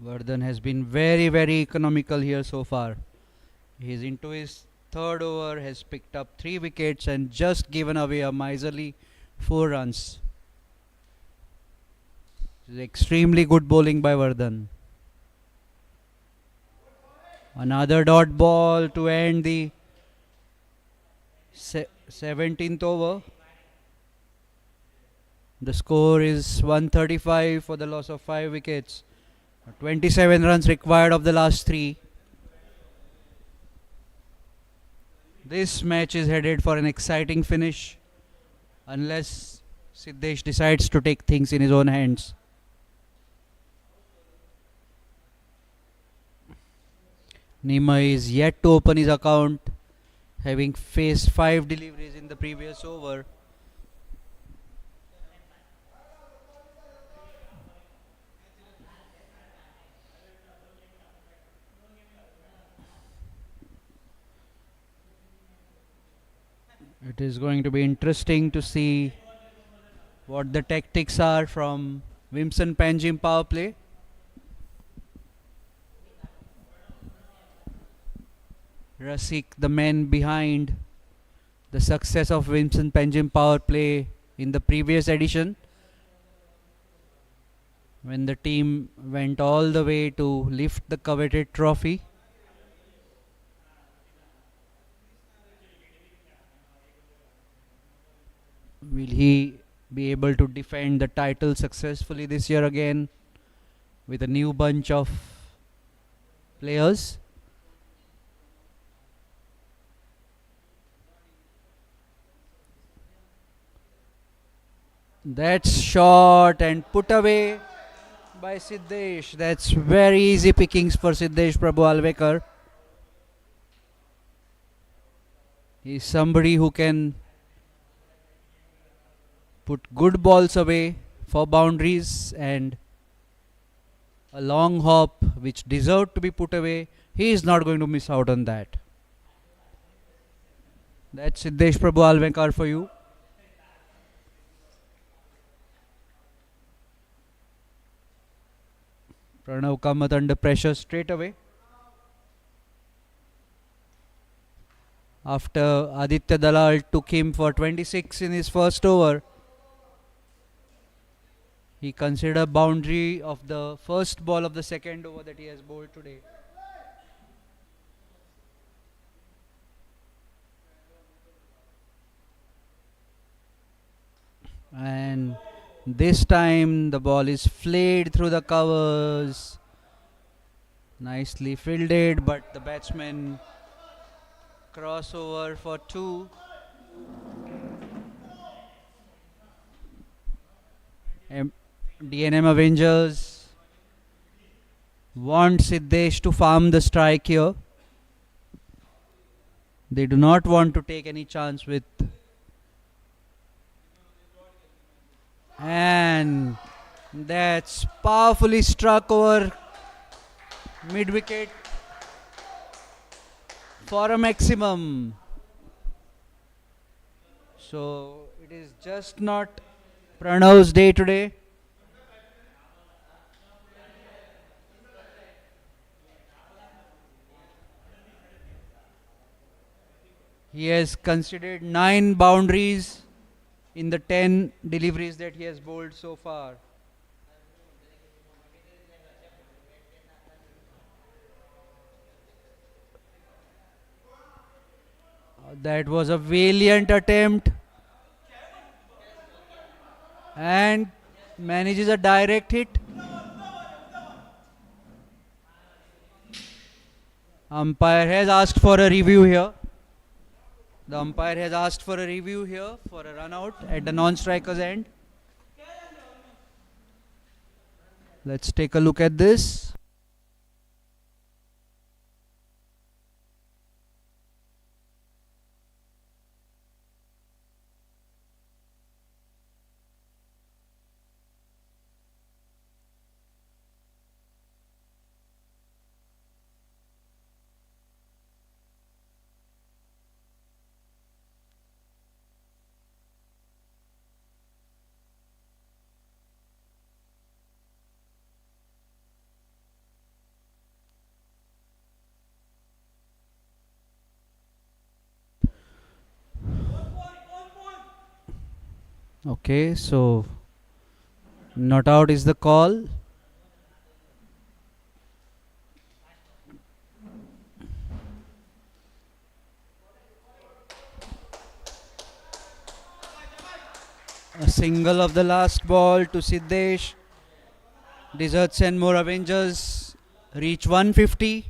Speaker 1: Vardhan has been very economical here so far. He's into his third over, has picked up 3 wickets and just given away a miserly 4 runs. This is extremely good bowling by Vardhan. Another dot ball to end the 17th over. The score is 135 for the loss of 5 wickets. 27 runs required of the last 3. This match is headed for an exciting finish unless Siddesh decides to take things in his own hands. Nimai is yet to open his account, having faced 5 deliveries in the previous over. It is going to be interesting to see what the tactics are from Vimson Panjim power play. Rasik, the man behind the success of Vimson Panjim power play in the previous edition, when the team went all the way to lift the coveted trophy. Will he be able to defend the title successfully this year again with a new bunch of players? That's short and put away by Siddesh. That's very easy pickings for Siddesh Prabhu Alvekar. He's somebody who can put good balls away for boundaries, and a long hop which deserved to be put away. He is not going to miss out on that. That's Siddesh Prabhu Alvekar for you. Pranav Kamath under pressure straight away. After Aditya Dalal took him for 26 in his first over, he considered boundary of the first ball of the second over that he has bowled today. And this time the ball is flayed through the covers. Nicely fielded, but the batsman crossover for two. DNM Avengers want Siddesh to farm the strike here. They do not want to take any chance with. And that's powerfully struck over mid wicket for a maximum. So it is just not Pranav's day today. He has considered 9 boundaries in the 10 deliveries that he has bowled so far. That was a valiant attempt and manages a direct hit. Umpire has asked for a review here. The umpire has asked for a review here for a run out at the non-striker's end. Let's take a look at this. Okay, so not out is the call. A single of the last ball to Siddesh. Deserts and more Avengers reach 150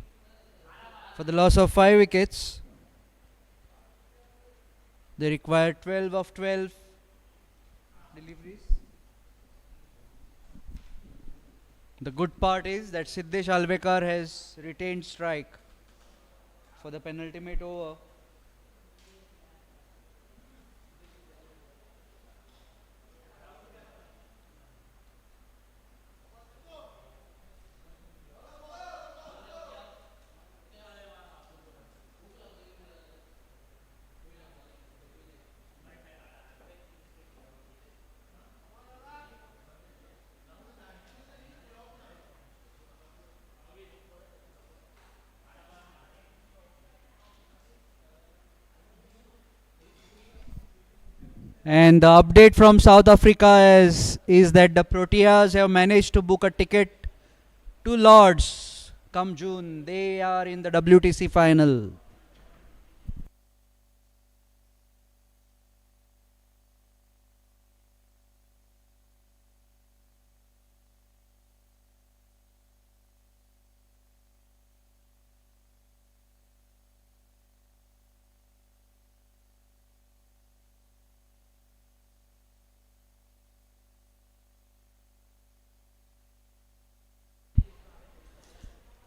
Speaker 1: for the loss of 5 wickets. They require 12 of 12 deliveries. The good part is that Siddesh Alvekar has retained strike for the penultimate over. And the update from South Africa is that the Proteas have managed to book a ticket to Lords come June. They are in the WTC final.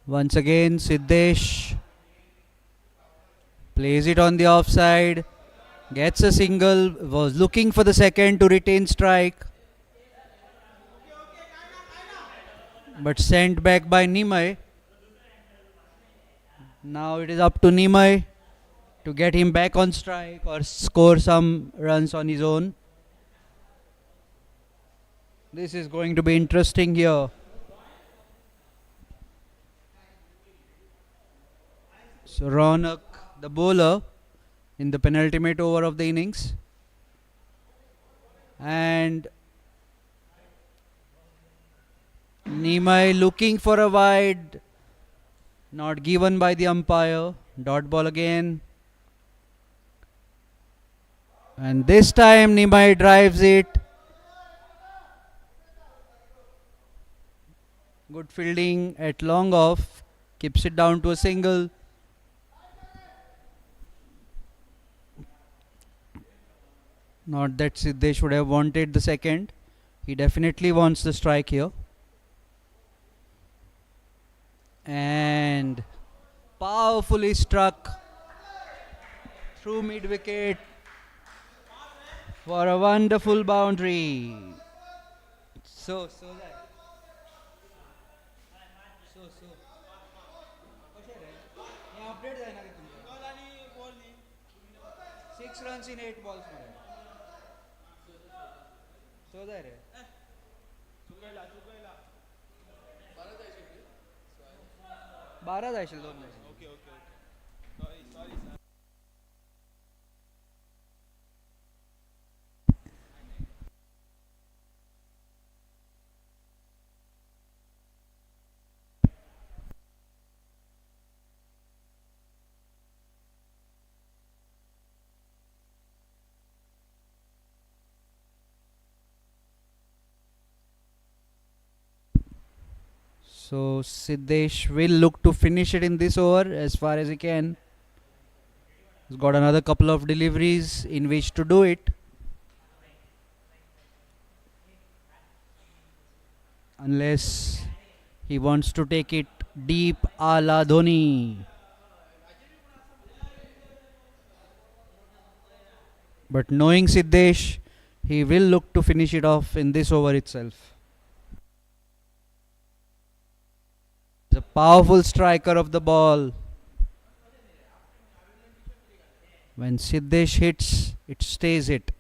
Speaker 1: Once again, Siddesh plays it on the offside, gets a single, was looking for the second to retain strike, but sent back by Nimai. Now it is up to Nimai to get him back on strike or score some runs on his own. This is going to be interesting here. So Ronak, the bowler, in the penultimate over of the innings. And Nimai looking for a wide, not given by the umpire. Dot ball again. And this time Nimai drives it. Good fielding at long off. Keeps it down to a single. Not that Siddesh would have wanted the second. He definitely wants the strike here. And powerfully struck through mid wicket for a wonderful boundary. So that. So. यहाँ update जाए ना कि तुमको 6 runs in 8 balls मारे so that है 12 जायशील 2 जायशील So Siddesh will look to finish it in this over as far as he can. He's got another couple of deliveries in which to do it. Unless he wants to take it deep a la Dhoni. But knowing Siddesh, he will look to finish it off in this over itself. The powerful striker of the ball. When Siddesh hits, it stays hit.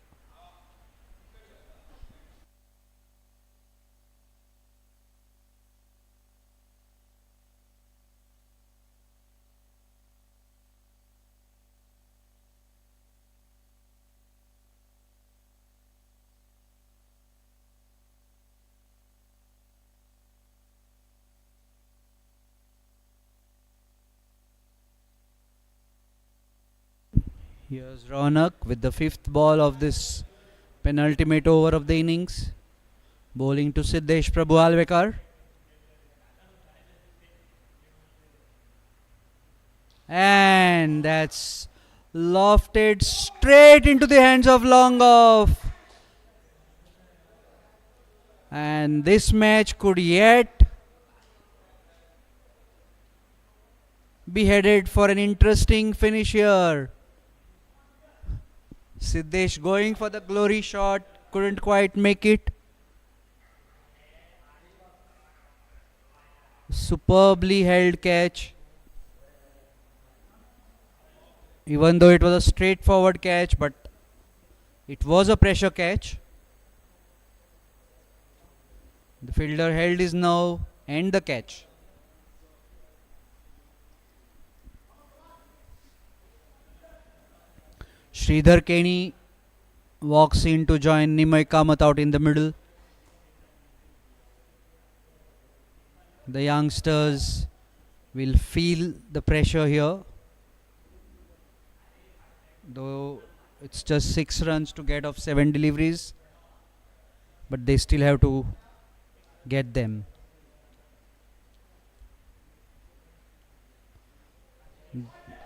Speaker 1: Here's Ronak with the 5th ball of this penultimate over of the innings. Bowling to Siddesh Prabhu Alvekar. And that's lofted straight into the hands of long off. And this match could yet be headed for an interesting finish here. Siddesh going for the glory shot, couldn't quite make it. Superbly held catch. Even though it was a straightforward catch, but it was a pressure catch. The fielder held his nerve and the catch. Sridhar Kenny walks in to join Nimai Kamath out in the middle. The youngsters will feel the pressure here, though it's just 6 runs to get off 7 deliveries, but they still have to get them.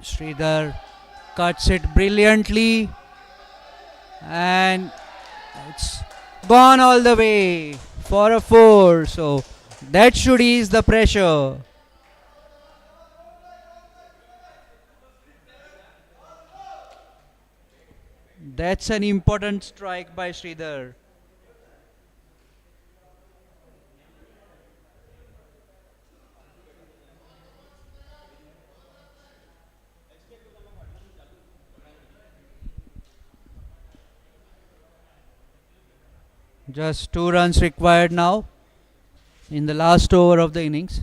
Speaker 1: Sridhar cuts it brilliantly and it's gone all the way for a 4, so that should ease the pressure. That's an important strike by Sridhar. Just 2 runs required now in the last over of the innings.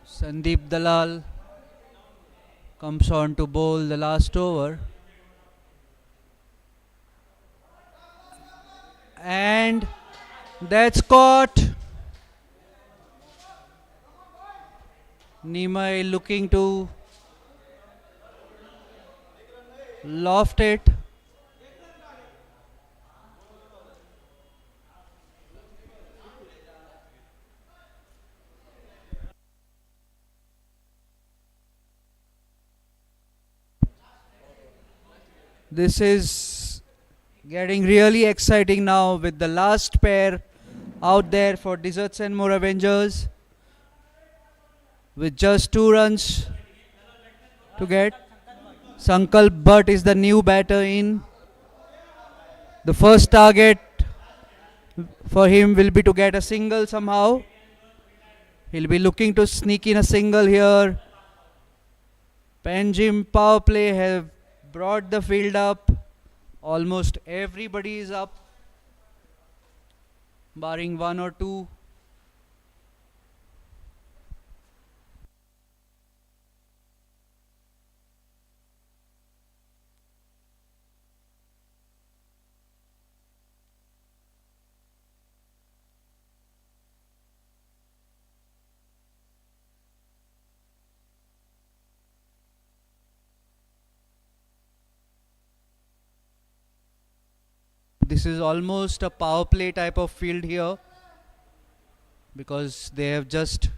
Speaker 1: Sandeep Dalal comes on to bowl the last over. And that's caught. Nimai looking to loft it. This is getting really exciting now with the last pair out there for Desserts and More Avengers. With just 2 runs to get. Sankalp Bhatt is the new batter in. The first target for him will be to get a single somehow. He'll be looking to sneak in a single here. Panjim Powerplay have brought the field up. Almost everybody is up, barring 1 or 2. This is almost a power play type of field here because they have just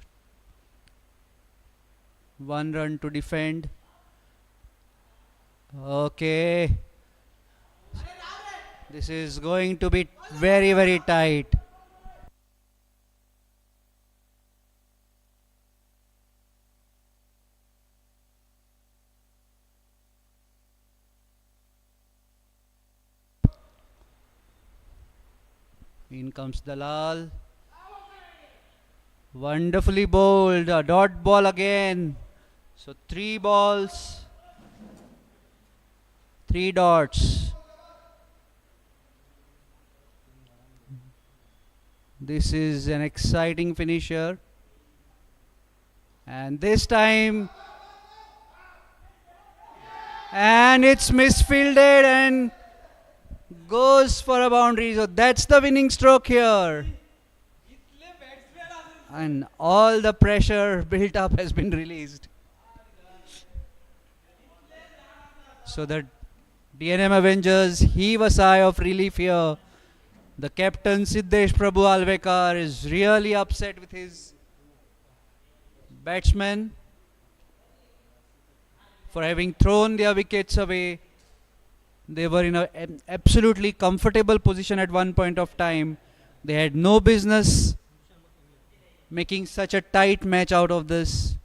Speaker 1: 1 run to defend. Okay. This is going to be very, very tight. In comes Dalal. Wonderfully bowled. A dot ball again. So 3 balls. 3 dots. This is an exciting finisher. And this time. And it's misfielded and goes for a boundary. So that's the winning stroke here. And all the pressure built up has been released. So the DNM Avengers heave a sigh of relief here. The captain Siddesh Prabhu Alvekar is really upset with his batsmen for having thrown their wickets away. They were in an absolutely comfortable position at one point of time. They had no business making such a tight match out of this.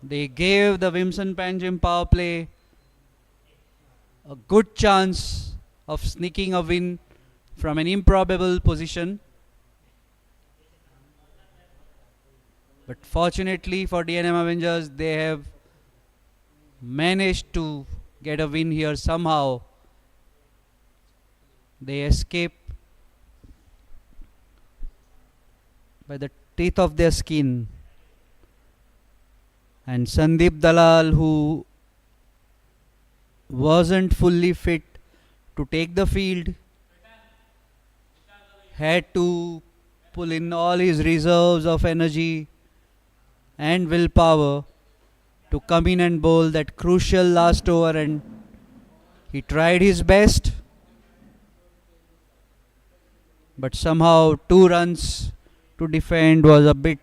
Speaker 1: They gave the Vimson Panjim power play a good chance of sneaking a win from an improbable position. But fortunately for DNM Avengers, they have managed to get a win here somehow. They escape by the teeth of their skin. And Sandeep Dalal, who wasn't fully fit to take the field, had to pull in all his reserves of energy and willpower to come in and bowl that crucial last over, and he tried his best, but somehow 2 runs to defend was a bit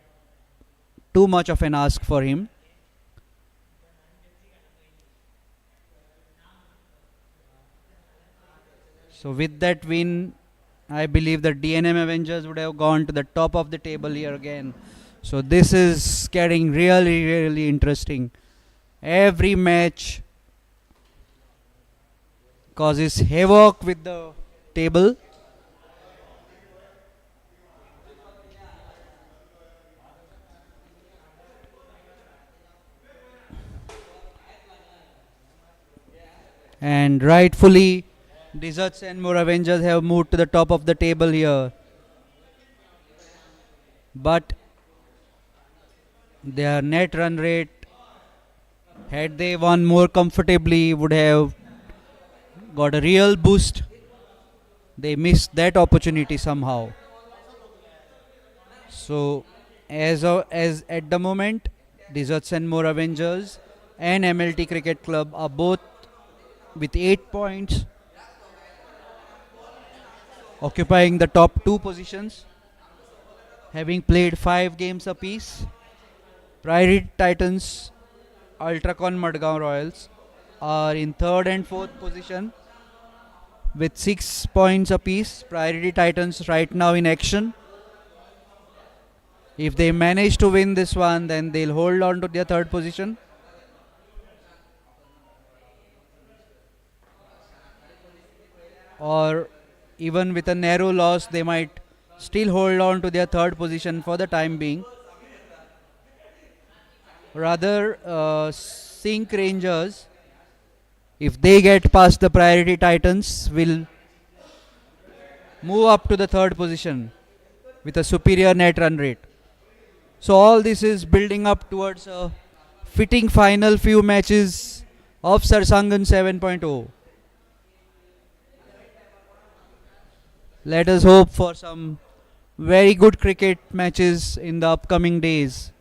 Speaker 1: too much of an ask for him. So with that win, I believe the DNM Avengers would have gone to the top of the table here again. So this is getting really, really interesting. Every match causes havoc with the table. And rightfully, Desserts and more Avengers have moved to the top of the table here. But their net run rate, had they won more comfortably, would have got a real boost. They missed that opportunity somehow. So, as at the moment, Desserts and more Avengers and MLT Cricket Club are both with 8 points, occupying the top 2 positions, having played 5 games apiece. Priority Titans, Ultracon Madgaon Royals are in 3rd and 4th position with 6 points apiece. Priority Titans right now in action. If they manage to win this one, then they'll hold on to their 3rd position. Or even with a narrow loss, they might still hold on to their 3rd position for the time being. Rather, Sink Rangers, if they get past the Priority Titans, will move up to the 3rd position with a superior net run rate. So all this is building up towards a fitting final few matches of Sarsangan 7.0. Let us hope for some very good cricket matches in the upcoming days.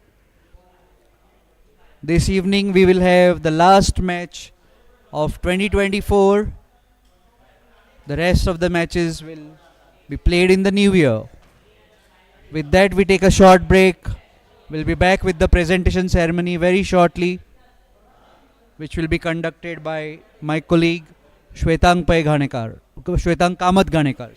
Speaker 1: This evening we will have the last match of 2024. The rest of the matches will be played in the new year. With that, we take a short break. We'll be back with the presentation ceremony very shortly, which will be conducted by my colleague Shwetang Kamat Ghanekar.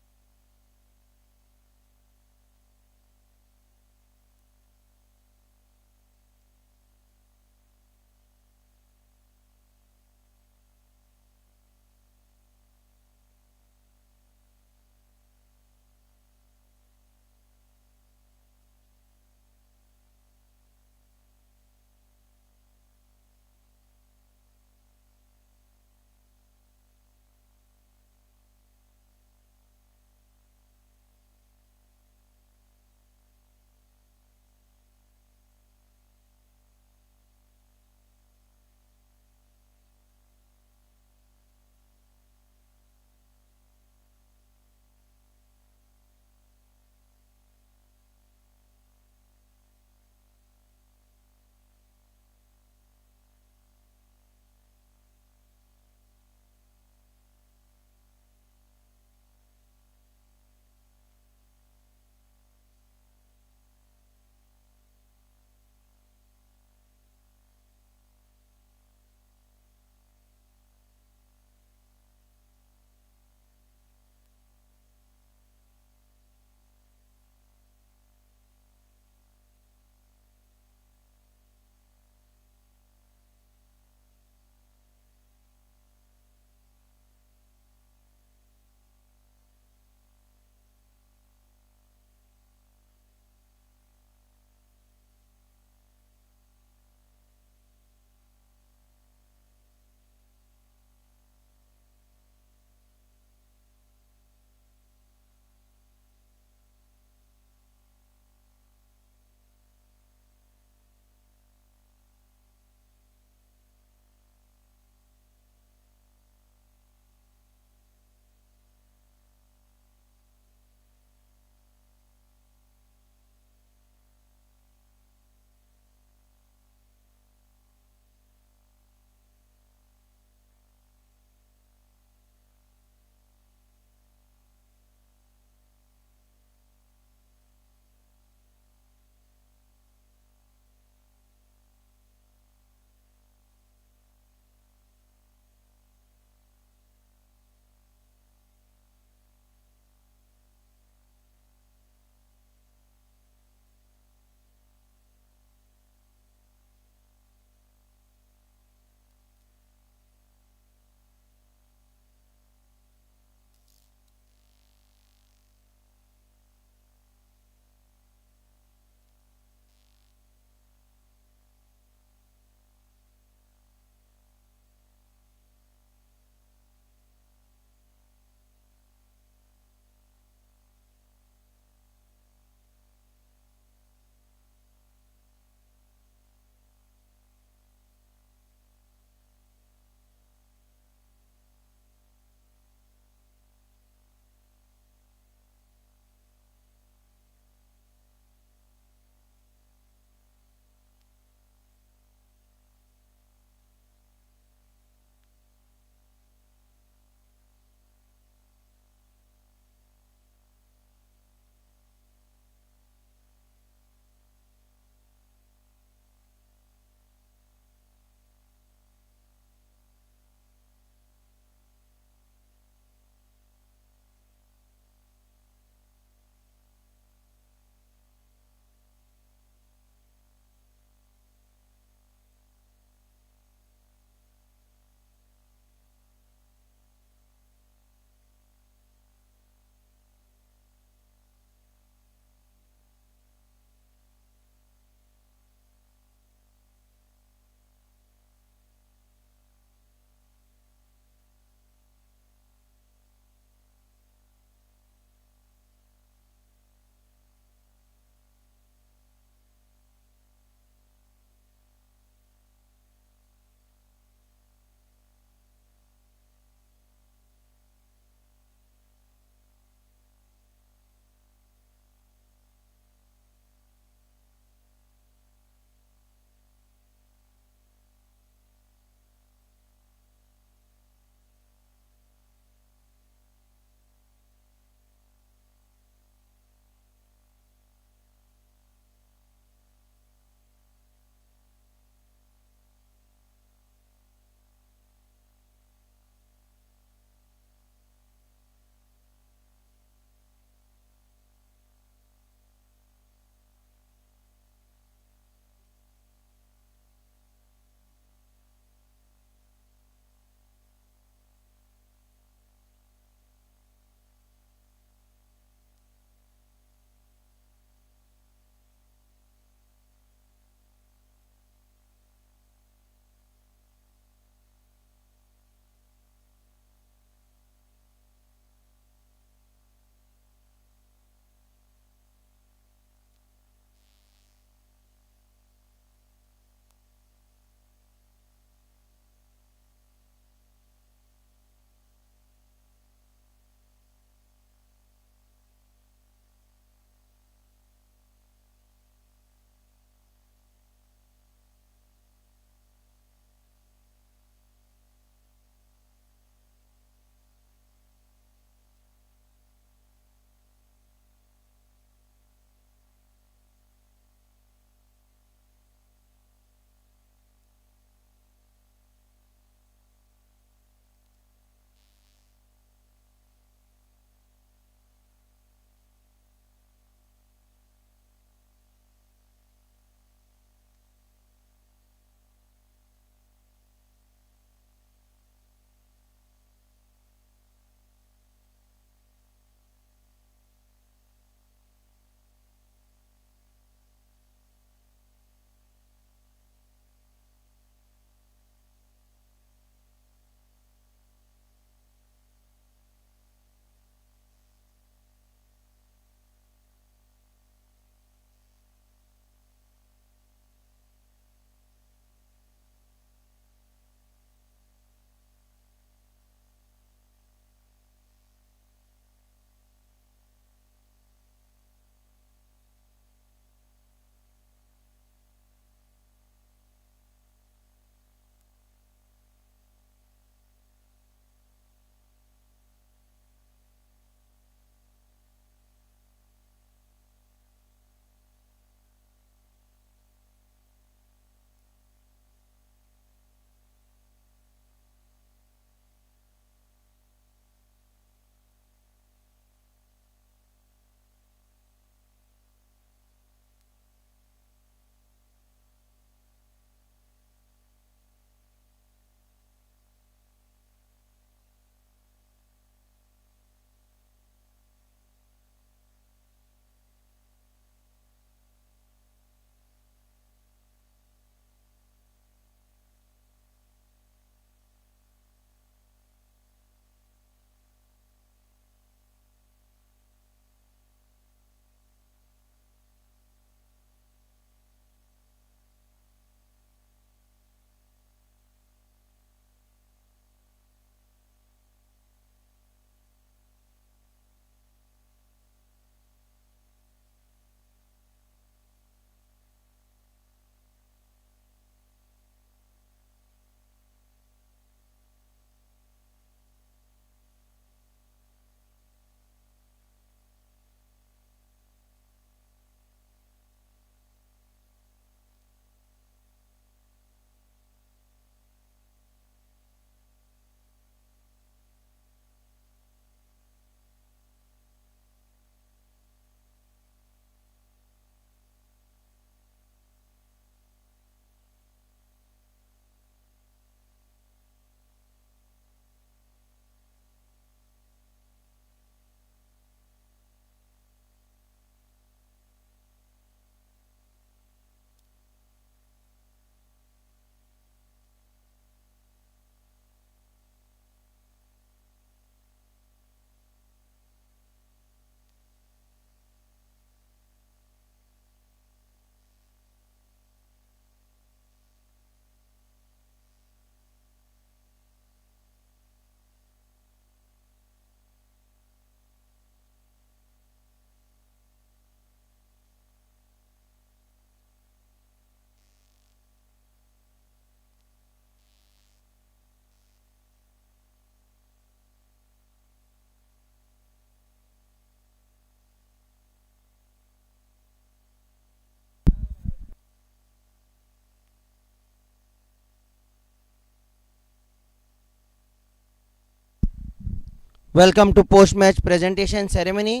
Speaker 2: Welcome to post match presentation ceremony.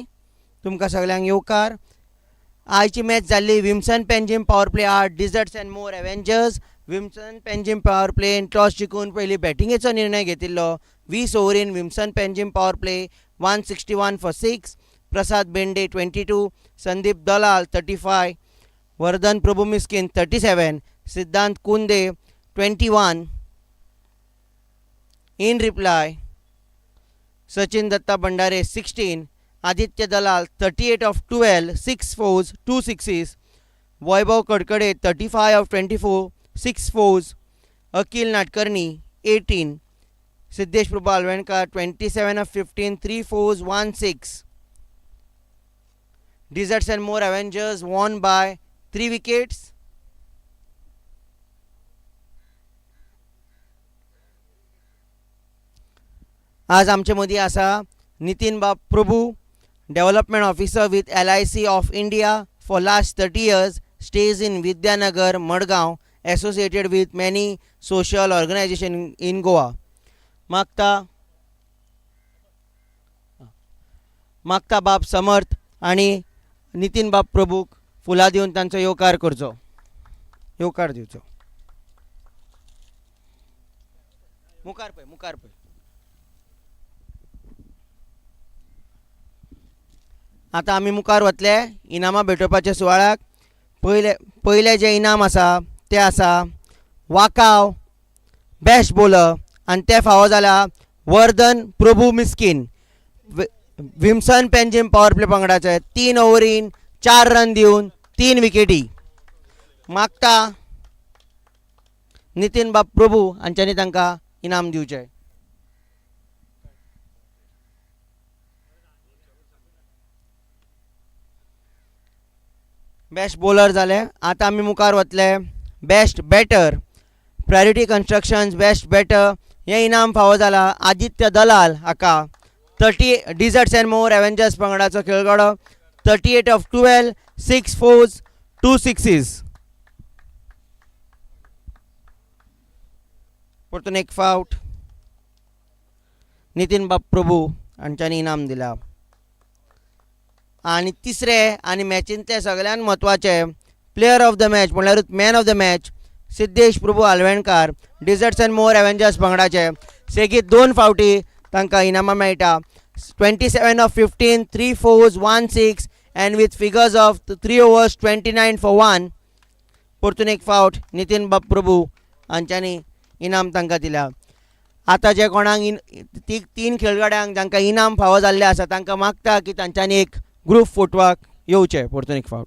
Speaker 2: तुमकां सगळ्यांक येवकार. आयची match जाल्ली Vimson Panjim power play आर्ट desserts and more avengers. Vimson Panjim power प्लेन toss जिखून पयलीं बॅटिंगेचो निर्णय घेतिल्लो. 20 ओव्हरीन Vimson Panjim power play 161 for 6. Prasad Bende 22, Sandeep Dalal 35, Vardhan Prabhu Miskin 37, Siddhant Kunde 21. In reply Sachin Datta Bhandare 16, Aditya Dalal 38 of 12, 6 fours, 2 sixes. Vaibhav Kadkade 35 of 24, 6 fours. Akhil Natkarni 18, Siddhesh Prabhu आलवणकर 27 of 15, 3 fours, 1 6. Deserts and more Avengers won by 3 wickets. आज आमचे मदीं आसा नितीन बाब Prabhu, development officer with LIC of India for last 30 years, stays in Vidyanagar, Madgaon, associated with many social organizations in Goa. मागता बाब समर्थ आणि नितीन बाब प्रभूक फुलां दिवन तांचो येवकार करचो, येवकार दिवचो. मुखार पळय. आतां आमी मुखार वतले इनामां भेटोवपाच्या सुवाळ्याक. पयले जे इनाम आसा ते आसा वाकाव बेस्ट बॉलर आनी ते फावो जाला वर्धन प्रभू मिस्किन. विम्सन पेंजीम पॉवर प्ले पंगडाचे 3 ओव्हरीन 4 रन दिवन 3 विकेटी. मागता नितीन बाब प्रभू हांच्यांनी तांकां इनाम दिवचें. बेस्ट बॉलर जाले. आतां आमी मुखार वतले best batter. Priority Constructions best batter हें इनाम फावो जाला आदित्य दलाल हाका. 30 डिझर्ट्स अँड मोर एव्हेंजर्स पंगडाचो खेळगडो. 38 of 12, 6 fours, 2 sixes. परतून एक फावट नितीन बाब प्रभू हांच्यांनी इनाम दिला. आनी तिसरे आनी मॅचींतले सगळ्यान म्हत्वाचे प्लेयर ऑफ द मॅच म्हणल्यारूच man of the match Siddhesh Prabhu Alvenkar, desserts and more avengers पंगडाचे. सेगीत 2 फावटी तांकां इनामां मेळटा. 27 of 15, 3 fours, 1 6, and with figures of 3 overs 29 for 1. परतून एक फावट नितीन बाब प्रभू हांच्यांनी इनाम तांकां दिला. आतां जे कोणाक 3 खेळगड्यांक जांकां इनाम फावो जाल्ले आसा तांकां मागता की तांच्यांनी एक ग्रूप फोटवाक येवचें. परतून एक फावट